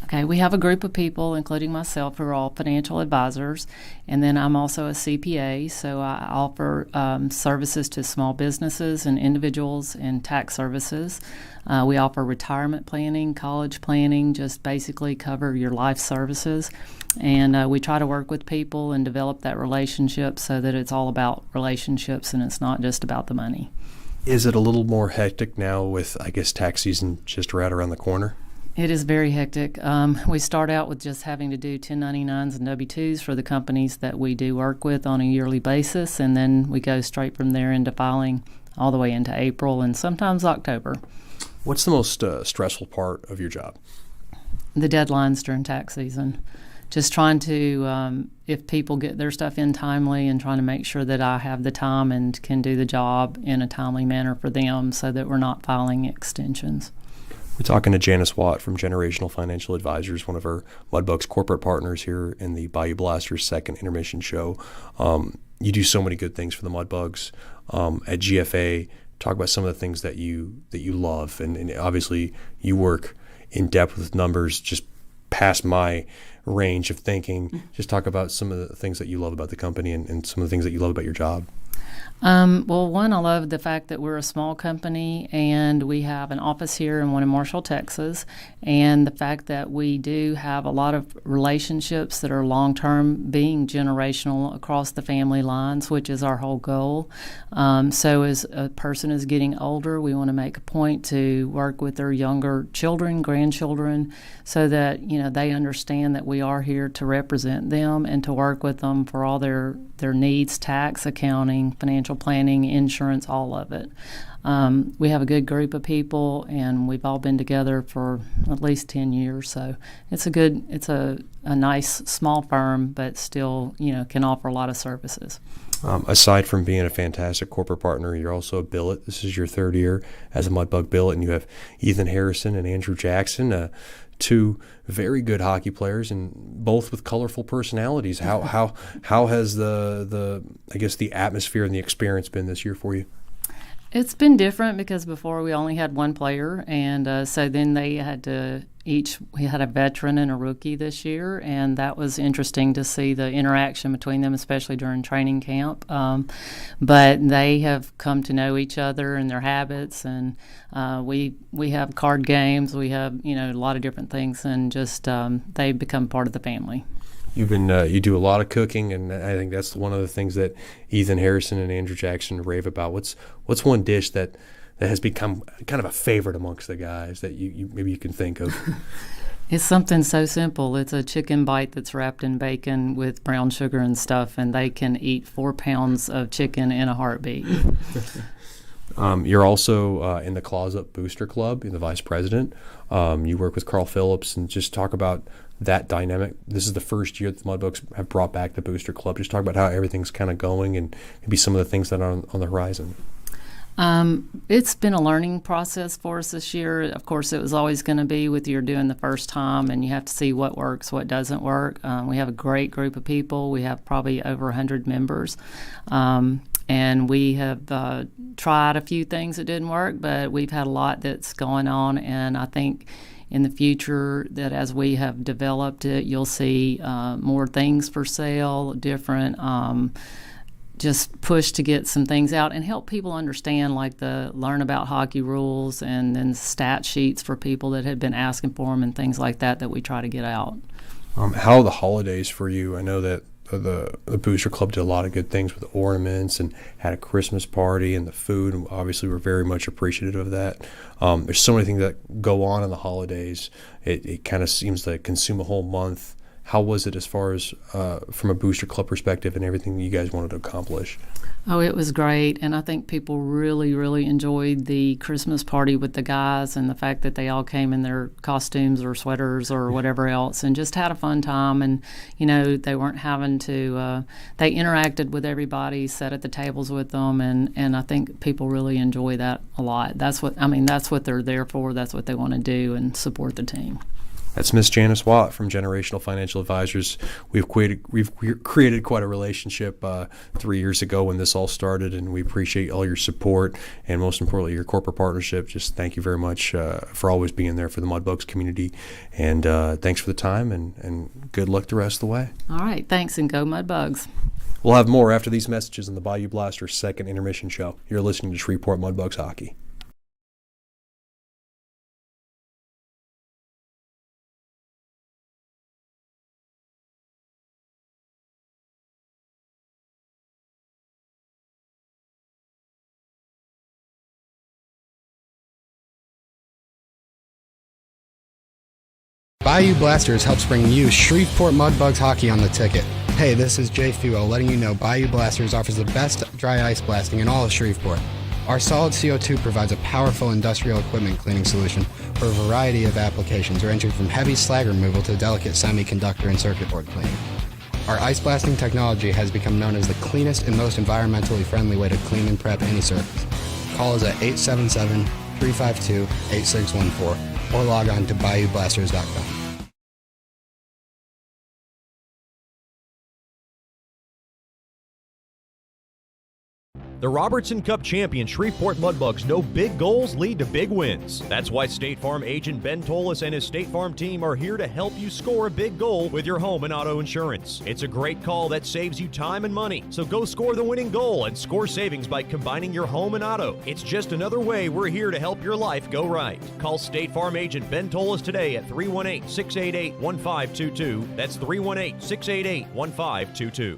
Okay, we have a group of people, including myself, who are all financial advisors, and then I'm also a CPA, so I offer services to small businesses and individuals and tax services. We offer retirement planning, college planning, just basically cover your life services, and we try to work with people and develop that relationship so that it's all about relationships and it's not just about the money. Is it a little more hectic now with, I guess, tax season just right around the corner? It is very hectic. We start out with just having to do 1099s and W-2s for the companies that we do work with on a yearly basis, and then we go straight from there into filing all the way into April and sometimes October. What's the most stressful part of your job? The deadlines during tax season. Just trying to, if people get their stuff in timely, and trying to make sure that I have the time and can do the job in a timely manner for them so that we're not filing extensions. We're talking to Janice Watt from Generational Financial Advisors, one of our Mudbugs corporate partners here in the Bayou Blasters second intermission show. You do so many good things for the Mudbugs at GFA. Talk about some of the things that you love, and obviously you work in depth with numbers just past my range of thinking. Just talk about some of the things that you love about the company and some of the things that you love about your job. Well, one, I love the fact that we're a small company and we have an office here and one in Marshall, Texas, and the fact that we do have a lot of relationships that are long-term, being generational across the family lines, which is our whole goal. So as a person is getting older, we want to make a point to work with their younger children, grandchildren, so that, you know, they understand that we are here to represent them and to work with them for all their needs, tax, accounting, financial planning, insurance, all of it. We have a good group of people, and we've all been together for at least 10 years. So it's a nice small firm, but still, you know, can offer a lot of services. Aside from being a fantastic corporate partner, you're also a billet. This is your third year as a Mudbug billet, and you have Ethan Harrison and Andrew Jackson, two very good hockey players, and both with colorful personalities. How has the atmosphere and the experience been this year for you? It's been different because before we only had one player, and so then they had to we had a veteran and a rookie this year, and that was interesting to see the interaction between them, especially during training camp. But they have come to know each other and their habits, and we have card games, we have, you know, a lot of different things, and just they've become part of the family. You do a lot of cooking, and I think that's one of the things that Ethan Harrison and Andrew Jackson rave about. What's one dish that has become kind of a favorite amongst the guys that you maybe you can think of? It's something so simple. It's a chicken bite that's wrapped in bacon with brown sugar and stuff, and they can eat 4 pounds of chicken in a heartbeat. You're also in the Claws Up Booster Club. You're the vice president. You work with Carl Phillips, and just talk about that dynamic. This is the first year that the Mudbugs have brought back the Booster Club. Just talk about how everything's kind of going and maybe some of the things that are on the horizon. It's been a learning process for us this year. Of course, it was always going to be with you're doing the first time, and you have to see what works, what doesn't work. We have a great group of people. We have probably over 100 members. And we have tried a few things that didn't work, but we've had a lot that's going on, and I think in the future that as we have developed it, you'll see more things for sale, different just push to get some things out and help people understand, like learn about hockey rules, and then stat sheets for people that had been asking for them and things like that we try to get out. How are the holidays for you? I know that the Booster Club did a lot of good things with ornaments and had a Christmas party, and the food, and obviously we're very much appreciative of that. There's so many things that go on in the holidays. It kind of seems to consume a whole month. How was it as far as from a Booster Club perspective and everything you guys wanted to accomplish? Oh, it was great, and I think people really, really enjoyed the Christmas party with the guys, and the fact that they all came in their costumes or sweaters or whatever else and just had a fun time. And, you know, they weren't having to they interacted with everybody, sat at the tables with them, and I think people really enjoy that a lot. That's what they're there for. That's what they want to do, and support the team. That's Miss Janice Watt from Generational Financial Advisors. We've created quite a relationship 3 years ago when this all started, and we appreciate all your support and, most importantly, your corporate partnership. Just thank you very much for always being there for the Mudbugs community, and thanks for the time, and good luck the rest of the way. All right, thanks, and go Mudbugs. We'll have more after these messages on the Bayou Blasters second intermission show. You're listening to Shreveport Mudbugs Hockey. Bayou Blasters helps bring you Shreveport Mudbugs hockey on the ticket. Hey, this is Jay Fuel letting you know Bayou Blasters offers the best dry ice blasting in all of Shreveport. Our solid CO2 provides a powerful industrial equipment cleaning solution for a variety of applications ranging from heavy slag removal to delicate semiconductor and circuit board cleaning. Our ice blasting technology has become known as the cleanest and most environmentally friendly way to clean and prep any surface. Call us at 877-352-8614 or log on to bayoublasters.com. The Robertson Cup champion Shreveport Mudbugs know big goals lead to big wins. That's why State Farm agent Ben Tolis and his State Farm team are here to help you score a big goal with your home and auto insurance. It's a great call that saves you time and money. So go score the winning goal and score savings by combining your home and auto. It's just another way we're here to help your life go right. Call State Farm agent Ben Tolis today at 318-688-1522. That's 318-688-1522.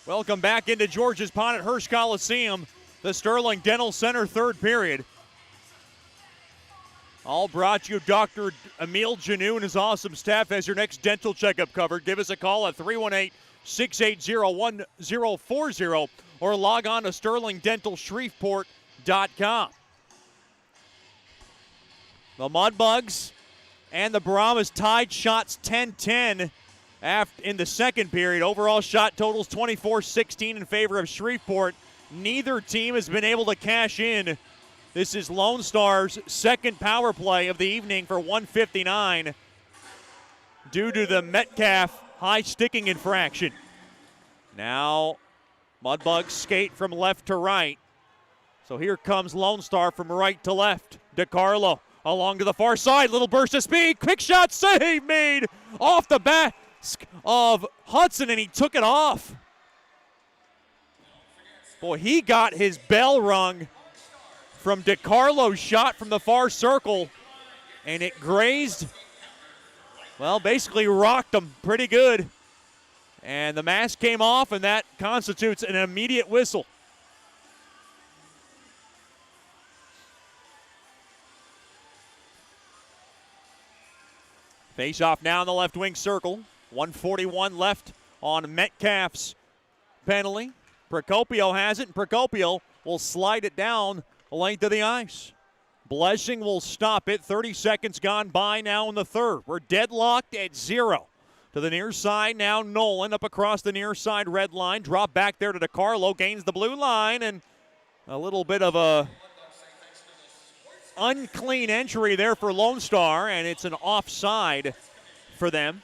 Welcome back into George's Pond at Hirsch Coliseum, the Sterling Dental Center third period. All brought to you, Dr. Emil Janou and his awesome staff as your next dental checkup covered. Give us a call at 318-680-1040 or log on to sterlingdentalshreveport.com. The Mudbugs and the Brahmas tied shots 10-10 in the second period. Overall shot totals 24-16 in favor of Shreveport. Neither team has been able to cash in. This is Lone Star's second power play of the evening for 159 due to the Metcalf high sticking infraction. Now Mudbugs skate from left to right. So here comes Lone Star from right to left. DiCarlo along to the far side. Little burst of speed. Quick shot save made off the back of Hudson, and he took it off. Boy, he got his bell rung from DiCarlo's shot from the far circle, and it grazed, well, basically rocked him pretty good. And the mask came off, and that constitutes an immediate whistle. Face off now in the left wing circle. 1:41 left on Metcalf's penalty. Procopio has it, and Procopio will slide it down the length of the ice. Blessing will stop it. 30 seconds gone by now in the third. We're deadlocked at 0. To the near side now, Nolan up across the near side red line. Drop back there to DiCarlo, gains the blue line, and a little bit of a unclean entry there for Lone Star, and it's an offside for them.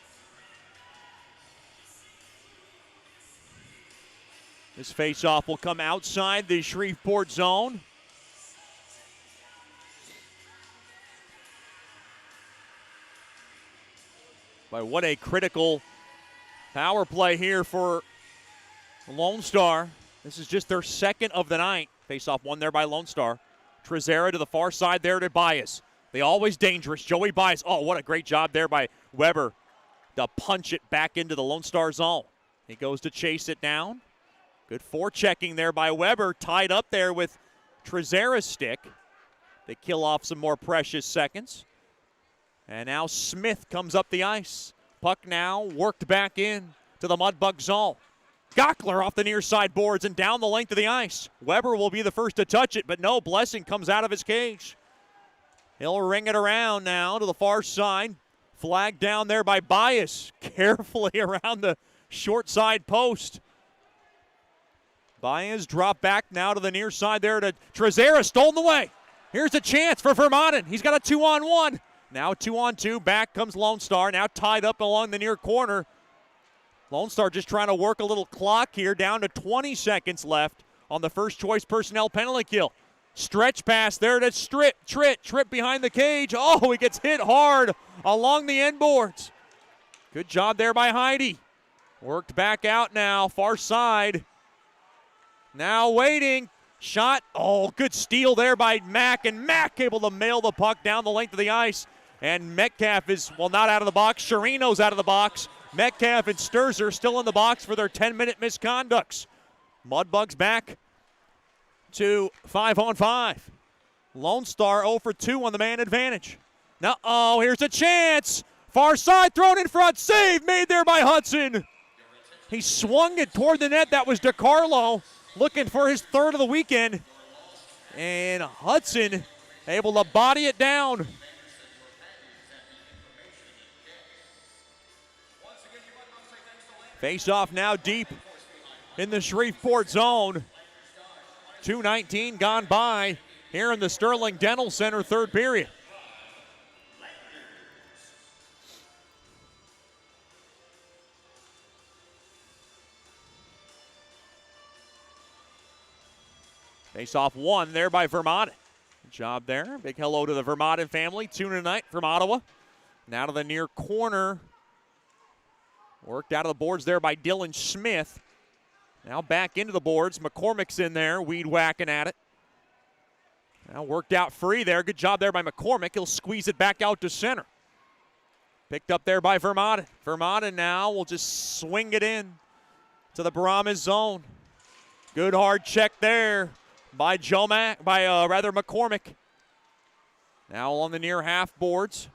This faceoff will come outside the Shreveport zone. But what a critical power play here for Lone Star. This is just their second of the night. Faceoff won there by Lone Star. Trezera to the far side there to Baez. They always dangerous. Joey Baez. Oh, what a great job there by Weber to punch it back into the Lone Star zone. He goes to chase it down. Good forechecking there by Weber. Tied up there with Trezera's stick. They kill off some more precious seconds. And now Smith comes up the ice. Puck now worked back in to the Mudbug zone. Gockler off the near side boards and down the length of the ice. Weber will be the first to touch it, but no, Blessing comes out of his cage. He'll ring it around now to the far side. Flag down there by Baez. Carefully around the short side post. Baez drop back now to the near side there to Trezera, stolen away. Here's a chance for Vermaelen. He's got a 2-on-1. Now 2-on-2, back comes Lone Star, now tied up along the near corner. Lone Star just trying to work a little clock here, down to 20 seconds left on the first choice personnel penalty kill. Stretch pass there to Tripp behind the cage. Oh, he gets hit hard along the end boards. Good job there by Heidi. Worked back out now, far side. Now waiting. Shot. Oh, good steal there by Mack, and Mack able to mail the puck down the length of the ice. And Metcalf is, well, not out of the box. Chirino's out of the box. Metcalf and Sturzer still in the box for their 10-minute misconducts. Mudbugs back to 5-on-5. Lone Star 0 for 2 on the man advantage. Now, oh, here's a chance. Far side, thrown in front. Save made there by Hudson. He swung it toward the net. That was DiCarlo looking for his third of the weekend. And Hudson able to body it down. Face off now deep in the Shreveport zone. 2:19 gone by here in the Sterling Dental Center third period. Face off one there by Vermaelen. Good job there. Big hello to the Vermaelen family. Tune tonight from Ottawa. Now to the near corner. Worked out of the boards there by Dylan Smith. Now back into the boards. McCormick's in there, weed whacking at it. Now worked out free there. Good job there by McCormick. He'll squeeze it back out to center. Picked up there by Vermaelen. Vermaelen now will just swing it in to the Brahmas zone. Good hard check there by McCormick. Now on the near half boards.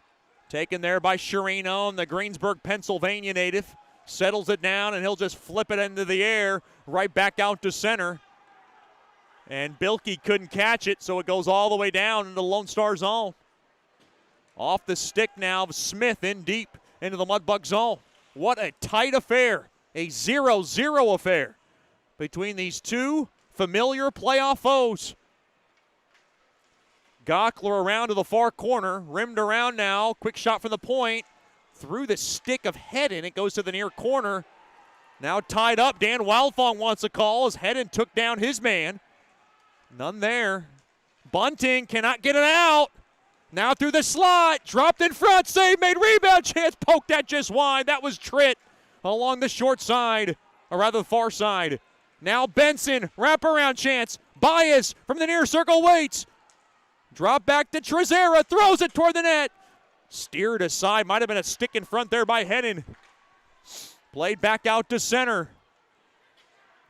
Taken there by Chirino, and the Greensburg, Pennsylvania native. Settles it down, and he'll just flip it into the air, right back out to center. And Bilkey couldn't catch it, so it goes all the way down into the Lone Star zone. Off the stick now of Smith in deep into the Mudbug zone. What a tight affair. A 0-0 affair between these two familiar playoff foes. Gockler around to the far corner, rimmed around now, quick shot from the point, through the stick of Hedden, it goes to the near corner. Now tied up, Dan Wildfong wants a call as Hedden took down his man. None there. Bunting cannot get it out. Now through the slot, dropped in front, save made, rebound chance, poked that just wide. That was Tritt along the short side, or rather the far side. Now Benson, wraparound chance. Baez from the near circle waits. Drop back to Trezera, throws it toward the net. Steered aside, might have been a stick in front there by Hennon. Played back out to center.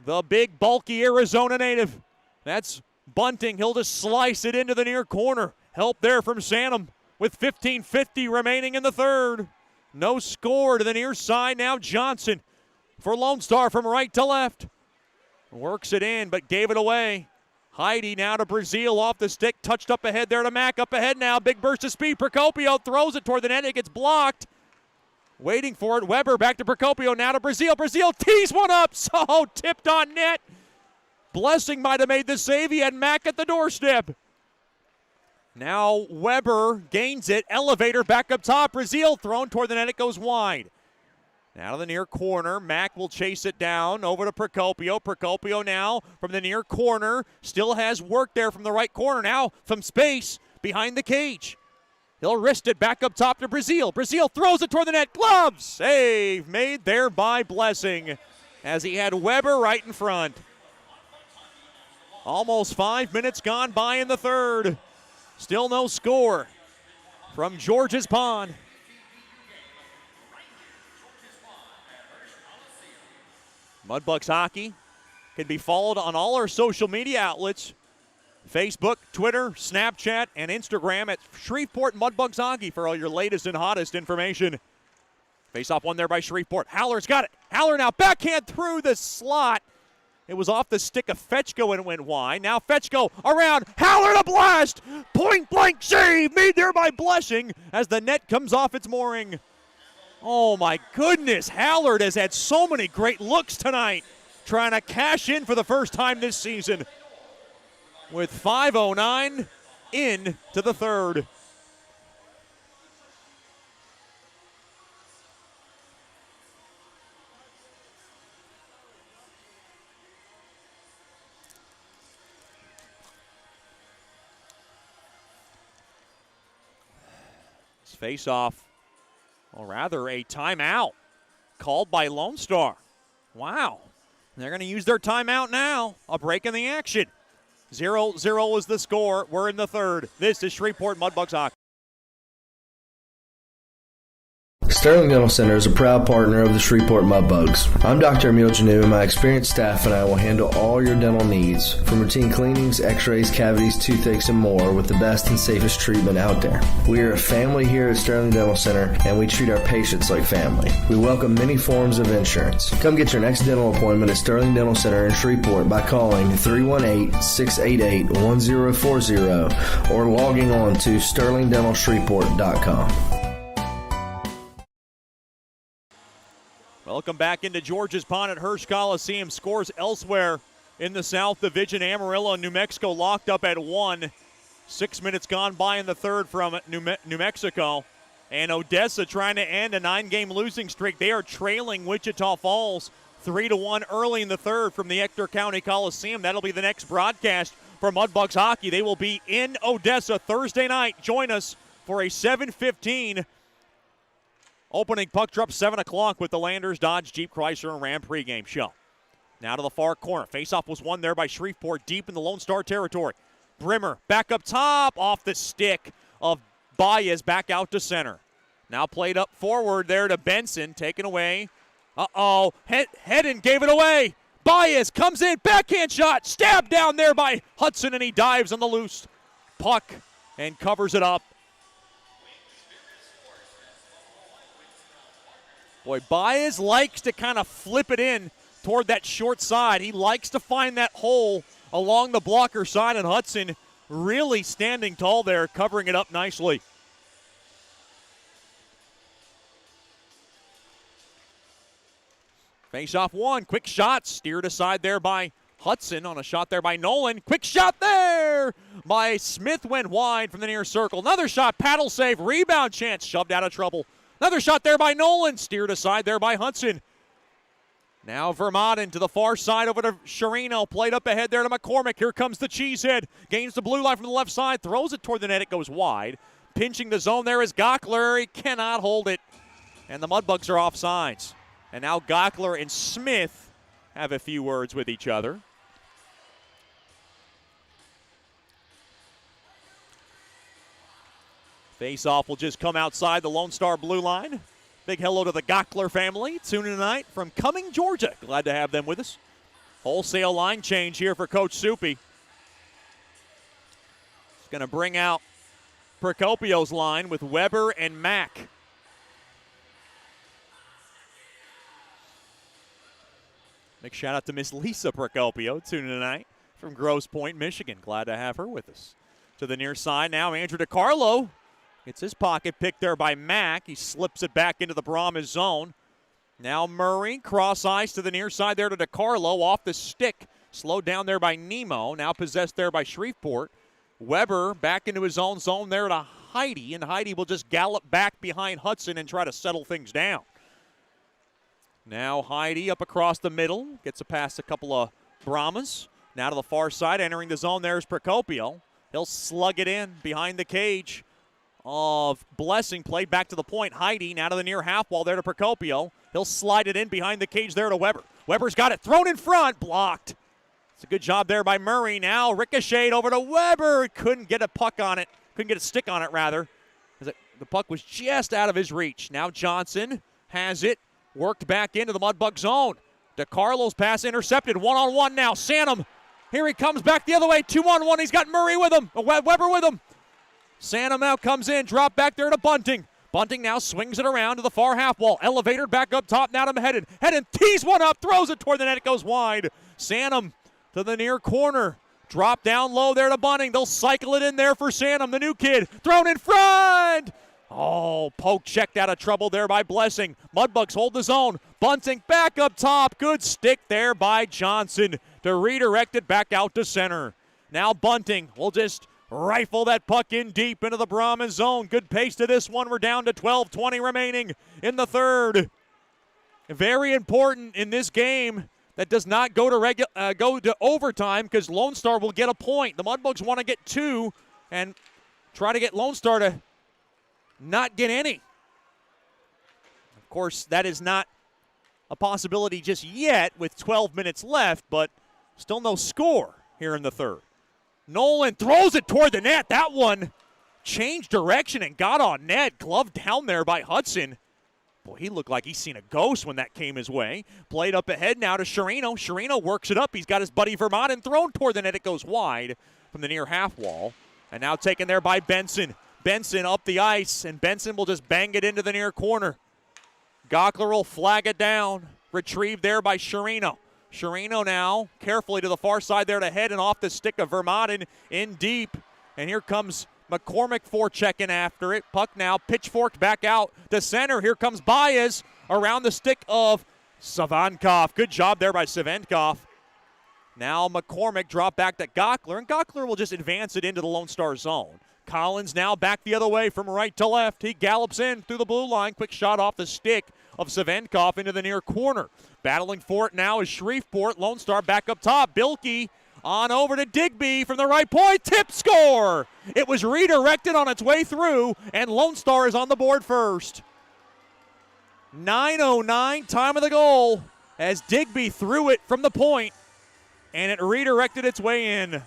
The big, bulky Arizona native. That's Bunting. He'll just slice it into the near corner. Help there from Sanum with 15:50 remaining in the third. No score to the near side. Now Johnson for Lone Star from right to left. Works it in, but gave it away. Heidi now to Brazil off the stick. Touched up ahead there to Mack. Up ahead now. Big burst of speed. Procopio throws it toward the net. It gets blocked. Waiting for it. Weber back to Procopio. Now to Brazil. Brazil tees one up. So tipped on net. Blessing might have made the save. He had Mack at the doorstep. Now Weber gains it. Elevator back up top. Brazil thrown toward the net. It goes wide. Now to the near corner. Mack will chase it down over to Procopio. Procopio now from the near corner. Still has work there from the right corner. Now from space behind the cage. He'll wrist it back up top to Brazil. Brazil throws it toward the net. Glove save made there by Blessing as he had Weber right in front. Almost 5 minutes gone by in the third. Still no score from George's Pond. Mudbugs hockey can be followed on all our social media outlets. Facebook, Twitter, Snapchat, and Instagram at Shreveport Mudbugs Hockey for all your latest and hottest information. Face-off one there by Shreveport. Haller's got it. Haller now backhand through the slot. It was off the stick of Fetchko and went wide. Now Fetchko around. Haller to blast. Point-blank save made there by Blessing as the net comes off its mooring. Oh, my goodness. Hallard has had so many great looks tonight, trying to cash in for the first time this season with 5:09 in to the third. This face-off, or rather a timeout called by Lone Star. Wow. They're going to use their timeout now. A break in the action. 0-0 is the score. We're in the third. This is Shreveport Mudbugs hockey. Sterling Dental Center is a proud partner of the Shreveport Mudbugs. I'm Dr. Emil Janu, and my experienced staff and I will handle all your dental needs, from routine cleanings, x-rays, cavities, toothaches, and more, with the best and safest treatment out there. We are a family here at Sterling Dental Center, and we treat our patients like family. We welcome many forms of insurance. Come get your next dental appointment at Sterling Dental Center in Shreveport by calling 318-688-1040 or logging on to sterlingdentalshreveport.com. Welcome back into George's Pond at Hirsch Coliseum. Scores elsewhere in the South Division. Amarillo and New Mexico locked up at 1. 6 minutes gone by in the third from New Mexico. And Odessa trying to end a 9-game losing streak. They are trailing Wichita Falls 3-1 early in the third from the Ector County Coliseum. That'll be the next broadcast for Mudbugs hockey. They will be in Odessa Thursday night. Join us for a 7:15 opening puck drop, 7 o'clock with the Landers, Dodge, Jeep, Chrysler, and Ram pregame show. Now to the far corner. Faceoff was won there by Shreveport deep in the Lone Star territory. Brimmer back up top off the stick of Baez back out to center. Now played up forward there to Benson, taken away. Hedden gave it away. Baez comes in, backhand shot, stabbed down there by Hudson, and he dives on the loose puck and covers it up. Boy, Baez likes to kind of flip it in toward that short side. He likes to find that hole along the blocker side, and Hudson really standing tall there, covering it up nicely. Face-off one, quick shot, steered aside there by Hudson on a shot there by Nolan. Quick shot there by Smith, went wide from the near circle. Another shot, paddle save, rebound chance, shoved out of trouble. Another shot there by Nolan, steered aside there by Hudson. Now Vermaden to the far side over to Sherino, played up ahead there to McCormick. Here comes the cheesehead, gains the blue line from the left side, throws it toward the net, it goes wide. pinching the zone there is Gockler. He cannot hold it. And the Mudbugs are offsides. And now Gockler and Smith have a few words with each other. Face-off will just come outside the Lone Star blue line. Big hello to the Gockler family tuning tonight from Cumming, Georgia. Glad to have them with us. Wholesale line change here for Coach Soupy. He's going to bring out Procopio's line with Weber and Mack. Big shout out to Miss Lisa Procopio tuning tonight from Grosse Pointe, Michigan. Glad to have her with us. To the near side now, Andrew DiCarlo. Gets his pocket picked there by Mack. He slips it back into the Brahmas zone. Now Murray, cross ice to the near side there to DiCarlo, off the stick. Slowed down there by Nemo, now possessed there by Shreveport. Weber back into his own zone there to Heidi, and Heidi will just gallop back behind Hudson and try to settle things down. Now Heidi up across the middle, gets a pass a couple of Brahmas. Now to the far side, entering the zone there is Procopio. He'll slug it in behind the cage of Blessing, played back to the point. Heidi now to the near half wall there to Procopio. He'll slide it in behind the cage there to Weber. Weber's got it thrown in front, blocked. It's a good job there by Murray. Now ricocheted over to Weber. Couldn't get a puck on it. Couldn't get a stick on it, rather. The puck was just out of his reach. Now Johnson has it. Worked back into the Mudbug zone. DiCarlo's pass intercepted. One-on-one now. Sanum. Here he comes back the other way. 2-on-1. He's got Murray with him. Weber with him. Sanum now comes in. Drop back there to Bunting. Bunting now swings it around to the far half wall. Elevator back up top now to Hedden. Hedden tees one up. Throws it toward the net. It goes wide. Sanum to the near corner. Drop down low there to Bunting. They'll cycle it in there for Sanum, the new kid. Thrown in front. Oh, poke checked out of trouble there by Blessing. Mudbugs hold the zone. Bunting back up top. Good stick there by Johnson to redirect it back out to center. Now Bunting will just rifle that puck in deep into the Brahmas zone. Good pace to this one. We're down to 12:20 remaining in the third. Very important in this game that does not go to overtime, because Lone Star will get a point. The Mudbugs want to get 2 and try to get Lone Star to not get any. Of course, that is not a possibility just yet with 12 minutes left, but still no score here in the third. Nolan throws it toward the net. That one changed direction and got on net. Gloved down there by Hudson. Boy, he looked like he's seen a ghost when that came his way. Played up ahead now to Sherino. Sherino works it up. He's got his buddy Vermont and thrown toward the net. It goes wide from the near half wall. And now taken there by Benson. Benson up the ice, and Benson will just bang it into the near corner. Gockler will flag it down. Retrieved there by Sherino. Sherino now carefully to the far side there to head and off the stick of Vermont in deep. And here comes McCormick forechecking after it. Puck now pitchforked back out to center. Here comes Baez around the stick of Savinkov. Good job there by Savinkov. Now McCormick drop back to Gockler, and Gockler will just advance it into the Lone Star zone. Collins now back the other way from right to left. He gallops in through the blue line. Quick shot off the stick of Savinkov into the near corner. Battling for it now is Shreveport. Lone Star back up top. Bilkey on over to Digby from the right point. Tip score! It was redirected on its way through, and Lone Star is on the board first. 9:09, time of the goal, as Digby threw it from the point, and it redirected its way in.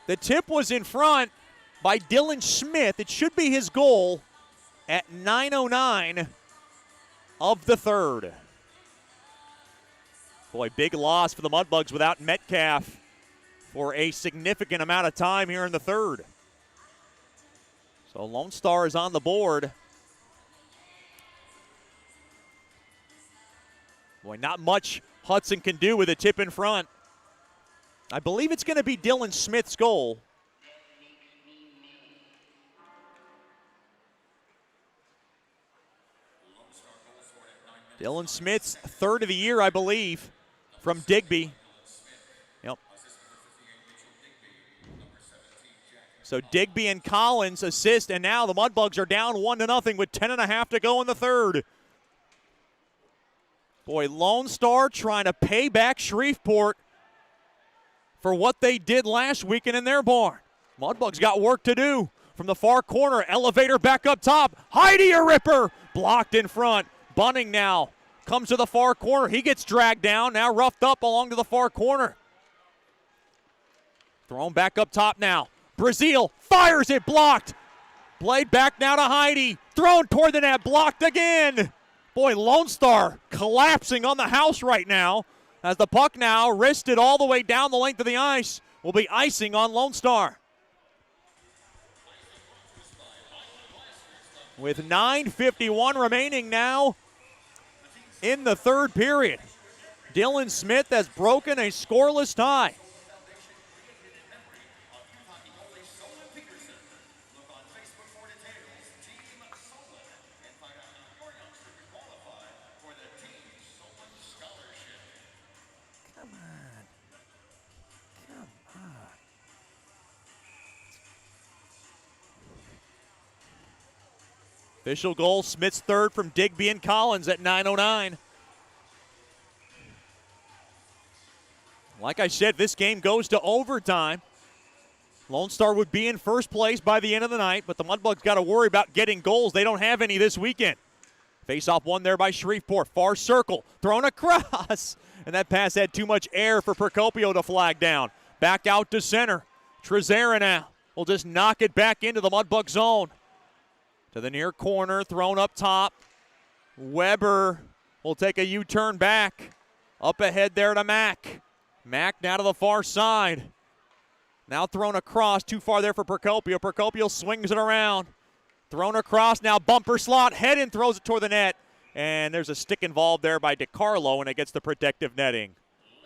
The tip was in front by Dylan Smith. It should be his goal at 9:09 of the third. Boy, big loss for the Mudbugs without Metcalf for a significant amount of time here in the third. So Lone Star is on the board. Boy, not much Hudson can do with a tip in front. I believe it's going to be Dylan Smith's goal. Dylan Smith's third of the year, I believe, from Digby. Yep. So Digby and Collins assist, and now the Mudbugs are down 1-0 with 10.5 to go in the third. Boy, Lone Star trying to pay back Shreveport for what they did last weekend in their barn. Mudbugs got work to do. From the far corner, elevator back up top. Heidi a ripper, blocked in front. Bunning now comes to the far corner. He gets dragged down, now roughed up along to the far corner. Thrown back up top now. Brazil fires it, blocked. Blade back now to Heidi. Thrown toward the net, blocked again. Boy, Lone Star collapsing on the house right now as the puck now wristed all the way down the length of the ice. Will be icing on Lone Star. With 9:51 remaining now in the third period. Dylan Smith has broken a scoreless tie. Official goal, Smith's third from Digby and Collins at 9:09. Like I said, this game goes to overtime. Lone Star would be in first place by the end of the night, but the Mudbugs got to worry about getting goals. They don't have any this weekend. Face-off won there by Shreveport. Far circle, thrown across. And that pass had too much air for Procopio to flag down. Back out to center. Trezera now will just knock it back into the Mudbug zone. To the near corner, thrown up top. Weber will take a U-turn back. Up ahead there to Mack. Mack now to the far side. Now thrown across, too far there for Procopio. Procopio swings it around. Thrown across, now bumper slot, head and throws it toward the net. And there's a stick involved there by DiCarlo, and it gets the protective netting.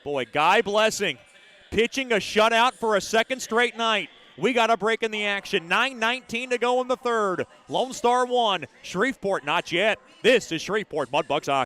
Boy, Guy Blessing pitching a shutout for a second straight night. We got a break in the action. 9:19 to go in the third. Lone Star 1, Shreveport not yet. This is Shreveport Mudbugs hockey.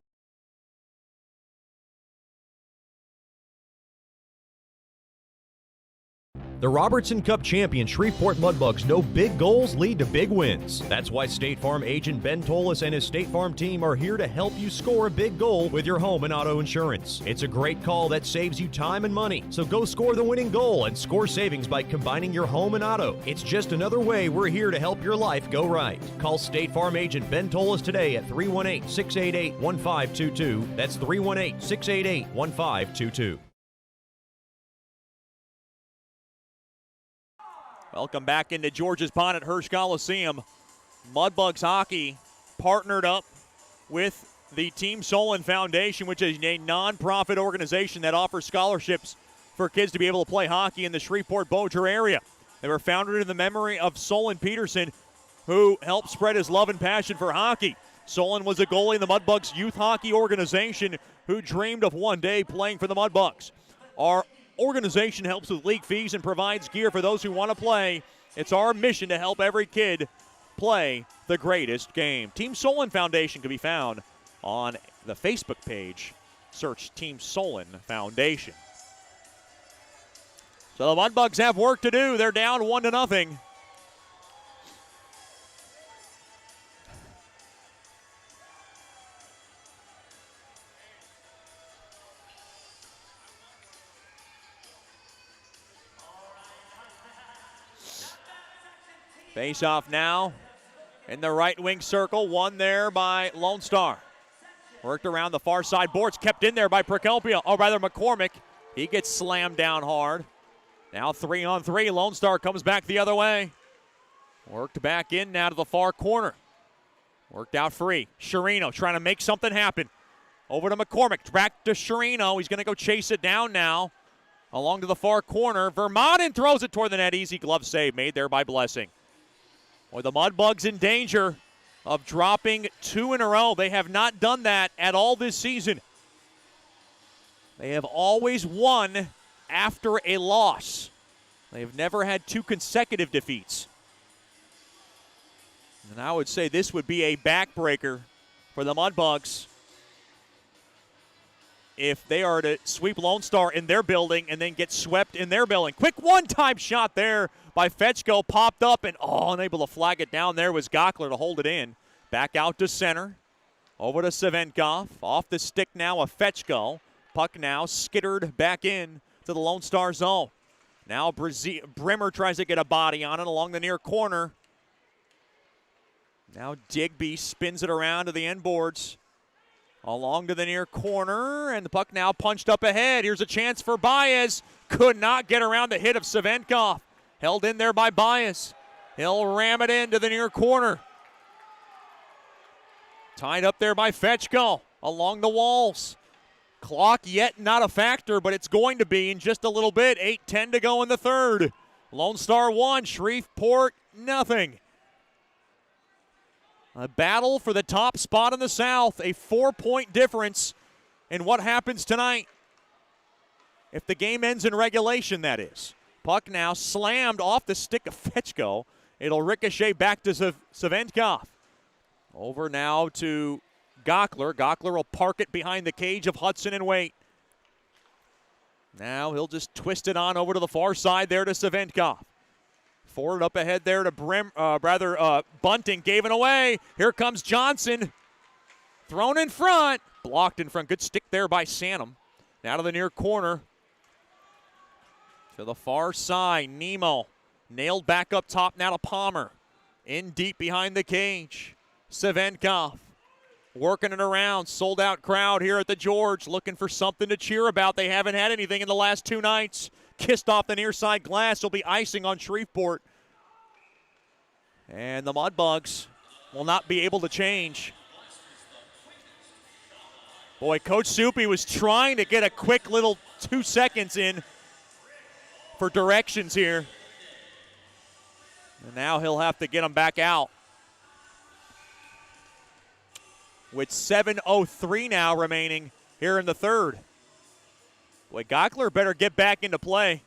The Robertson Cup champion Shreveport Mudbugs know big goals lead to big wins. That's why State Farm agent Ben Tolis and his State Farm team are here to help you score a big goal with your home and auto insurance. It's a great call that saves you time and money. So go score the winning goal and score savings by combining your home and auto. It's just another way we're here to help your life go right. Call State Farm agent Ben Tolis today at 318-688-1522. That's 318-688-1522. Welcome back into George's Pond at Hirsch Coliseum. Mudbugs Hockey partnered up with the Team Solon Foundation, which is a nonprofit organization that offers scholarships for kids to be able to play hockey in the Shreveport-Bossier area. They were founded in the memory of Solon Peterson, who helped spread his love and passion for hockey. Solon was a goalie in the Mudbugs youth hockey organization who dreamed of one day playing for the Mudbugs. Our organization helps with league fees and provides gear for those who want to play. It's our mission to help every kid play the greatest game. Team Solon Foundation can be found on the Facebook page. Search Team Solon Foundation. So the Mudbugs have work to do. They're down 1-0. Face off now in the right wing circle. One there by Lone Star. Worked around the far side boards. Kept in there by Procopio. Or rather McCormick. He gets slammed down hard. Now 3-on-3. Lone Star comes back the other way. Worked back in now to the far corner. Worked out free. Sherino trying to make something happen. Over to McCormick. Back to Sherino. He's going to go chase it down now. Along to the far corner. Vermanen throws it toward the net. Easy glove save made there by Blessing. Or the Mudbugs in danger of dropping 2 in a row. They have not done that at all this season. They have always won after a loss. They have never had 2 consecutive defeats. And I would say this would be a backbreaker for the Mudbugs if they are to sweep Lone Star in their building and then get swept in their building. Quick one-time shot there by Fetchko, popped up and unable to flag it down there was Gockler to hold it in. Back out to center. Over to Savenkov. Off the stick now of Fetchko. Puck now skittered back in to the Lone Star zone. Now Brimmer tries to get a body on it along the near corner. Now Digby spins it around to the end boards. Along to the near corner, and the puck now punched up ahead. Here's a chance for Baez. Could not get around the hit of Savenkov. Held in there by Baez. He'll ram it into the near corner. Tied up there by Fetchko along the walls. Clock yet not a factor, but it's going to be in just a little bit. 8:10 to go in the third. Lone Star 1, Shreveport nothing. A battle for the top spot in the South. A 4-point difference in what happens tonight. If the game ends in regulation, that is. Puck now slammed off the stick of Fetchko. It'll ricochet back to Savenkov. Over now to Gockler. Gockler will park it behind the cage of Hudson and wait. Now he'll just twist it on over to the far side there to Savenkov. Forward up ahead there to Bunting gave it away. Here comes Johnson. Thrown in front. Blocked in front. Good stick there by Sanum. Now to the near corner. To the far side. Nemo. Nailed back up top now to Palmer. In deep behind the cage. Savenkov. Working it around. Sold out crowd here at the George. Looking for something to cheer about. They haven't had anything in the last 2 nights. Kissed off the near side glass. Will be icing on Shreveport. And the Mudbugs will not be able to change. Boy, Coach Soupy was trying to get a quick little 2 seconds in for directions here. And now he'll have to get them back out. With 7:03 now remaining here in the third. Boy, Gockler better get back into play.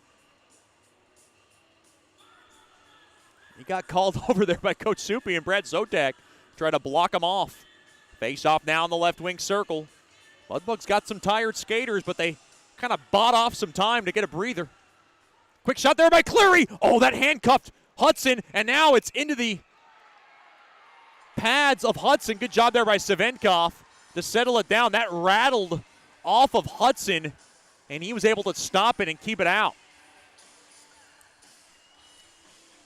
He got called over there by Coach Soupy, and Brad Zotak tried to block him off. Face off now in the left wing circle. Mudbugs got some tired skaters, but they kind of bought off some time to get a breather. Quick shot there by Cleary. Oh, that handcuffed Hudson, and now it's into the pads of Hudson. Good job there by Savenkov to settle it down. That rattled off of Hudson, and he was able to stop it and keep it out.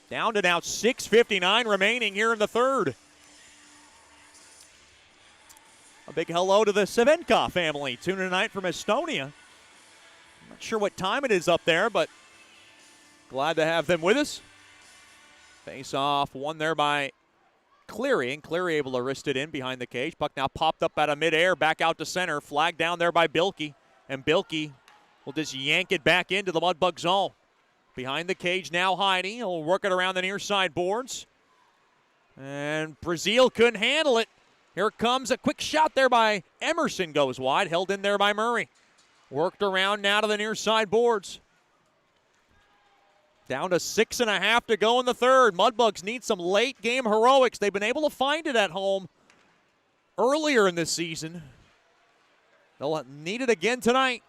Down to now 6:59 remaining here in the third. A big hello to the Savenkov family tuning tonight from Estonia. I'm not sure what time it is up there, but glad to have them with us. Face off, won there by Cleary, and Cleary able to wrist it in behind the cage. Puck now popped up out of midair, back out to center. Flag down there by Bilkey, and Bilkey will just yank it back into the Mudbug zone. Behind the cage now Heidi. He'll work it around the near side boards. And Brazil couldn't handle it. Here comes a quick shot there by Emerson, goes wide. Held in there by Murray. Worked around now to the near side boards. Down to 6.5 to go in the third. Mudbugs need some late game heroics. They've been able to find it at home earlier in this season. They'll need it again tonight.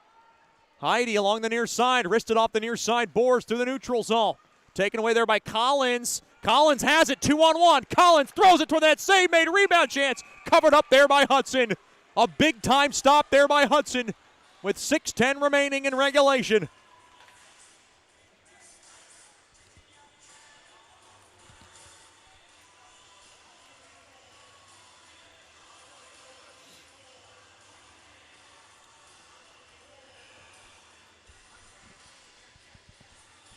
Heidi along the near side, wristed off the near side boards through the neutral zone. Taken away there by Collins. Collins has it, 2-on-1. Collins throws it toward that save made, rebound chance. Covered up there by Hudson. A big time stop there by Hudson with 6:10 remaining in regulation.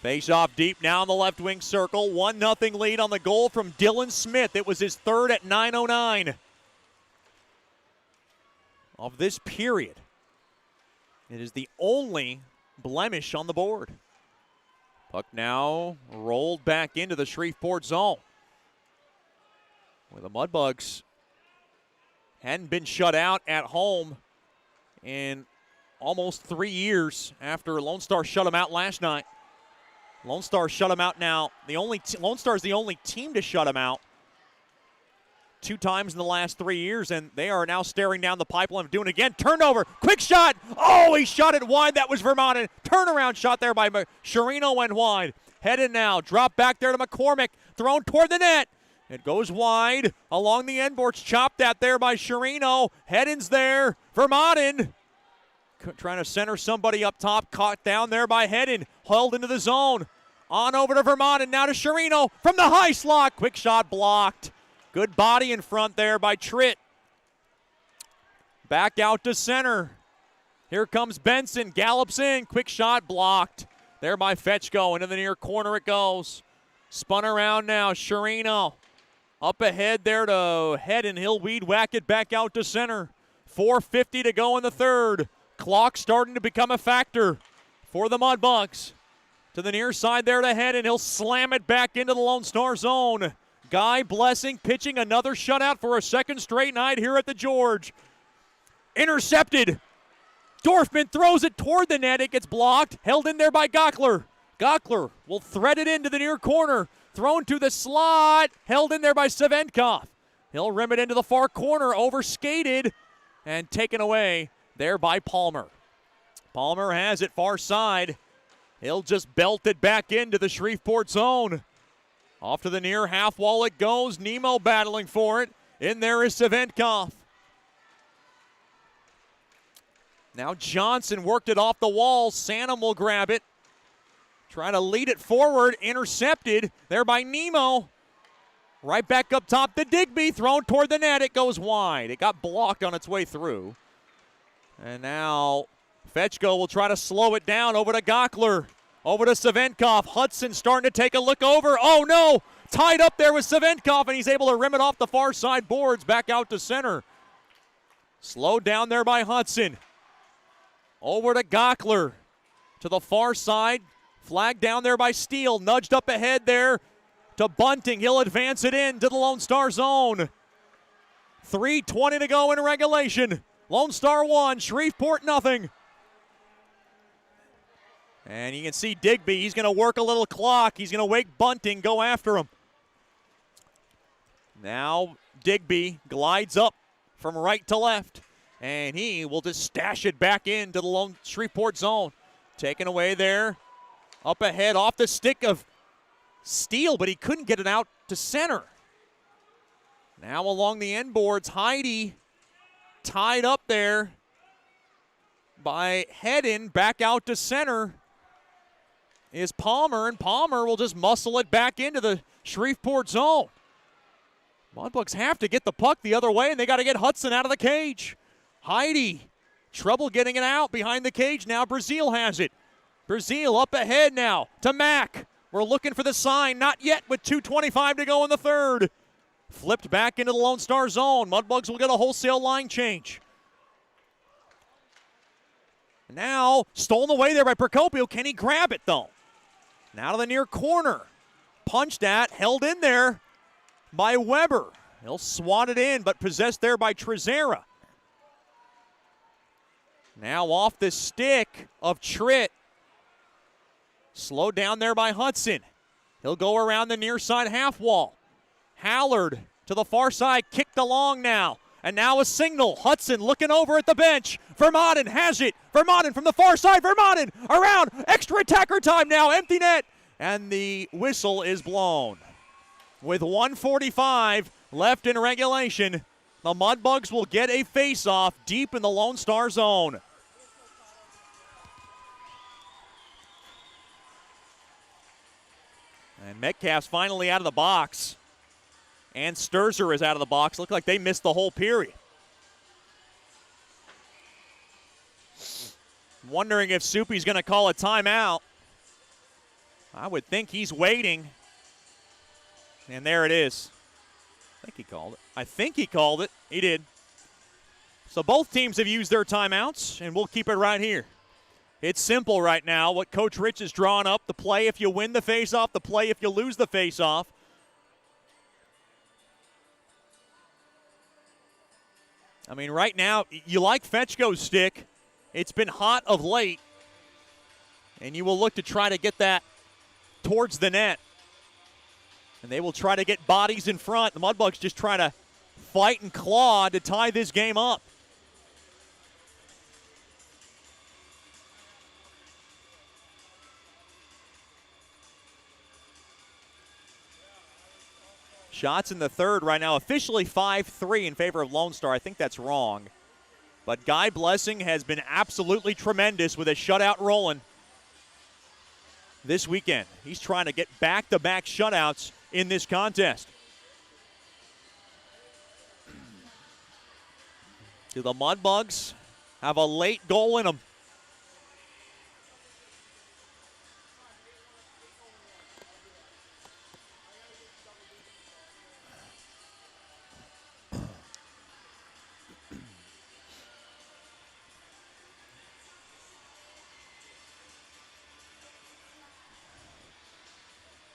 Face off deep now in the left wing circle. 1-0 lead on the goal from Dylan Smith. It was his third at 9:09 of this period. It is the only blemish on the board. Puck now rolled back into the Shreveport zone, where the Mudbugs hadn't been shut out at home in almost 3 years after Lone Star shut them out last night. Lone Star shut them out now. Lone Star is the only team to shut them out 2 times in the last 3 years, and they are now staring down the pipeline of doing it again. Turnover, quick shot. Oh, he shot it wide. That was Vermont. Turnaround shot there by Sherino, went wide. Headed now, drop back there to McCormick. Thrown toward the net. It goes wide along the end boards. Chopped at there by Sherino. Headin's there. Vermont trying to center somebody up top, caught down there by Hedden, held into the zone. On over to Vermont, and now to Sherino from the high slot. Quick shot blocked. Good body in front there by Tritt. Back out to center. Here comes Benson, gallops in, quick shot blocked. There by Fetchko, into the near corner it goes. Spun around now, Sherino. Up ahead there to Hedden, he'll weed whack it back out to center. 4:50 to go in the third. Clock starting to become a factor for the Mudbugs. To the near side there to Hedden, he'll slam it back into the Lone Star zone. Guy Blessing pitching another shutout for a second straight night here at the George. Intercepted. Dorfman throws it toward the net. It gets blocked. Held in there by Gockler. Gockler will thread it into the near corner. Thrown to the slot. Held in there by Savenkov. He'll rim it into the far corner. Overskated and taken away there by Palmer. Palmer has it far side. He'll just belt it back into the Shreveport zone. Off to the near half wall it goes. Nemo battling for it. In there is Savenkov. Now Johnson worked it off the wall. Sanum will grab it. Trying to lead it forward. Intercepted there by Nemo. Right back up top to Digby. Thrown toward the net. It goes wide. It got blocked on its way through. And now Fetchko will try to slow it down over to Gockler. Over to Savenkov. Hudson starting to take a look over. Oh no! Tied up there with Savenkov, and he's able to rim it off the far side boards back out to center. Slowed down there by Hudson. Over to Gockler. To the far side. Flag down there by Steele. Nudged up ahead there to Bunting. He'll advance it in to the Lone Star zone. 3:20 to go in regulation. Lone Star 1, Shreveport nothing. And you can see Digby, he's going to work a little clock. He's going to wake Bunting, go after him. Now Digby glides up from right to left, and he will just stash it back into the Lone Shreveport zone. Taken away there. Up ahead off the stick of Steele, but he couldn't get it out to center. Now along the end boards, Heidi tied up there by Hedden. Back out to center is Palmer, and Palmer will just muscle it back into the Shreveport zone. Mudbugs have to get the puck the other way, and they got to get Hudson out of the cage. Heidi, trouble getting it out behind the cage. Now Brazil has it. Brazil up ahead now to Mack. We're looking for the sign. Not yet with 2:25 to go in the third. Flipped back into the Lone Star zone. Mudbugs will get a wholesale line change. Now stolen away there by Procopio. Can he grab it though? Now to the near corner. Punched at, held in there by Weber. He'll swat it in, but possessed there by Trezera. Now off the stick of Tritt. Slowed down there by Hudson. He'll go around the near side half wall. Hallard to the far side, kicked along now. And now a signal. Hudson looking over at the bench. Vermaden has it. Vermaden from the far side. Vermaden around. Extra attacker time now. Empty net. And the whistle is blown. With 1:45 left in regulation, the Mudbugs will get a face-off deep in the Lone Star zone. And Metcalf's finally out of the box. And Sturzer is out of the box. Looked like they missed the whole period. Wondering if Soupy's going to call a timeout. I would think he's waiting. And there it is. I think he called it. I think he called it. He did. So both teams have used their timeouts, and we'll keep it right here. It's simple right now. What Coach Rich has drawn up, the play if you win the faceoff, the play if you lose the faceoff. I mean, right now, you like Fetchko's stick. It's been hot of late. And you will look to try to get that towards the net. And they will try to get bodies in front. The Mudbugs just try to fight and claw to tie this game up. Shots in the third right now, officially 5-3 in favor of Lone Star. I think that's wrong. But Guy Blessing has been absolutely tremendous with a shutout rolling this weekend. He's trying to get back-to-back shutouts in this contest. Do the Mudbugs have a late goal in them?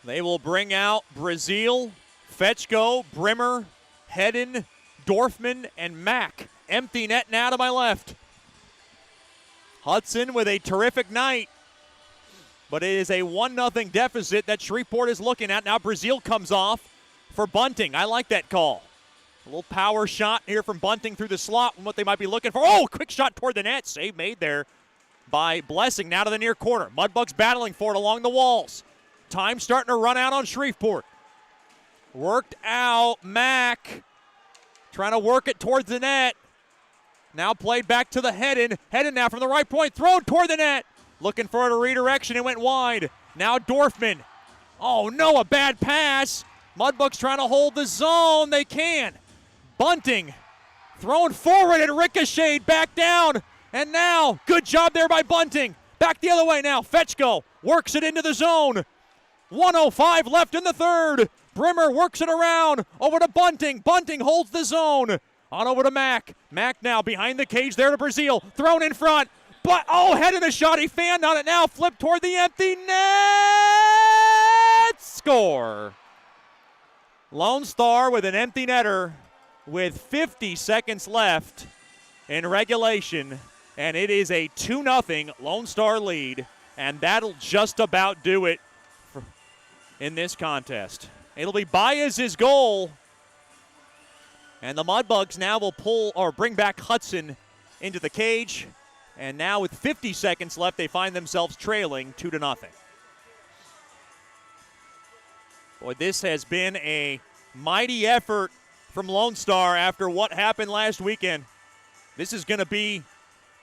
They will bring out Brazil, Fetchko, Brimmer, Hedden, Dorfman, and Mack. Empty net now to my left. Hudson with a terrific night. But it is a 1-0 deficit that Shreveport is looking at. Now Brazil comes off for Bunting. I like that call. A little power shot here from Bunting through the slot and what they might be looking for. Oh, quick shot toward the net. Save made there by Blessing. Now to the near corner. Mudbugs battling for it along the walls. Time starting to run out on Shreveport. Worked out. Mack trying to work it towards the net. Now played back to the Hedden. Hedden now from the right point. Thrown toward the net. Looking for a redirection. It went wide. Now Dorfman. Oh no, a bad pass. Mudbugs trying to hold the zone. They can. Bunting thrown forward and ricocheted back down. And now, good job there by Bunting. Back the other way now. Fetchko works it into the zone. 1:05 left in the third. Brimmer works it around. Over to Bunting. Bunting holds the zone. On over to Mack. Mack now behind the cage there to Brazil. Thrown in front. But, head in the shot. He fanned on it now. Flipped toward the empty net. Score. Lone Star with an empty netter with 50 seconds left in regulation. And it is a 2-0 Lone Star lead. And that'll just about do it in this contest. It'll be Baez's goal. And the Mudbugs now will bring back Hudson into the cage. And now with 50 seconds left, they find themselves trailing 2-0. Boy, this has been a mighty effort from Lone Star after what happened last weekend. This is going to be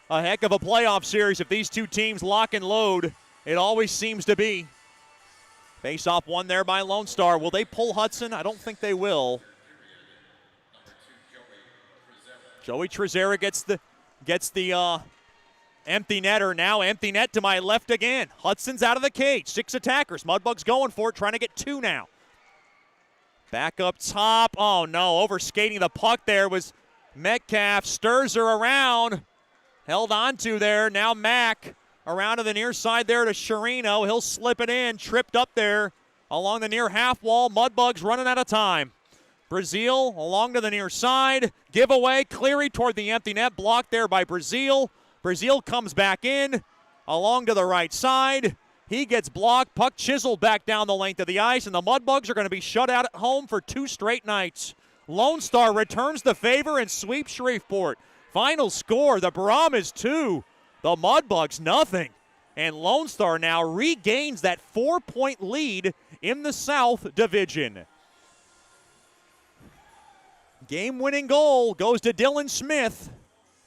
a heck of a playoff series if these two teams lock and load. It always seems to be. Face-off won there by Lone Star. Will they pull Hudson? I don't think they will. Joey Trezera gets the empty netter. Now empty net to my left again. Hudson's out of the cage. 6 attackers. Mudbugs going for it, trying to get 2 now. Back up top. Oh, no. Overskating the puck there was Metcalf. Stirs her around. Held on to there. Now Mack. Around to the near side there to Sherino. He'll slip it in. Tripped up there along the near half wall. Mudbugs running out of time. Brazil along to the near side. Giveaway. Cleary toward the empty net. Blocked there by Brazil. Brazil comes back in. Along to the right side. He gets blocked. Puck chiseled back down the length of the ice. And the Mudbugs are going to be shut out at home for 2 straight nights. Lone Star returns the favor and sweeps Shreveport. Final score, the Brahmas 2. The Mudbugs, nothing. And Lone Star now regains that 4-point lead in the South Division. Game-winning goal goes to Dylan Smith.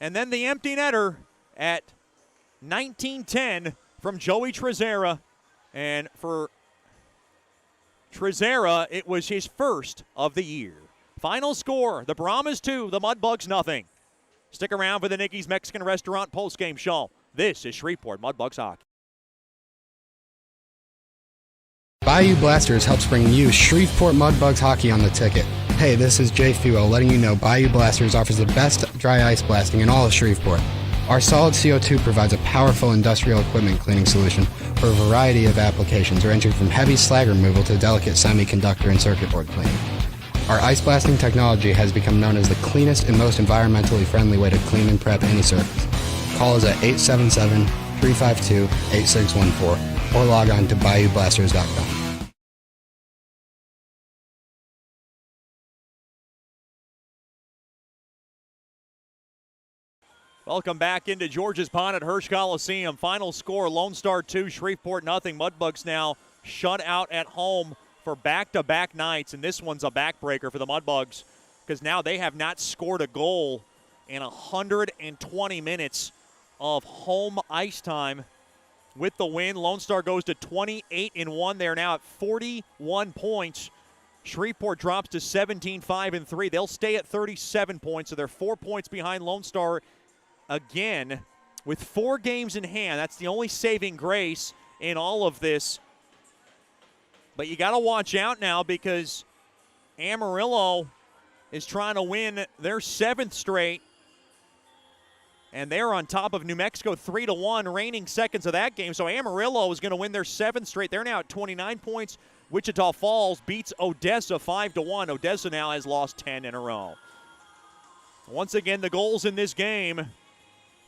And then the empty netter at 19:10 from Joey Trezera. And for Trezera, it was his first of the year. Final score, the Brahmas 2, the Mudbugs nothing. Stick around for the Nicky's Mexican Restaurant postgame show. This is Shreveport Mudbugs Hockey. Bayou Blasters helps bring you Shreveport Mudbugs Hockey on the ticket. Hey, this is Jay Fuel letting you know Bayou Blasters offers the best dry ice blasting in all of Shreveport. Our solid CO2 provides a powerful industrial equipment cleaning solution for a variety of applications ranging from heavy slag removal to delicate semiconductor and circuit board cleaning. Our ice blasting technology has become known as the cleanest and most environmentally friendly way to clean and prep any surface. Call us at 877-352-8614 or log on to BayouBlasters.com. Welcome back into George's Pond at Hirsch Coliseum. Final score, Lone Star 2, Shreveport nothing. Mudbugs now shut out at home for back-to-back nights, and this one's a backbreaker for the Mudbugs because now they have not scored a goal and 120 minutes of home ice time with the win. Lone Star goes to 28-1. They're now at 41 points. Shreveport drops to 17-5-3. They'll stay at 37 points, so they're 4 points behind Lone Star again with 4 games in hand. That's the only saving grace in all of this. But you got to watch out now because Amarillo is trying to win their 7th straight. And they're on top of New Mexico 3-1, reigning seconds of that game. So Amarillo is going to win their 7th straight. They're now at 29 points. Wichita Falls beats Odessa 5-1. Odessa now has lost 10 in a row. Once again, the goals in this game,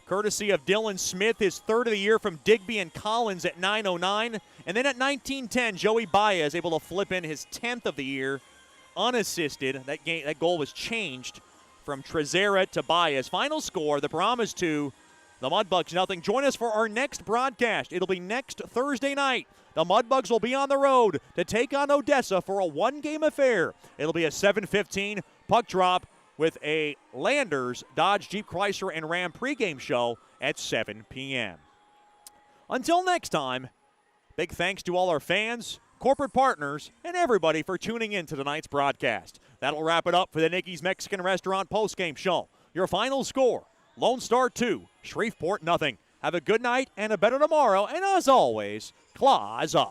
courtesy of Dylan Smith, his 3rd of the year from Digby and Collins at 9:09. And then at 19:10, Joey Baez able to flip in his 10th of the year, unassisted. That goal was changed from Trezera to Baez. Final score, the Brahmas 2, the Mudbugs nothing. Join us for our next broadcast. It'll be next Thursday night. The Mudbugs will be on the road to take on Odessa for a 1-game affair. It'll be a 7:15 puck drop with a Landers, Dodge, Jeep, Chrysler, and Ram pregame show at 7 p.m. Until next time, big thanks to all our fans, corporate partners, and everybody for tuning in to tonight's broadcast. That'll wrap it up for the Nicky's Mexican Restaurant postgame show. Your final score, Lone Star 2, Shreveport nothing. Have a good night and a better tomorrow, and as always, claws up.